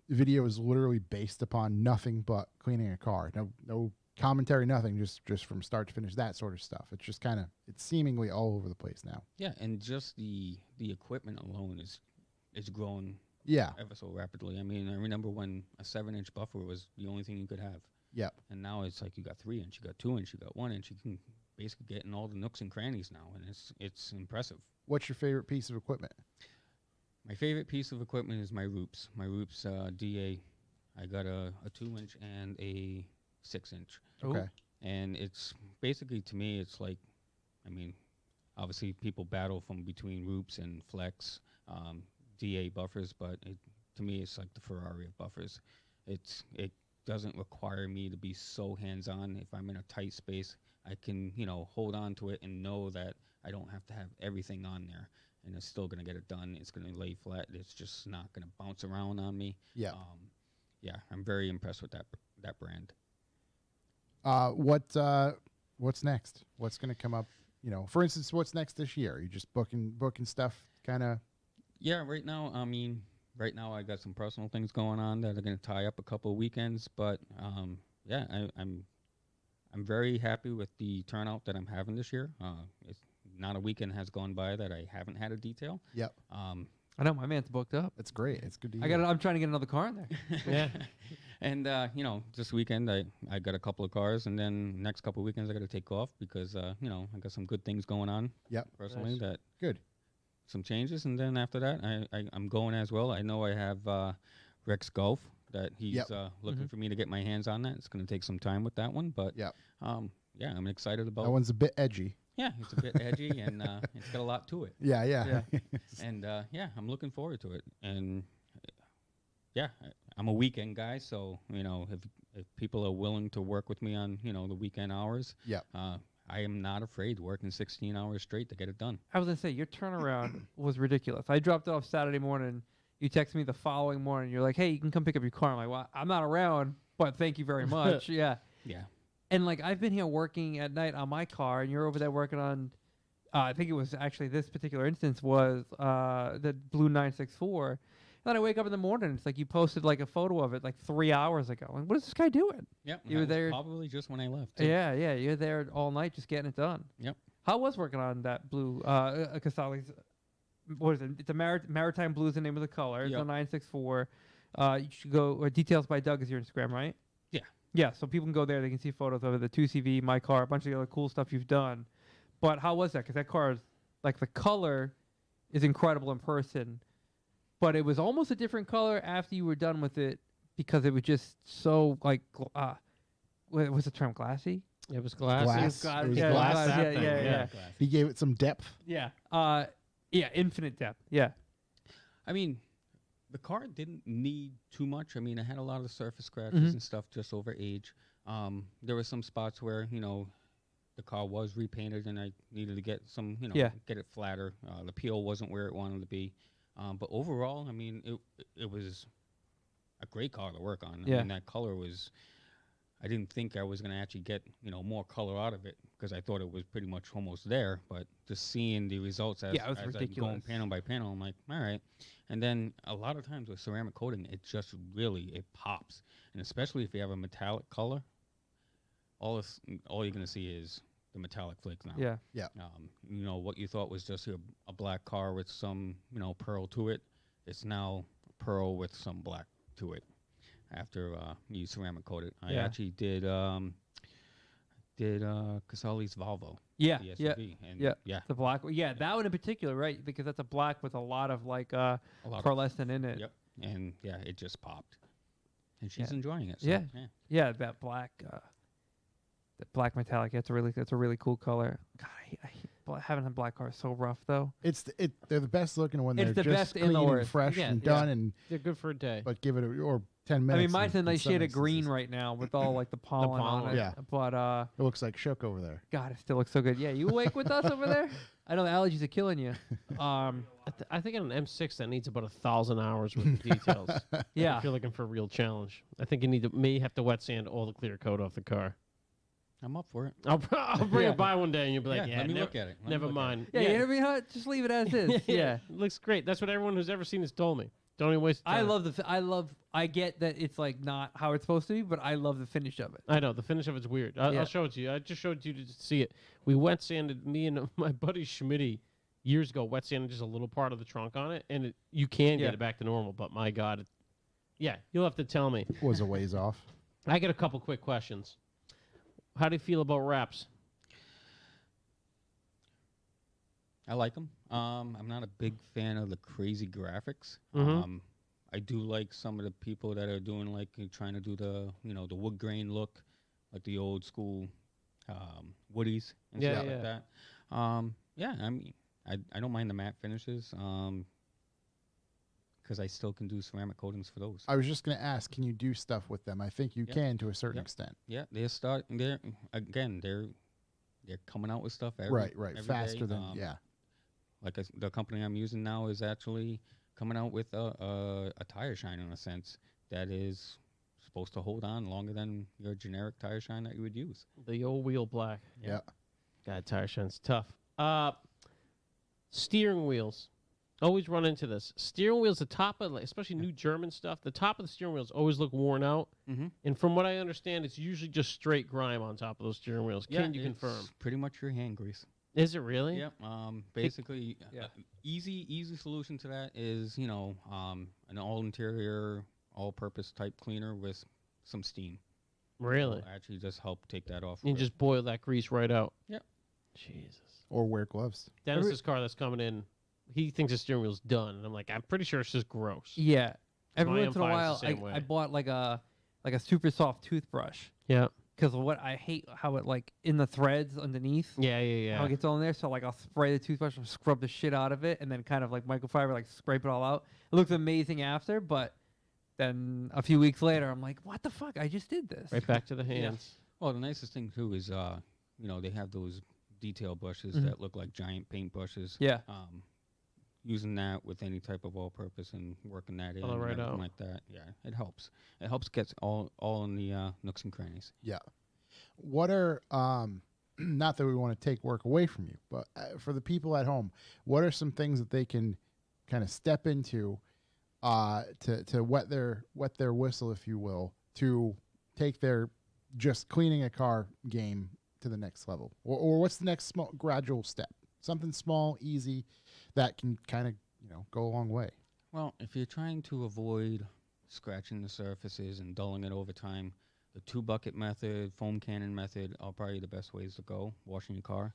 video is literally based upon nothing but cleaning a car. No commentary, nothing, just from start to finish, that sort of stuff. It's just kind of, it's seemingly all over the place now. Yeah, and just the equipment alone is growing Yeah. ever so rapidly. I mean, I remember when a 7-inch buffer was the only thing you could have. Yep. And now it's like you got 3-inch, you got 2-inch, you got 1-inch. You can basically get in all the nooks and crannies now, and it's impressive. What's your favorite piece of equipment? My favorite piece of equipment is my Roops. My Roops DA. I got a 2-inch and a 6-inch. Okay. And it's basically, to me, it's like, I mean, obviously people battle from between Roops and Flex DA buffers, but to me, it's like the Ferrari of buffers. It doesn't require me to be so hands-on. If I'm in a tight space, I can, hold on to it and know that I don't have to have everything on there, and it's still going to get it done. It's going to lay flat. It's just not going to bounce around on me. Yeah. Yeah, I'm very impressed with that brand. What's next? What's going to come up? For instance, what's next this year? Are you just booking stuff, kind of? Yeah, right now, I got some personal things going on that are going to tie up a couple of weekends, but yeah, I'm very happy with the turnout that I'm having this year. It's not a weekend has gone by that I haven't had a detail. Yep. I know my man's booked up. It's great. It's good to I hear. I'm trying to get another car in there. Yeah. And this weekend I got a couple of cars, and then next couple of weekends I got to take off because I got some good things going on. Yep. Personally, Nice. that Good. some changes, and then after that I'm going as well. I know I have Rex Golf that he's Yep. looking for me to get my hands on that. It's going to take some time with that one, but Yep. yeah, I'm excited about. That one's a bit edgy. Yeah, it's a bit edgy and it's got a lot to it. Yeah. Yeah. And yeah, I'm looking forward to it. And yeah, I'm a weekend guy, so if people are willing to work with me on the weekend hours, Yep. I am not afraid working 16 hours straight to get it done. I was gonna say your turnaround was ridiculous. I dropped it off Saturday morning. You text me the following morning. You're like, "Hey, you can come pick up your car." I'm like, "Well, I'm not around, but thank you very much." Yeah. Yeah. And like I've been here working at night on my car, and you're over there working on. I think it was actually this particular instance was the blue 964. And then I wake up in the morning. It's like you posted like a photo of it like 3 hours ago. Like, what is this guy doing? Yep. You were there- probably just when I left. too. Yeah, yeah. You're there all night just getting it done. Yep. How was working on that blue Casale's? What is it? It's a Maritime Blue is the name of the color. It's a Yep. 964. You should go. Details by Doug is your Instagram, right? Yeah. Yeah. So people can go there. They can see photos of it. The 2CV, my car, a bunch of the other cool stuff you've done. But how was that? Because that car is like the color is incredible in person, but it was almost a different color after you were done with it because it was just so like what was the term, glassy? It was glass. Glass. It It was yeah, glass. glass, that yeah, thing, yeah, yeah. He gave it some depth. Yeah. Yeah. Infinite depth. Yeah. I mean, the car didn't need too much. I mean, I had a lot of surface scratches and stuff just over age. There were some spots where, the car was repainted and I needed to get some, get it flatter. The peel wasn't where it wanted to be. But overall, I mean, it was a great car to work on. I Yeah. mean, that color was, I didn't think I was going to actually get, more color out of it because I thought it was pretty much almost there. But just seeing the results as, Yeah, it was as I'm ridiculous. going panel by panel, I'm like, all right. And then a lot of times with ceramic coating, it just really, it pops. And especially if you have a metallic color, all you're going to see is the metallic flakes now. Yeah. What you thought was just a black car with some, pearl to it, it's now pearl with some black to it after you ceramic coat it. I Yeah. actually did Casale's Volvo. Yeah. The Yeah. SUV, and Yeah. The black. Yeah. That one in particular, right? Because that's a black with a lot of like a lot of, pearlescent in it. yep, and yeah, it just popped, and she's Yeah. enjoying it. So, Yeah. Yeah. That black. The black metallic. That's a really cool color. God, I hate having a black car is so rough though. They're the best looking when It's they're the just best in the clean and worst. fresh Yeah, and yeah. done, and They're good for a day. but give it or 10 I minutes. mean, mine's a in nice some shade of green instances. right now with all like the pollen on pollen. it. Yeah. But It looks like shook over there. God, it still looks so good. Yeah, you awake with us over there? I know the allergies are killing you. I think on an M6 that needs about 1,000 hours with the details. Yeah. If you're looking for a real challenge, I think you may have to wet sand all the clear coat off the car. I'm up for it. I'll bring Yeah. it by one day and you'll be like, Yeah, let me never, look at it. Let me never look at mind. Yeah, you know what I mean? Just leave it as is. Yeah. It looks great. That's what everyone who's ever seen this told me. Don't even waste time. I get that it's like not how it's supposed to be, but I love the finish of it. I know. The finish of it's weird. Yeah. I'll show it to you. I just showed it to you to see it. We wet sanded, me and my buddy Schmitty, years ago, wet sanded just a little part of the trunk on it, and you can Yeah. get it back to normal, but my God. Yeah, you'll have to tell me. Was a ways off. I got a couple quick questions. How do you feel about wraps? I like them. I'm not a big fan of the crazy graphics. Mhm. I do like some of the people that are doing like trying to do the the wood grain look, like the old school Woodies and Yeah, stuff yeah. like that. Yeah, I mean, I don't mind the matte finishes. Because I still can do ceramic coatings for those. I was just going to ask, can you do stuff with them? I think you Yeah. can to a certain Yeah. extent. Yeah, they're coming out with stuff Right. every Faster day. than, yeah. Like the company I'm using now is actually coming out with a tire shine in a sense that is supposed to hold on longer than your generic tire shine that you would use. The old wheel black. Yeah. God, tire shine's tough. Steering wheels. Always run into this. Steering wheels, the top of, especially new German stuff, the top of the steering wheels always look worn out. Mm-hmm. And from what I understand, it's usually just straight grime on top of those steering wheels. Can you confirm? Pretty much your hand grease. Is it really? Yep. Basically, Yeah. Easy solution to that is an all interior, all purpose type cleaner with some steam. Really? It'll actually just help take that off. You can just boil that grease right out. Yep. Jesus. Or wear gloves. Dennis's car that's coming in, he thinks the steering wheel's done. And I'm like, I'm pretty sure it's just gross. Yeah. Every My once in a M5 is while, the same way. I bought like a super soft toothbrush Yeah. because what I hate how it like in the threads underneath. Yeah, yeah, How it yeah. gets all in there, so like I'll spray the toothbrush and scrub the shit out of it, and then kind of like microfiber, like scrape it all out. It looks amazing after, but then a few weeks later, I'm like, what the fuck? I just did this. Right back to the hands. Well, the nicest thing too is they have those detail brushes Mhm. that look like giant paint brushes. Yeah. Using that with any type of all-purpose and working that in Color and right everything out. like that, yeah, it helps. It helps get all in the nooks and crannies. Yeah. What are, not that we want to take work away from you, but for the people at home, what are some things that they can kind of step into to wet their whistle, if you will, to take their just cleaning a car game to the next level? Or what's the next small gradual step? Something small, easy, that can kind of, go a long way. Well, if you're trying to avoid scratching the surfaces and dulling it over time, the 2-bucket method, foam cannon method are probably the best ways to go, washing your car.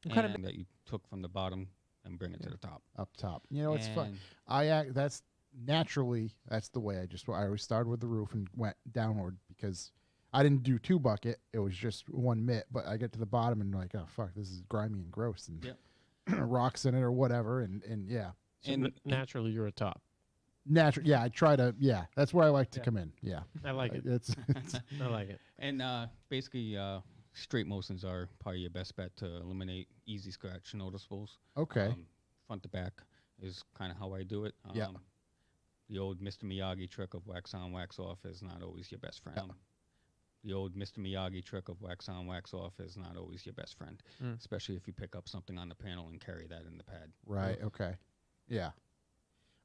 What kind of And that you took from the bottom and bring it to the top. Up top. It's fun. And That's naturally, that's the way I always started with the roof and went downward because I didn't do 2-bucket. It was just 1 mitt, but I get to the bottom and like, oh fuck, this is grimy and gross and Yep. rocks in it or whatever. And yeah, So naturally, you're a top. natural. Yeah. I try to, that's where I like to come in. Yeah. I like it. It's I like it. And basically, straight motions are probably your best bet to eliminate easy scratch noticeables. okay. Front to back is kind of how I do it. Yeah. The old Mr. Miyagi trick of wax on, wax off is not always your best friend. The old Mr. Miyagi trick of wax on, wax off is not always your best friend, especially if you pick up something on the panel and carry that in the pad. Right. Okay. Yeah.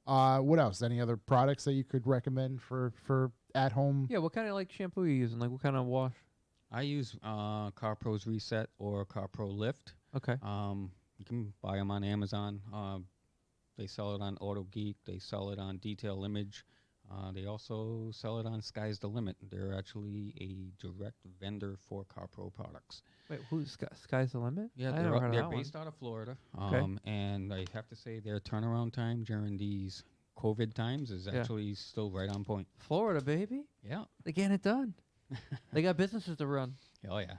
What else? Any other products that you could recommend for at home? Yeah. What kind of like shampoo are you using? Like what kind of wash? I use CarPro's Reset or CarPro Lift. Okay. You can buy them on Amazon. They sell it on AutoGeek. They sell it on Detail Image. They also sell it on Sky's the Limit. They're actually a direct vendor for CarPro products. Wait, who's Sky's the Limit? Yeah, I never heard of they're that one. based out of Florida. Okay. And I have to say their turnaround time during these COVID times is actually still right on point. Florida, baby. Yeah. They're getting it done. They got businesses to run. Oh, yeah.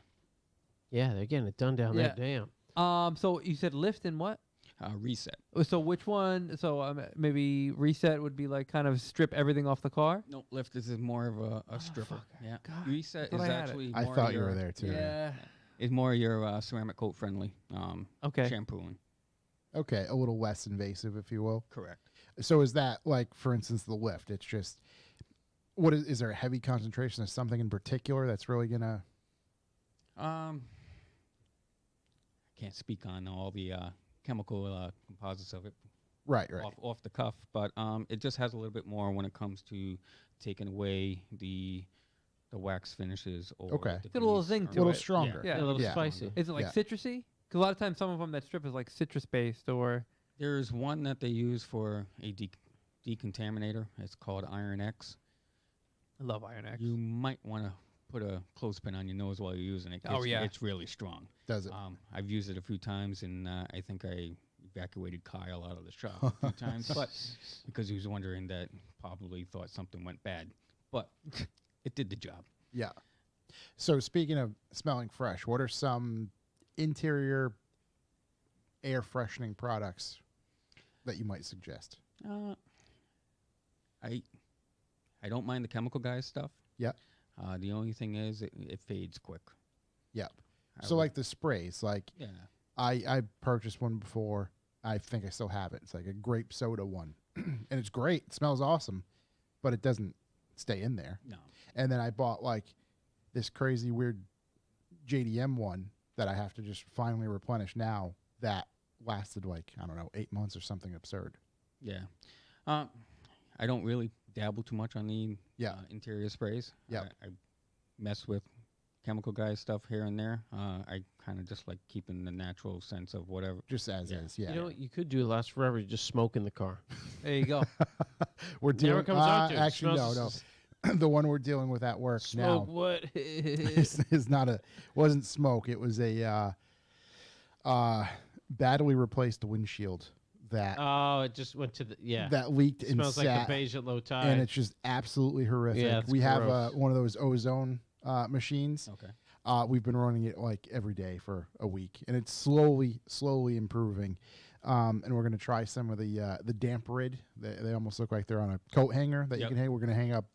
Yeah, they're getting it done down there. Yeah. Damn. So you said lift and what? Reset. So which one? So maybe reset would be like kind of strip everything off the car. No, lift is more of a stripper. Yeah. God, Reset thought is I had it. actually I more thought you your, were there too. Yeah. It's more your ceramic coat friendly Okay. shampooing. Okay, a little less invasive, if you will. Correct. So is that like, for instance, the lift? It's just what is there a heavy concentration of something in particular that's really gonna? Can't speak on all the chemical composites of it Right. off the cuff, but it just has a little bit more when it comes to taking away the wax finishes or Okay. the Get a little grease zing or- to A little it. stronger. Yeah. A little Yeah. spicy. Is it like Yeah. citrusy? Because a lot of times some of them that strip is like citrus based or. There's one that they use for a decontaminator. It's called Iron X. I love Iron X. You might want to put a clothespin on your nose while you're using it. Oh, It's, yeah. It's really strong. Does it? I've used it a few times, and I think I evacuated Kyle out of the shop a few times, but because he was wondering that, probably thought something went bad. But it did the job. Yeah. So speaking of smelling fresh, what are some interior air freshening products that you might suggest? I don't mind the chemical guys stuff. Yeah. The only thing is it fades quick. Yep. I So would- like the sprays, like Yeah. I purchased one before. I think I still have it. It's like a grape soda one, and it's great. It smells awesome, but it doesn't stay in there. No. And then I bought like this crazy weird JDM one that I have to just finally replenish now. That lasted like, I don't know, 8 months or something absurd. Yeah. I don't really dabble too much on the Yeah. interior sprays. Yep. I mess with chemical guy stuff here and there. I kind of just like keeping the natural sense of whatever. Just as Yeah. is. Yeah. You know what you could do last forever? You just smoke in the car. There you go. We're Never dealing. comes out to. It Actually, no, smells no. The one we're dealing with at work Smoke now what? is not wasn't smoke. It was a badly replaced windshield that Oh, it just went to the that leaked and smells like sat, the beige at low tide. and it's just absolutely horrific. Yeah, it's we have gross. one of those ozone machines. Okay. We've been running it like every day for a week, and it's slowly improving. And we're going to try some of the damp rid. They almost look like they're on a coat hanger that you Yep. can hang. We're going to hang up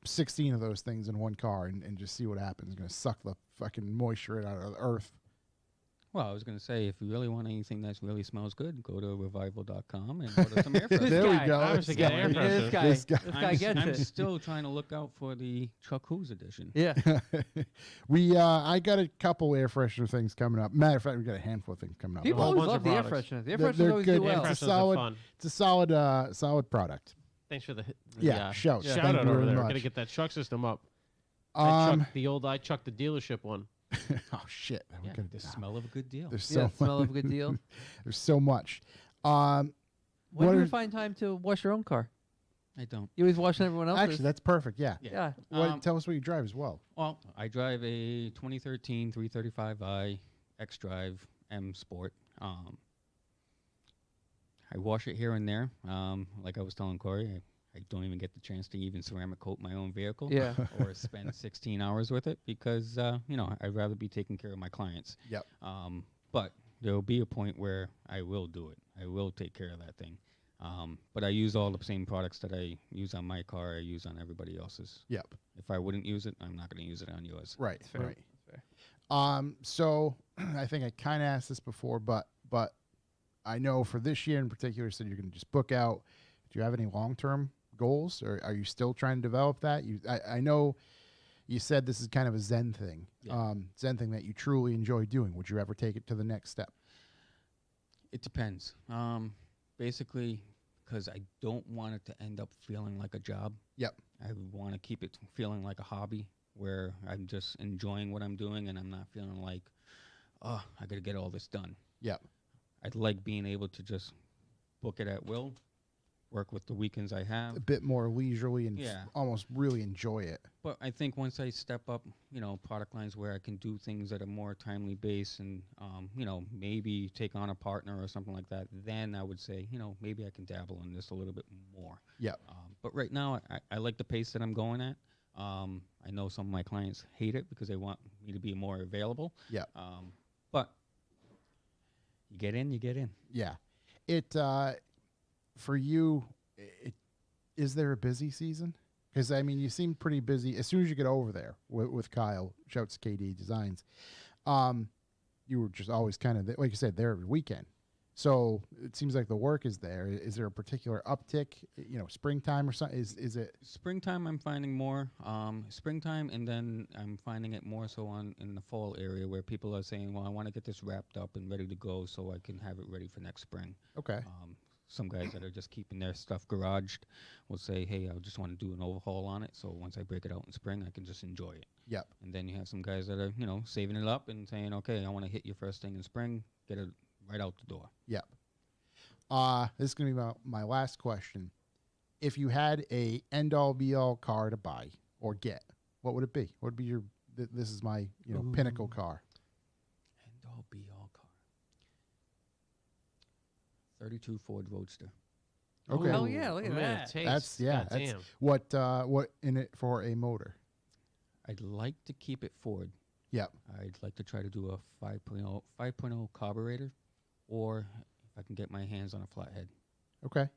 16 of those things in one car and just see what happens. It's going to suck the fucking moisture out of the earth. Well, I was going to say, if you really want anything that really smells good, go to revival.com and order some air freshener. There we guy. go. Obviously It's got air going. freshener. This guy, This guy. gets I'm it. still trying to look out for the Chuck Who's edition. Yeah. I got a couple air freshener things coming up. Matter of fact, we got a handful of things coming up. People whole always bunch love of the air products. fresheners. The air They're fresheners always good. do well. Air It's fresheners a solid- fun. It's a solid product. Thanks for the Yeah, shout. shout Thank out you over very there. much. Gotta get that truck system up. I chucked the dealership one. Oh shit! Yeah, We're gonna, the smell of a good deal. There's Yeah, so smell of a good deal. there's so much. When What do you are- find time to wash your own car? I don't. You always washing everyone else's. Actually, that's perfect. Yeah. yeah. Tell us what you drive as well. Well, I drive a 2013 335i X-Drive M Sport. I wash it here and there. Like I was telling Corey, I don't even get the chance to even ceramic coat my own vehicle. Yeah. Or spend 16 hours with it because, I'd rather be taking care of my clients. Yep. But there will be a point where I will do it. I will take care of that thing. But I use all the same products that I use on my car, I use on everybody else's. Yep. If I wouldn't use it, I'm not going to use it on yours. Right. fair. Right. That's So I think I kind of asked this before, but I know for this year in particular, you said you're going to just book out. Do you have any long-term goals, or are you still trying to develop that? I know you said this is kind of a Zen thing, Yeah. Zen thing that you truly enjoy doing. Would you ever take it to the next step? It depends. Basically, because I don't want it to end up feeling like a job. Yep. I want to keep it feeling like a hobby where I'm just enjoying what I'm doing and I'm not feeling like, oh, I got to get all this done. Yep. I'd like being able to just book it at will, work with the weekends I have. A bit more leisurely and Yeah. almost really enjoy it. But I think once I step up, product lines where I can do things that are more timely based and, maybe take on a partner or something like that, then I would say, maybe I can dabble in this a little bit more. Yep. But right now, I like the pace that I'm going at. I know some of my clients hate it because they want me to be more available. Yep. But you get in, you get in. Yeah. It for you, is there a busy season? Because I mean, you seem pretty busy as soon as you get over there with Kyle. Shouts KD Designs. You were just always kind of like you said there every weekend. So it seems like the work is there. Is there a particular uptick? You know, springtime or something? Is it Springtime? I'm finding more. Springtime, and then I'm finding it more so in the fall area where people are saying, "Well, I want to get this wrapped up and ready to go, so I can have it ready for next spring." okay? Some guys that are just keeping their stuff garaged will say, "Hey, I just want to do an overhaul on it, so once I break it out in spring, I can just enjoy it." Yep. And then you have some guys that are, saving it up and saying, "Okay, I want to hit your first thing in spring, get it right out the door." Yep. This is going to be my last question. If you had a end-all be-all car to buy or get, what would it be? What would be your? This is my pinnacle car. End all be all car. 32 Ford Roadster. Okay. Hell yeah, look at Man, that. taste. That's yeah. That's Goddamn. what in it for a motor? I'd like to keep it Ford. Yep. I'd like to try to do a 5.0 carburetor, or if I can get my hands on a flathead. Okay.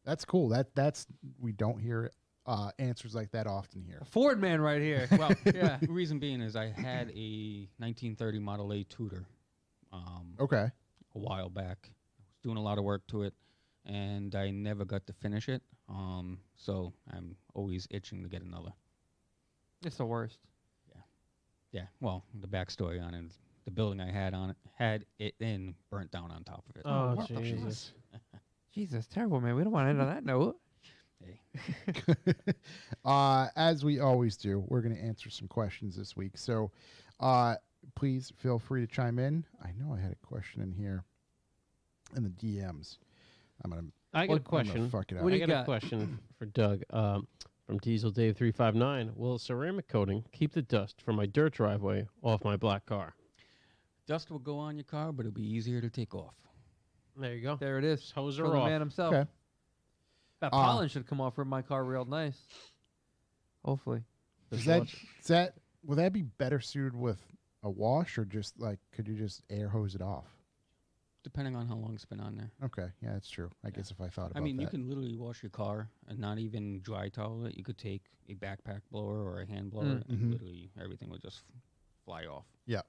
That's cool. That's we don't hear answers like that often here. A Ford man right here. Well, Yeah. the reason being is I had a 1930 Model A Tudor Okay. a while back. I was doing a lot of work to it, and I never got to finish it. So I'm always itching to get another. It's the worst. Yeah, well, the backstory on it, is the building I had it in burnt down on top of it. Oh, what the Jesus. Jesus, terrible, man. We don't want to end on that note. Hey. As we always do, we're going to answer some questions this week. So please feel free to chime in. I know I had a question in here in the DMs. I got a question. Fuck it up. What do I you got a got? question for Doug from Diesel Dave 359. Will ceramic coating keep the dust from my dirt driveway off my black car? Dust will go on your car, but it'll be easier to take off. There you go. There it is. Just hose From her the off. man himself. Okay. That pollen should come off from my car real nice. Hopefully. Would that be better suited with a wash, or just like could you just air hose it off? Depending on how long it's been on there. Okay, yeah, that's true. I guess if I thought about I mean, that. you can literally wash your car and not even dry towel it. You could take a backpack blower or a hand blower, and literally everything would just fly off. Yeah.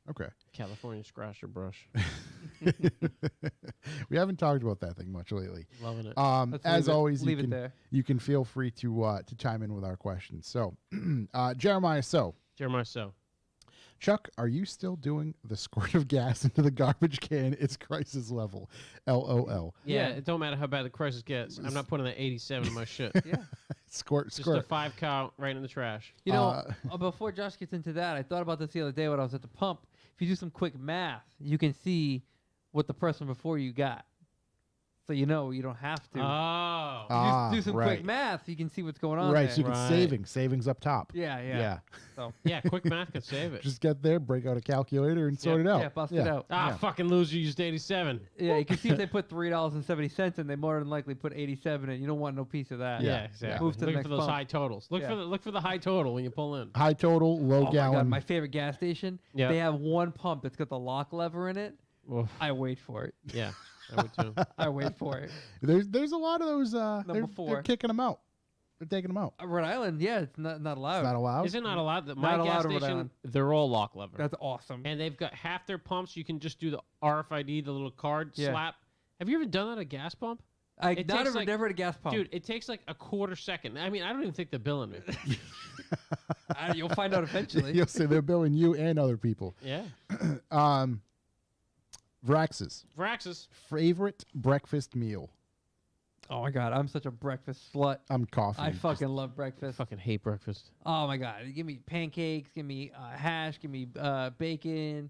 Okay. California scratcher brush. We haven't talked about that thing much lately. Loving it. Let's As leave it- always, leave it there. you can feel free to chime in with our questions. So, Jeremiah, Jeremiah So. Chuck, are you still doing the squirt of gas into the garbage can? It's crisis level. LOL. Yeah, Yeah. it don't matter how bad the crisis gets. I'm not putting that 87 in my shit. Yeah. Squirt, Just a squirt. 5 count right in the trash. You know, before Josh gets into that, I thought about this the other day when I was at the pump. If you do some quick math, you can see what the person before you got. So you know you don't have to. Oh. You do some right. quick math, you can see what's going on Right, there. so you can Right. savings up top. Yeah. So Yeah, quick math could save it. Just get there, break out a calculator, and sort it out. yeah, bust it out. Ah, yeah. fucking loser used 87. Yeah, you can see if they put $3.70 in, they more than likely put 87 in. You don't want no piece of that. Yeah, exactly. Move to the Looking next for those pump. high totals. Look Yeah. for the high total when you pull in. High total, low Oh my gallon. God, my favorite gas station. Yeah. They have one pump that's got the lock lever in it. Oof. I wait for it. Yeah, I would too. I wait for it. There's a lot of those. They're 4. kicking them out. They're taking them out. Rhode Island, yeah, it's not allowed. It's not allowed. Is it not allowed? My Not gas allowed in Rhode station, Island. they're all lock lever. That's awesome. And they've got half their pumps. You can just do the RFID, the little card Yeah. slap. Have you ever done that at a gas pump? I it not takes ever, like- never at a gas pump. Dude, it takes like a quarter second. I mean, I don't even think they're billing me. You'll find out eventually. You'll see they're billing you and other people. Yeah. Vrax's Vraxis. favorite breakfast meal. Oh my God, I'm such a breakfast slut. I'm coffee. I fucking love breakfast. Fucking hate breakfast. Oh my God, give me pancakes, give me hash, give me bacon,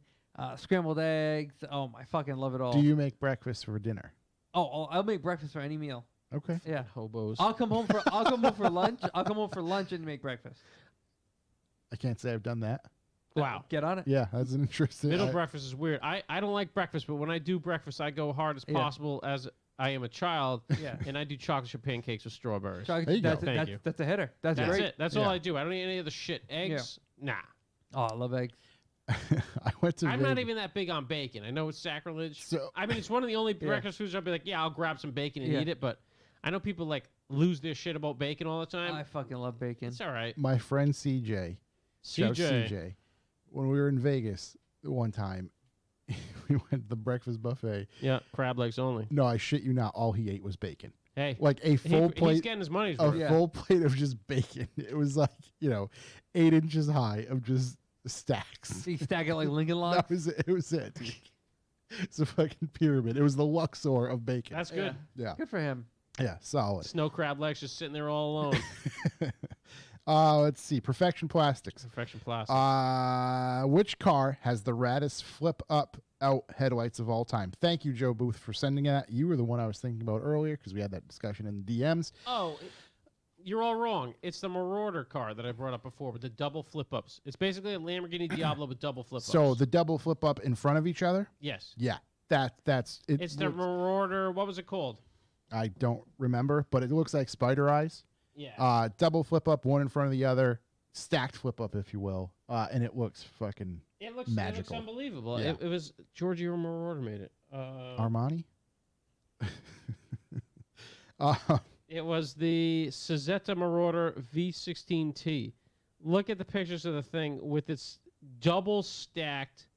scrambled eggs. Oh, I fucking love it all. Do you make breakfast for dinner? I'll make breakfast for any meal. Okay. Yeah. Hobos. I'll come home for lunch. I'll come home for lunch and make breakfast. I can't say I've done that. Wow. Get on it. Yeah, that's an interesting. Middle breakfast is weird. I don't like breakfast, but when I do breakfast, I go hard as Yeah. possible as I am a child. Yeah. And I do chocolate chip pancakes with strawberries. Chocolate- There you go. that's, Thank that's, you. that's a hitter. That's That's great. it. That's Yeah. all I do. I don't eat any of the shit. Eggs? Nah. Oh, I love eggs. I went to. I'm not Vegas. even that big on bacon. I know it's sacrilege. So- I mean, it's one of the only breakfast foods I'll be like, yeah, I'll grab some bacon and Yeah. eat it. But I know people like lose their shit about bacon all the time. I fucking love bacon. It's all right. My friend CJ. Shout CJ. CJ. When we were in Vegas one time, we went to the breakfast buffet. Yeah, crab legs only. No, I shit you not. All he ate was bacon. Hey, Like a full he's plate. getting his money's A worth. Yeah. full plate of just bacon. It was like 8 inches high of just stacks. You stack it like Lincoln That Logs. was it. It was it. Dude. It's a fucking pyramid. It was the Luxor of bacon. That's good. yeah, Good for him. yeah, solid. Snow crab legs just sitting there all alone. Let's see. Perfection Plastics. Perfection plastic. Which car has the raddest flip up out headlights of all time? Thank you, Joe Booth, for sending that. You were the one I was thinking about earlier because we had that discussion in the DMs. You're all wrong. It's the Marauder car that I brought up before with the double flip ups. It's basically a Lamborghini Diablo with double flip ups. So the double flip up in front of each other. yes, Yeah, that's it. it's the Marauder. What was it called? I don't remember, but it looks like spider eyes. Yeah. Double flip up, one in front of the other, stacked flip up, if you will, and it looks fucking It looks magical. unbelievable. Yeah. It was Giorgio Marauder made it. Armani. It was the Suzetta Marauder V16T. Look at the pictures of the thing with its double stacked.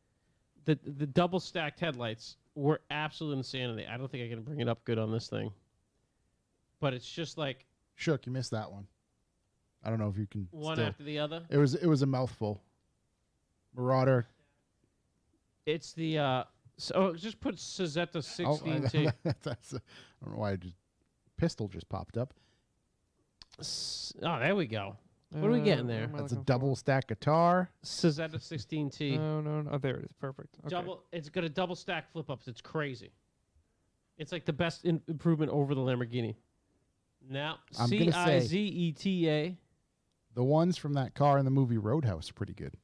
The double stacked headlights were absolute insanity. I don't think I can bring it up good on this thing. But it's just like Shook, you missed that one. I don't know if you can. one still. after the other. It was a mouthful. Marauder. It's the just put Suzetta 16T. That's. I don't know why I just pistol just popped up. Oh, there we go. What are we getting there? That's a double stack guitar. Suzetta 16T. No. Oh, there it is. Perfect. Okay. Double. It's got a double stack flip ups. It's crazy. It's like the best improvement over the Lamborghini. Now I'm gonna say- Cizeta. The ones from that car in the movie Roadhouse are pretty good.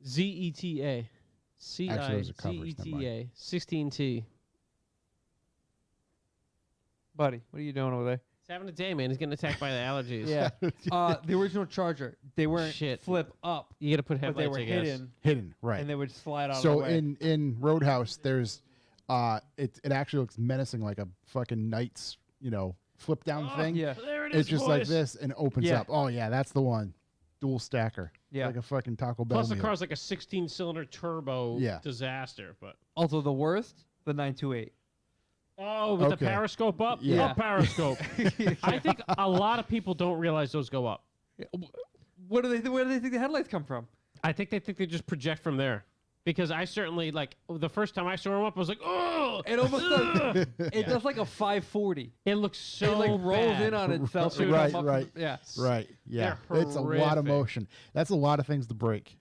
Zeta. Actually, those are covers, never Cizeta 16T. Buddy, what are you doing over there? He's having a day, man. He's getting attacked by the allergies. Yeah. The original Charger, they weren't Shit. flip up, You got to put but they headlights, were I guess. hidden, Hidden, right? and they would slide out of the So way. in Roadhouse, there's it actually looks menacing, like a fucking knight's flip down thing. yeah. There it is. It's just like boys. this and opens Yeah. up. Oh yeah, that's the one. Dual stacker. Yeah. Like a fucking Taco Bell. Plus, the meal. car's like a 16-cylinder turbo Yeah. disaster. But Also, the worst, the 928. with the Okay. periscope up, Yeah. up periscope. I think a lot of people don't realize those go up. Where do they think the headlights come from? I think they just project from there. Because I certainly, like, the first time I saw them up, I was like, oh! It almost does. It does like a 540. It looks so It like rolls bad. in on itself. to Right, come up right. from- yeah. Right. Yeah. They're It's a lot of horrific. motion. That's a lot of things to break.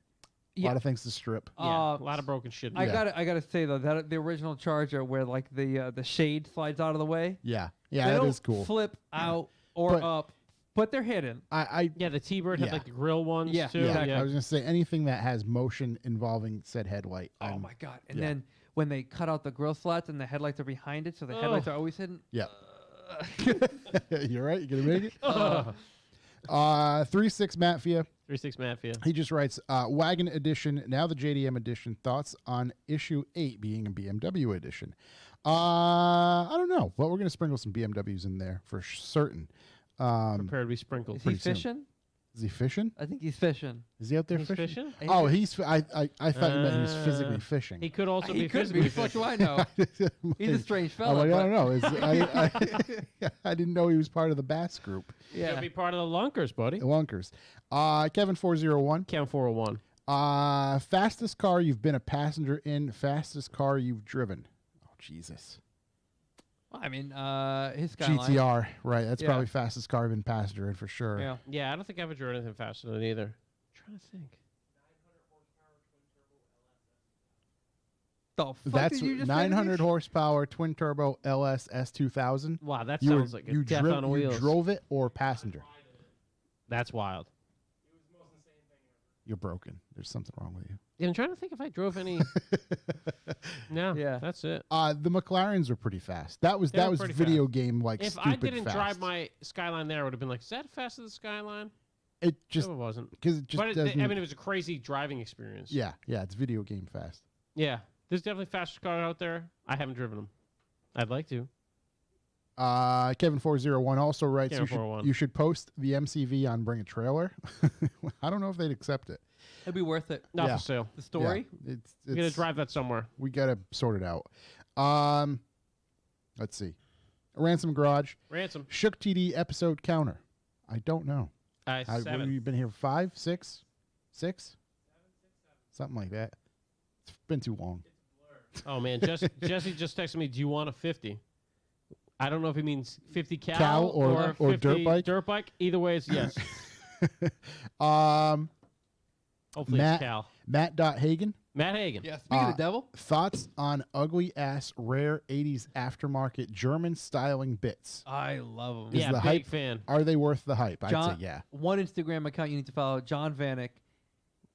A Yeah. lot of things to strip. Yeah, a lot of broken shit. I Yeah. gotta say though that the original Charger where like the shade slides out of the way. Yeah. Yeah, they that don't is cool. flip out or But- up, but they're hidden. Yeah, the T-Bird had Yeah. like the grill ones Yeah, too. exactly. I was gonna say anything that has motion involving said headlight. Oh my god! And yeah. then when they cut out the grill slats and the headlights are behind it, so the headlights are always hidden. Yeah. You're right. You gonna make it? Ugh. 3-6 Matfia. 3-6 Mafia. He just writes, Wagon Edition, now the JDM Edition. Thoughts on issue 8 being a BMW edition? I don't know, but we're going to sprinkle some BMWs in there for certain. Prepared to be sprinkled. Is he pretty soon. fishing? Is he fishing? I think he's fishing. Is he out there He's fishing? fishing? Oh, I thought you meant he was physically Uh, fishing. He could also He be could be. physically What do fishing. I know? He's a strange I'm fella. like, I but- don't know. I didn't know he was part of the Bass group. Could Yeah. be part of the Lunkers, buddy. Lunkers. Kevin 401. Cam 401. Fastest car you've been a passenger in. Fastest car you've driven. Oh, Jesus. Well, I mean, his Skyline. GTR, right? That's Yeah. probably fastest car I've been passenger in for sure. Yeah. Yeah, I don't think I've ever driven anything faster than either. I'm trying to think. The fuck That's did you just say, 900 Nick? horsepower twin turbo LS S2000. Wow, that You were- sounds like a you death dri- on you wheels. drove it or passenger? That's wild. You're broken. There's something wrong with you. Yeah, I'm trying to think if I drove any. No, Yeah. that's it. The McLarens are pretty fast. That was They were video pretty game like If stupid I didn't fast. drive my Skyline there, I would have been like, is that faster than the Skyline? It just No, it wasn't. because it just But doesn't. I mean, it was a crazy driving experience. yeah, it's video game fast. Yeah. There's definitely faster cars out there. I haven't driven them. I'd like to. Kevin401 also writes Kevin401. you should post the MCV on Bring a Trailer. I don't know if they'd accept it. It'd be worth it. Not Yeah. for sale. The story. Yeah, it's We're gonna drive that somewhere. We gotta sort it out. Let's see. Ransom Garage. Ransom. Shook TD episode counter. I don't know. What have 7. you been here? 5, 6, 6? Something like that. It's been too long. Oh man, Jesse just texted me. Do you want a 50? I don't know if he means 50 Cal or 50 dirt bike? Dirt bike. Either way, it's yes. Hopefully Matt- it's Cal. Matt.Hagen. Matt Hagen. Yeah. Speaking of the devil. Thoughts on ugly ass rare 80s aftermarket German styling bits? I love him. Is Yeah, the big hype- fan. Are they worth the hype? I'd John, say yeah. One Instagram account you need to follow, John Vanek,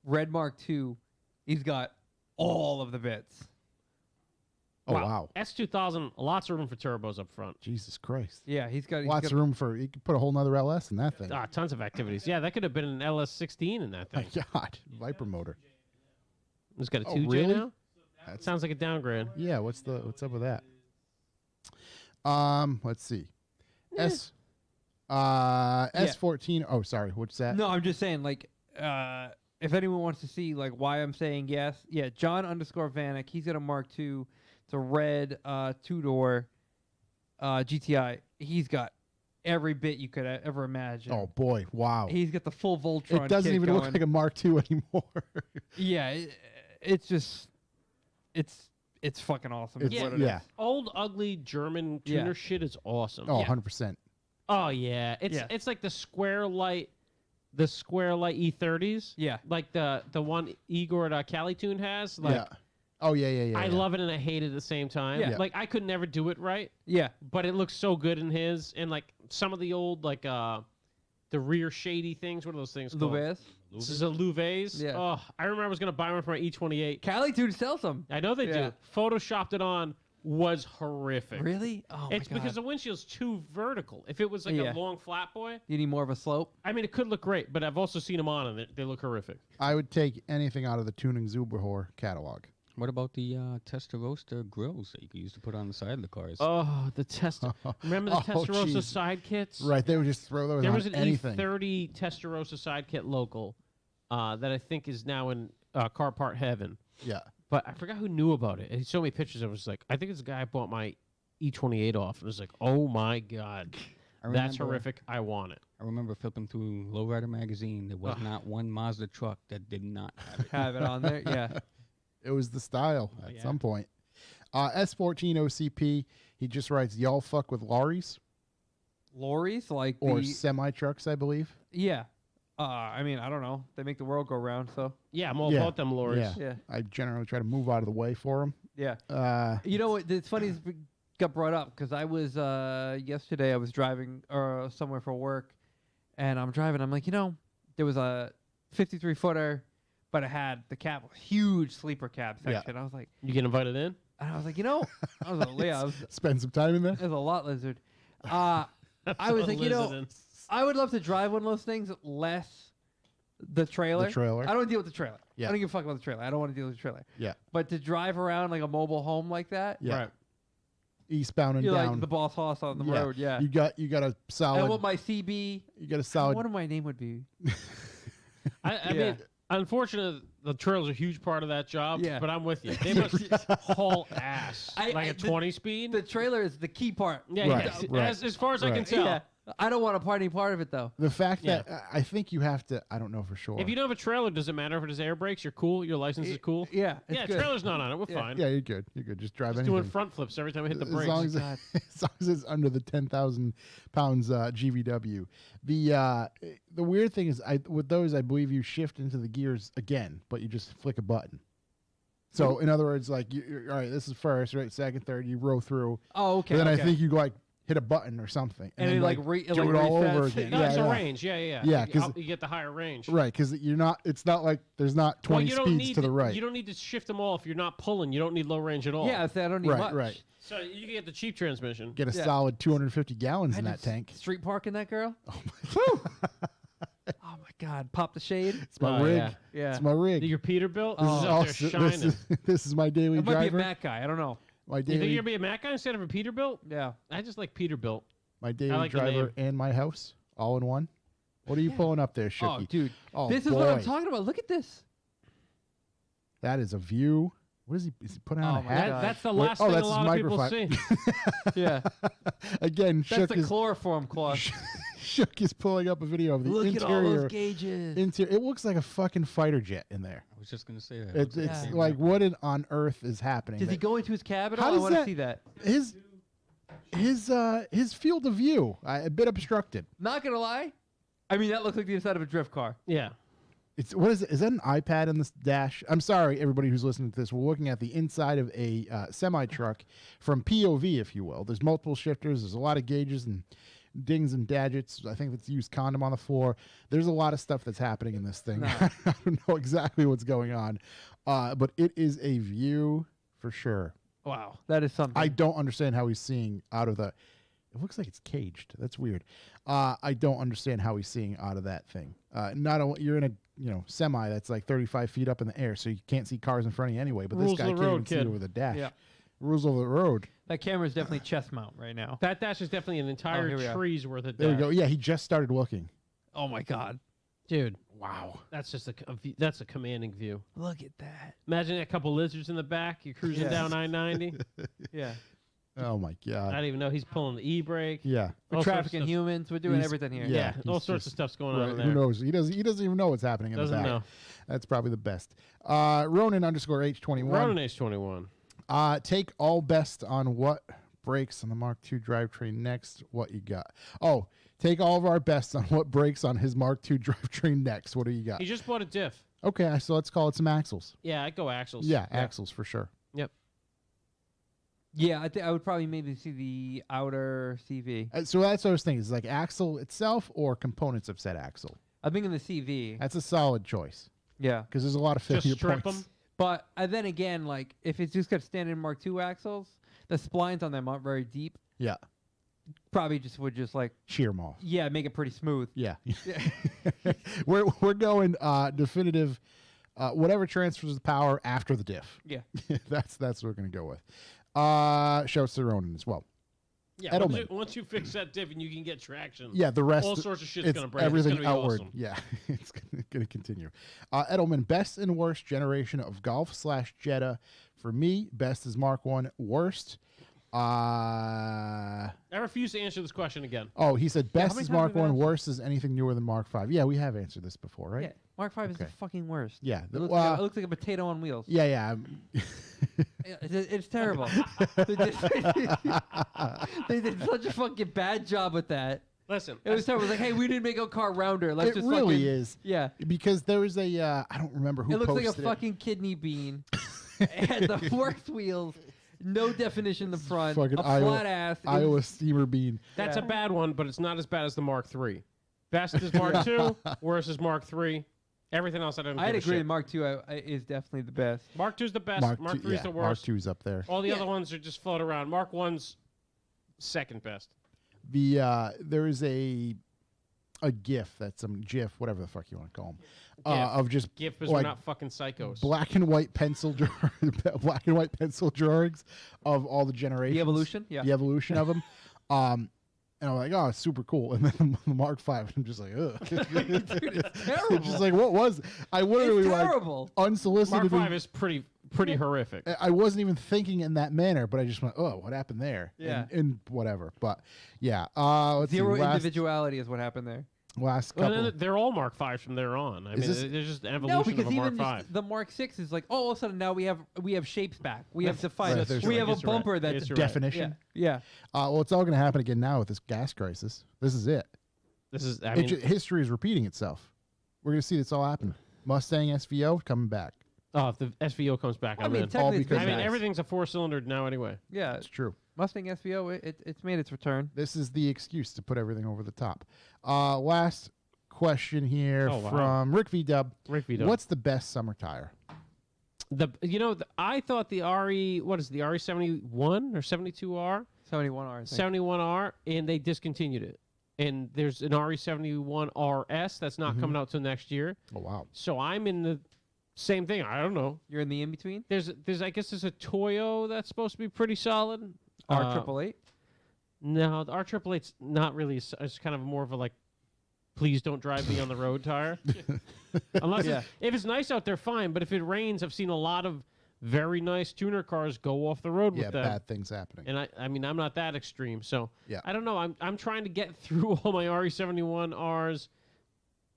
Red Mark II. He's got all of the bits. Oh wow. S2000, lots of room for turbos up front. Jesus Christ. Yeah, he's got Lots of room for you could put a whole nother LS in that thing. Tons of activities. Yeah, that could have been an LS16 in that My thing. God. Viper motor. It's got a Oh, 2J really? now? That sounds like a downgrade. Yeah, what's up with that? Let's see. S14. Oh, sorry. What's that? No, I'm just saying, like, if anyone wants to see, like, why I'm saying yes, yeah, John_Vanek, he's got a Mark II. It's a red 2-door GTI. He's got every bit you could ever imagine. Oh boy. Wow. He's got the full Voltron. It doesn't kit even going. look like a Mark II anymore. Yeah, it's just, it's fucking awesome. Is Yeah. what it Yeah. is. Old, ugly German tuner Yeah. shit is awesome. Oh, Yeah. 100%. Oh, yeah. It's like the square light E30s. Yeah. Like the one Igor Calitune has. Like, Yeah. Oh, yeah. I love it and I hate it at the same time. Yeah. Like I could never do it right, Yeah. but it looks so good in his. And like some of the old like the rear shady things. What are those things called? Louis. This is a Louvet's. Yeah. Oh, I remember I was gonna buy one for my E28. Cali dude sells them. I know they Yeah. do. Photoshopped it on was horrific. Really? Oh It's my God. because the windshield's too vertical. If it was like Yeah. a long flat boy, You need more of a slope. I mean, it could look great, but I've also seen them on and they look horrific. I would take anything out of the Tuning Zuberhor catalog. What about the Testarossa grills that you could use to put on the side of the cars? Oh, the Remember the Oh, Testarossa jeez. side kits? Right. They would just throw those There on was an anything. E30 Testarossa side kit local that I think is now in car part heaven. Yeah. But I forgot who knew about it. And he showed me pictures. I was like, I think it's a guy I bought my E28 off. And I was like, oh my God. I That's remember- horrific. I want it. I remember flipping through Lowrider magazine. There was Ugh. not one Mazda truck that did not have it. Have it on there. Yeah. It was the style at yeah. some point. S14 OCP, he just writes, y'all fuck with lorries Lorries, like or the semi trucks, I believe. yeah. I mean, I don't know. They make the world go round, so Yeah, I'm all Yeah. about them lorries. Yeah. yeah, I generally try to move out of the way for them. yeah. You know what? It's funny. This got brought up because I was yesterday. I was driving somewhere for work, and I'm driving. I'm like, there was a 53 footer, but it had the cab, huge sleeper cab Yeah. section. I was like, You get invited in? I was like, I was like, yeah, Spend some time in there. there's a lot lizard. I was like, I would love to drive one of those things, less the trailer. The trailer. I don't want to deal with the trailer. Yeah. I don't give a fuck about the trailer. I don't want to deal with the trailer. Yeah. But to drive around like a mobile home like that, Yeah. Right. Eastbound and you're down. like the boss hoss on the Yeah. road. Yeah. You got a I solid. want my CB. You got a I solid. wonder what my name would be. I Yeah. mean, unfortunately, the trailer's a huge part of that job, Yeah. but I'm with you. They must haul ass. I- like a the- 20 speed? The trailer is the key part. yeah, Right, yeah. right, As far as I can right. tell. Yeah. I don't want a party part of it though. The fact Yeah. that I think you have to. I don't know for sure. If you don't have a trailer, does it matter if it has air brakes? You're cool. Your license is cool. Yeah. It's Yeah, good. trailer's not on it. We're Yeah. fine. yeah, you're good. You're good. Just drive Just anything. doing front flips every time I hit the as brakes. long as, God. as long as it's under the 10,000 pounds GVW. The weird thing is, with those, I believe you shift into the gears again, but you just flick a button. So in other words, like all right, this is first, right, second, third, you roll through. Oh, okay. But then okay. I think you like hit a button or something, And then, it, like, do it, it like, all over resets. again. No, yeah, it's yeah. a range. Yeah. Yeah, You- 'cause you get the higher range. Right, because you're not. It's not like there's not Well, 20 you don't speeds need to the right. You don't need to shift them all if you're not pulling. You don't need low range at all. Yeah, I don't need Right, much. right. So you can get the cheap transmission. Get a Yeah. solid 250 gallons I in that just tank. Street parking that girl. Oh my Oh my God, pop the shade. It's my Oh, rig. yeah. Yeah. It's my rig. Your Peterbilt? Oh. This is out there shining. This is my daily It might driver. be a Mac guy. I don't know. My You think daily, you're gonna be a Mac guy instead of a Peterbilt? Yeah. I just like Peterbilt. my daily like the driver name. and my house all in one. What are you pulling up there, Shooky? Oh, dude. Oh, This is what I'm boy. talking about. Look at this. That is a view. What is he? Is he putting on Oh a my hat? God. That's the Wait, last oh, thing a that's lot of people microphone. see. Yeah. Again, That's Shook the is chloroform cloth. Shook is pulling up a video of the Look at all interior. those gauges. It looks like a fucking fighter jet in there. I was just gonna say that. It's Yeah. like what on earth is happening? Does he go into his cabin? How I does want to that- see that. His field of view a bit obstructed. Not gonna lie. I mean, that looks like the inside of a drift car. Yeah. It's what is it? Is that an iPad in this dash? I'm sorry, everybody who's listening to this. We're looking at the inside of a semi truck from POV, if you will. There's multiple shifters. There's a lot of gauges and dings and gadgets. I think it's used condom on the floor. There's a lot of stuff that's happening in this thing. No. I don't know exactly what's going on, but it is a view for sure. Wow, that is something. I don't understand how he's seeing out of the. It looks like it's caged. That's weird. I don't understand how he's seeing out of that thing. Not only you're in a semi that's like 35 feet up in the air, so you can't see cars in front of you anyway. But Rules this guy of the can't road, even see kid. it over the dash. Yeah. Rules of the road. That camera is definitely chest mount right now. That dash is definitely an entire here we are. tree's worth of dash. There we go. Yeah, he just started looking. Oh my God. Dude, Wow. that's just that's a commanding view. Look at that. Imagine a couple lizards in the back. You're cruising Yeah. down I-90. Yeah. Oh my I God. don't even know. He's pulling the e-brake. Yeah. We're All sorts of trafficking stuff. humans. We're doing He's- everything here. yeah. All he's sorts just- of stuff's going on Right, in there. who knows? He doesn't even know what's happening in Doesn't the back. know. That's probably the best. Ronan _ H21. Ronan H21. Take all best on what breaks on the Mark II drivetrain next. What you got? Oh, take all of our best on what breaks on his Mark II drivetrain next. What do you got? He just bought a diff. Okay, so let's call it some axles. Yeah, I'd go axles. Yeah, axles for sure. Yep. Yeah, I would probably maybe see the outer CV. So that's what I was thinking. Is like axle itself or components of said axle. I'm thinking the CV. That's a solid choice Yeah. because there's a lot of Just failure strip points. them. But then again, like if it's just got standard Mark II axles, the splines on them aren't very deep. Yeah, Probably just would just like shear them off. make it pretty smooth. Yeah, we're going definitive. Whatever transfers the power after the diff. Yeah. that's what we're gonna go with. Shouts to Ronan as well. Yeah, Edelman. once you fix that diff and you can get traction. Yeah, the rest. All sorts of shit's it's gonna break. Everything It's gonna be outward. awesome. Yeah, it's gonna continue. Edelman, best and worst generation of Golf / Jetta. For me, best is Mark I. Worst. I refuse to answer this question again. Oh, he said best many is times Mark have we I. answered? Worst is anything newer than Mark V. Yeah, we have answered this before, right? Yeah. Mark V is the Okay. fucking worst. Yeah. It looks like a potato on wheels. Yeah, yeah. Yeah, it's terrible. they did such a fucking bad job with that. Listen, It was terrible. It was like, hey, we didn't make a car rounder. Let's It just really fucking, is. Yeah. Because there was a I don't remember who It looks posted like a fucking kidney bean. It had the worst wheels, no definition in the front, Fucking a flat ass. It was- Iowa steamer bean. that's Yeah. a bad one, but it's not as bad as the Mark III. Best is Mark II. Worst is Mark III. Everything else I don't. I'd give a agree. shit. Mark II is definitely the best. Mark II's the best. Mark II, III is the worst. Mark II's up there. All the Yeah. other ones are just float around. Mark I's second best. There is a GIF that's some GIF, whatever the fuck you want to call them, of just GIF because like we're not fucking psychos. black and white pencil black and white pencil drawings of all the generations. The evolution? Yeah. The evolution of them. And I'm like, oh, it's super cool. And then the Mark V, I'm just like, ugh. Dude, it's terrible. It's just like, what was? I literally It's like terrible. unsolicited. Mark V is pretty horrific. I wasn't even thinking in that manner, but I just went, oh, what happened there? Yeah. And whatever. But yeah, let's Zero see. individuality is what happened there. Last Well, couple. then they're all Mark V's from there on. I mean, this- they're just an No, evolution because of a Mark even V. the Mark VI is like, oh, all of a sudden now we have shapes back. We have That's defined. right. We have a Yes, you're right. bumper that's Yes, you're right. definition. yeah. Well, it's all going to happen again now with this gas crisis. This is it. This is, I mean, History is repeating itself. We're going to see this all happen. Mustang SVO coming back. if the SVO comes back, I I'm mean, in. technically it's because I been mean, nice. everything's a 4-cylinder now anyway. Yeah, It's true. Mustang SVO, it's made its return. This is the excuse to put everything over the top. Last question here Oh, wow. from Rick V. Dub. Rick V. Dub. What's the best summer tire? I thought the RE 71 or 72R, 71R. I think. 71R, and they discontinued it. and there's an RE71 RS that's not coming out till next year. Oh wow. So I'm in the same thing. I don't know. You're in the in between. There's I guess there's a Toyo that's supposed to be pretty solid. R888. No, the R888's not really. It's kind of more of a like, please don't drive me on the road tire. Unless if it's nice out there, fine. But if it rains, I've seen a lot of very nice tuner cars go off the road with them. Bad things happening. And I mean, I'm not that extreme, so Yeah. I don't know. I'm trying to get through all my RE71Rs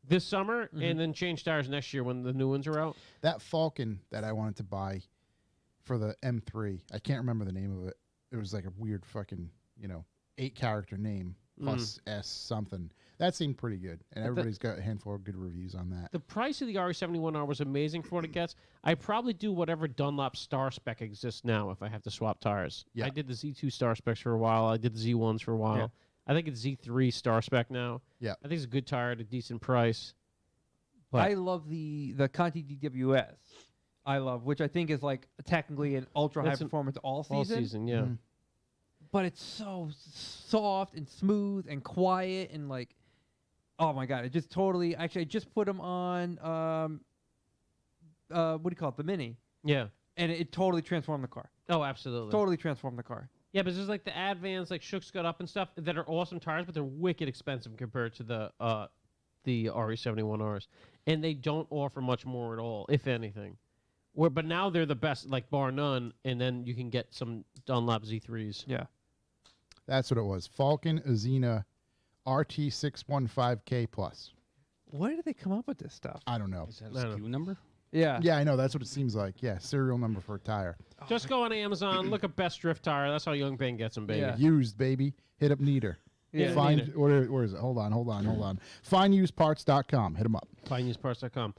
this summer, and then change tires next year when the new ones are out. That Falcon that I wanted to buy for the M3, I can't remember the name of it. It was like a weird fucking 8-character name plus S something. That seemed pretty good, and everybody's got a handful of good reviews on that. The price of the RE71R was amazing for what it gets. I probably do whatever Dunlop Star Spec exists now if I have to swap tires. Yeah. I did the Z2 Star Specs for a while. I did the Z1s for a while. Yeah. I think it's Z3 Star Spec now. Yeah. I think it's a good tire at a decent price. But I love the Conti DWS. I love, which I think is like technically an ultra high That's an performance all all season. season, yeah. Mhm. But it's so soft and smooth and quiet and like, oh my god! It just totally. Actually, I just put them on. What do you call it? The Mini, Yeah. and it totally transformed the car. Oh, absolutely. Totally transformed the car. Yeah, but there's like the Advance, like Shook's Got Up and stuff that are awesome tires, but they're wicked expensive compared to the RE71Rs, and they don't offer much more at all, if anything. But now they're the best, like bar none, and then you can get some Dunlop Z3s. Yeah. That's what it was. Falcon Azena RT615K Plus. Where did they come up with this stuff? I don't know. Is that I a don't SKU number? Yeah. Yeah, I know. That's what it seems like. Yeah, serial number for a tire. Just go on Amazon, look at best drift tire. That's how Young Ben gets them, baby. Yeah. Used, baby. Hit up Neater. Yeah. Find where is it? Hold on. FindUsedParts.com. Hit them up. FindUsedParts.com.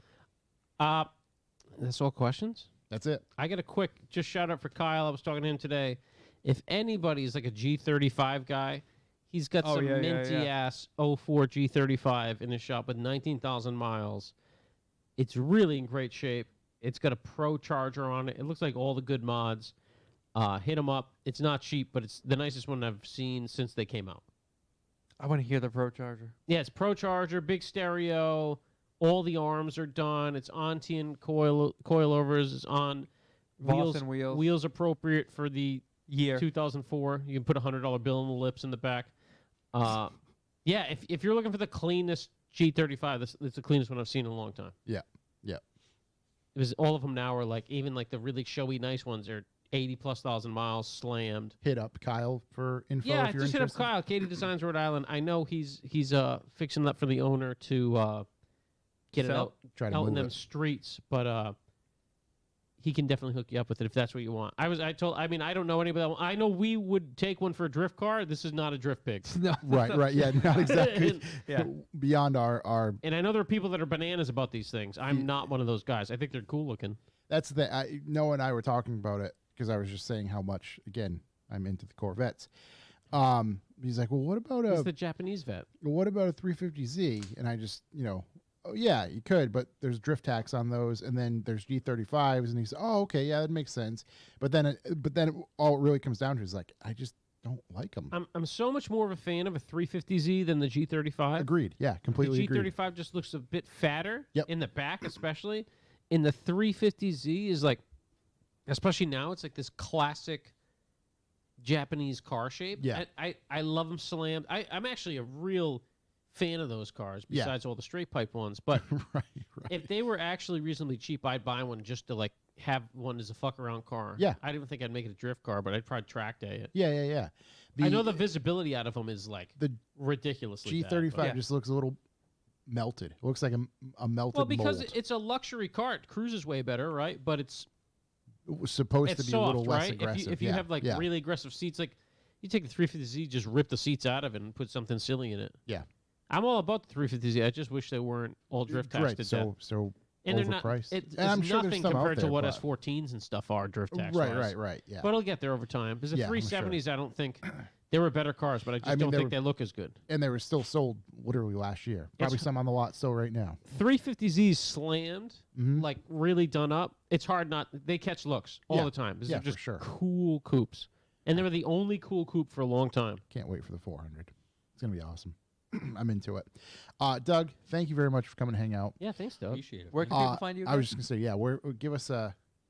That's all questions? That's it. I got a quick just shout out for Kyle. I was talking to him today. If anybody's like a G35 guy, he's got some minty ass 04 G35 in his shop with 19,000 miles. It's really in great shape. It's got a Pro charger on it. It looks like all the good mods. Hit them up. It's not cheap, but it's the nicest one I've seen since they came out. I want to hear the Pro Charger. Yeah, it's Pro charger, big stereo. All the arms are done. It's on-tin coilovers. It's on Boston wheels. Wheels appropriate for the Year. 2004. You can put a $100 bill in the lips in the back. Yeah, if you're looking for the cleanest G35, this it's the cleanest one I've seen in a long time. Yeah. It was all of them now are like even like the really showy nice ones are 80,000+ miles slammed. Hit up Kyle for info Yeah, if you're just hit up interested. Kyle, Katie Designs Rhode Island. I know he's fixing that for the owner to get it Sell? out Try to in move them it. streets, but he can definitely hook you up with it if that's what you want. I don't know anybody. I know we would take one for a drift car. This is not a drift pig. No. Right. Yeah, not exactly. Yeah. Beyond our And I know there are people that are bananas about these things. I'm not one of those guys. I think they're cool looking. that's the Noah and I were talking about it because I was just saying how much again I'm into the Corvettes. He's like, well, what about It's the Japanese vet. a 350Z? And I just oh yeah, you could, but there's drift tax on those, and then there's G35s, and he said, oh okay, yeah, that makes sense. But then all it really comes down to is like I just don't like them. I'm so much more of a fan of a 350Z than the G35. Agreed. Yeah, completely The agreed. G35 just looks a bit fatter Yep. in the back, especially. In the 350Z is like, especially now, it's like this classic Japanese car shape. Yeah. I love them slammed. I'm actually a real fan of those cars Yeah. besides all the straight pipe ones. But right. if they were actually reasonably cheap, I'd buy one just to like have one as a fuck around car. Yeah. I didn't think I'd make it a drift car, but I'd probably track day it. Yeah. I know the visibility out of them is like the ridiculously bad, G35 but- just looks a little melted. It looks like a melted Well, because mold. it's a luxury car, it cruises way better, right? But it's It was supposed to be soft, a little less right? aggressive. If you have like yeah. really aggressive seats, like you take the 350Z, just rip the seats out of it and put something silly in it. Yeah. I'm all about the 350Z. I just wish they weren't all drift taxed right, to so death. so And they're not. overpriced. It's And I'm sure there's nothing some out compared to there, what but- S14s and stuff are drift tax. right. Yeah. But it'll get there over time. Because the Yeah, I'm 370s, I don't think they were better cars, but I just I mean, don't they think were- they look as good. And they were still sold literally last year. Probably some on the lot still right now. 350Zs slammed, Mhm. like really done up. It's hard not. They catch looks all Yeah. the time. These Yeah, are for just sure. cool coupes, and they were the only cool coupe for a long time. Can't wait for the 400. It's gonna be awesome. I'm into it. Doug, thank you very much for coming to hang out. Yeah, thanks, Doug. Appreciate it. Where can people find you? I was Again? just gonna say, yeah. Give us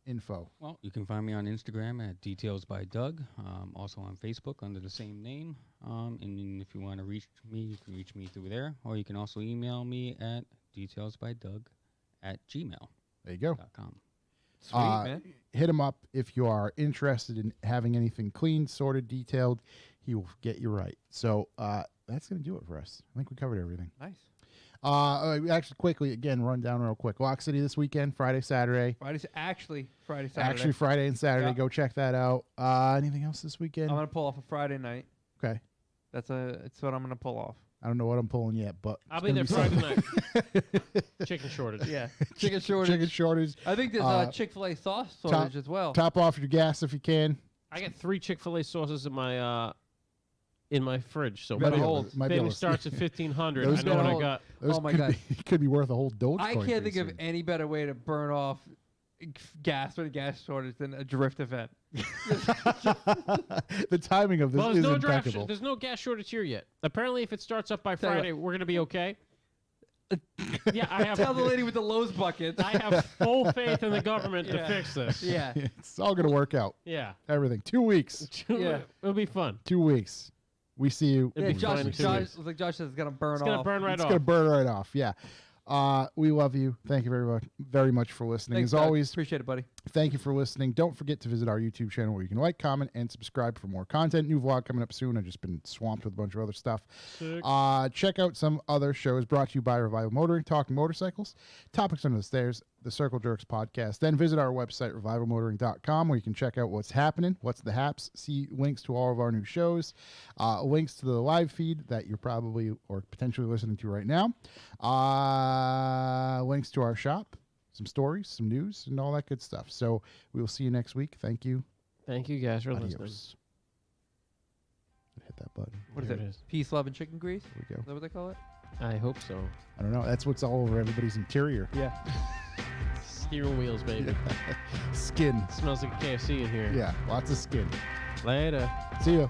info. Well, you can find me on Instagram at Details by Doug. Also on Facebook under the same name. And then if you want to reach me, you can reach me through there. Or you can also email me at detailsbydug@gmail.com. There you go. Sweet, man. Hit him up if you are interested in having anything clean, sorted, detailed. He will get you right. So that's going to do it for us. I think we covered everything. Nice. Actually, quickly, again, run down real quick. Lock City this weekend, Friday, Saturday. Actually Friday, Saturday. Actually, Friday and Saturday. Yeah. Go check that out. Anything else this weekend? I'm gonna pull off a Friday night. Okay. It's what I'm gonna pull off. I don't know what I'm pulling yet, but I'll it's be there gonna Friday something. night. Chicken shortage. Yeah, chicken shortage. Chicken shortage. I think there's Chick-fil-A sauce shortage as well. Top off your gas if you can. I got 3 Chick-fil-A sauces in my fridge, so Might be maybe able to- might be able thing to- starts at 1,500. Those I know what I gotta got. Those Oh my could God. Be, could be worth a whole Dogecoin. I can't think of pretty any better way to burn off gas with a gas shortage than a drift event. soon. The timing of this Well, is there's impeccable. there's no gas shortage here yet. Apparently, if it starts up by Tell you Friday, we're gonna be okay. Yeah, Tell the lady with the Lowe's buckets. I have full faith in the government to Yeah. fix this. Yeah. It's all going to work out. Yeah. Everything. 2 weeks. Yeah. It'll be fun. 2 weeks. We see you. It'd Yeah, be Josh, fun in 2 Josh, weeks. like Josh says, it's gonna burn It's off. gonna burn right It's off. going to burn right off. Yeah. We love you. Thank you very much for listening. Thanks, As Doug. always, Appreciate it, buddy. thank you for listening. Don't forget to visit our YouTube channel where you can like, comment, and subscribe for more content. New vlog coming up soon. I've just been swamped with a bunch of other stuff. Sick. Check out some other shows brought to you by Revival Motoring, Talking Motorcycles, Topics Under the Stairs, the Circle Jerks podcast. Then visit our website, revivalmotoring.com, where you can check out what's happening, what's the haps, see links to all of our new shows, links to the live feed that you're probably or potentially listening to right now, links to our shop, some stories, some news, and all that good stuff. So we will see you next week. Thank you. Thank you guys for listening. Adios. Hit that button. What is There it? it is. Peace, love, and chicken grease? There we go. Is that what they call it? I hope so. I don't know. That's what's all over everybody's interior. Yeah. Steering wheels, baby. Skin. Smells like a KFC in here. Yeah, lots of skin. Later. See ya.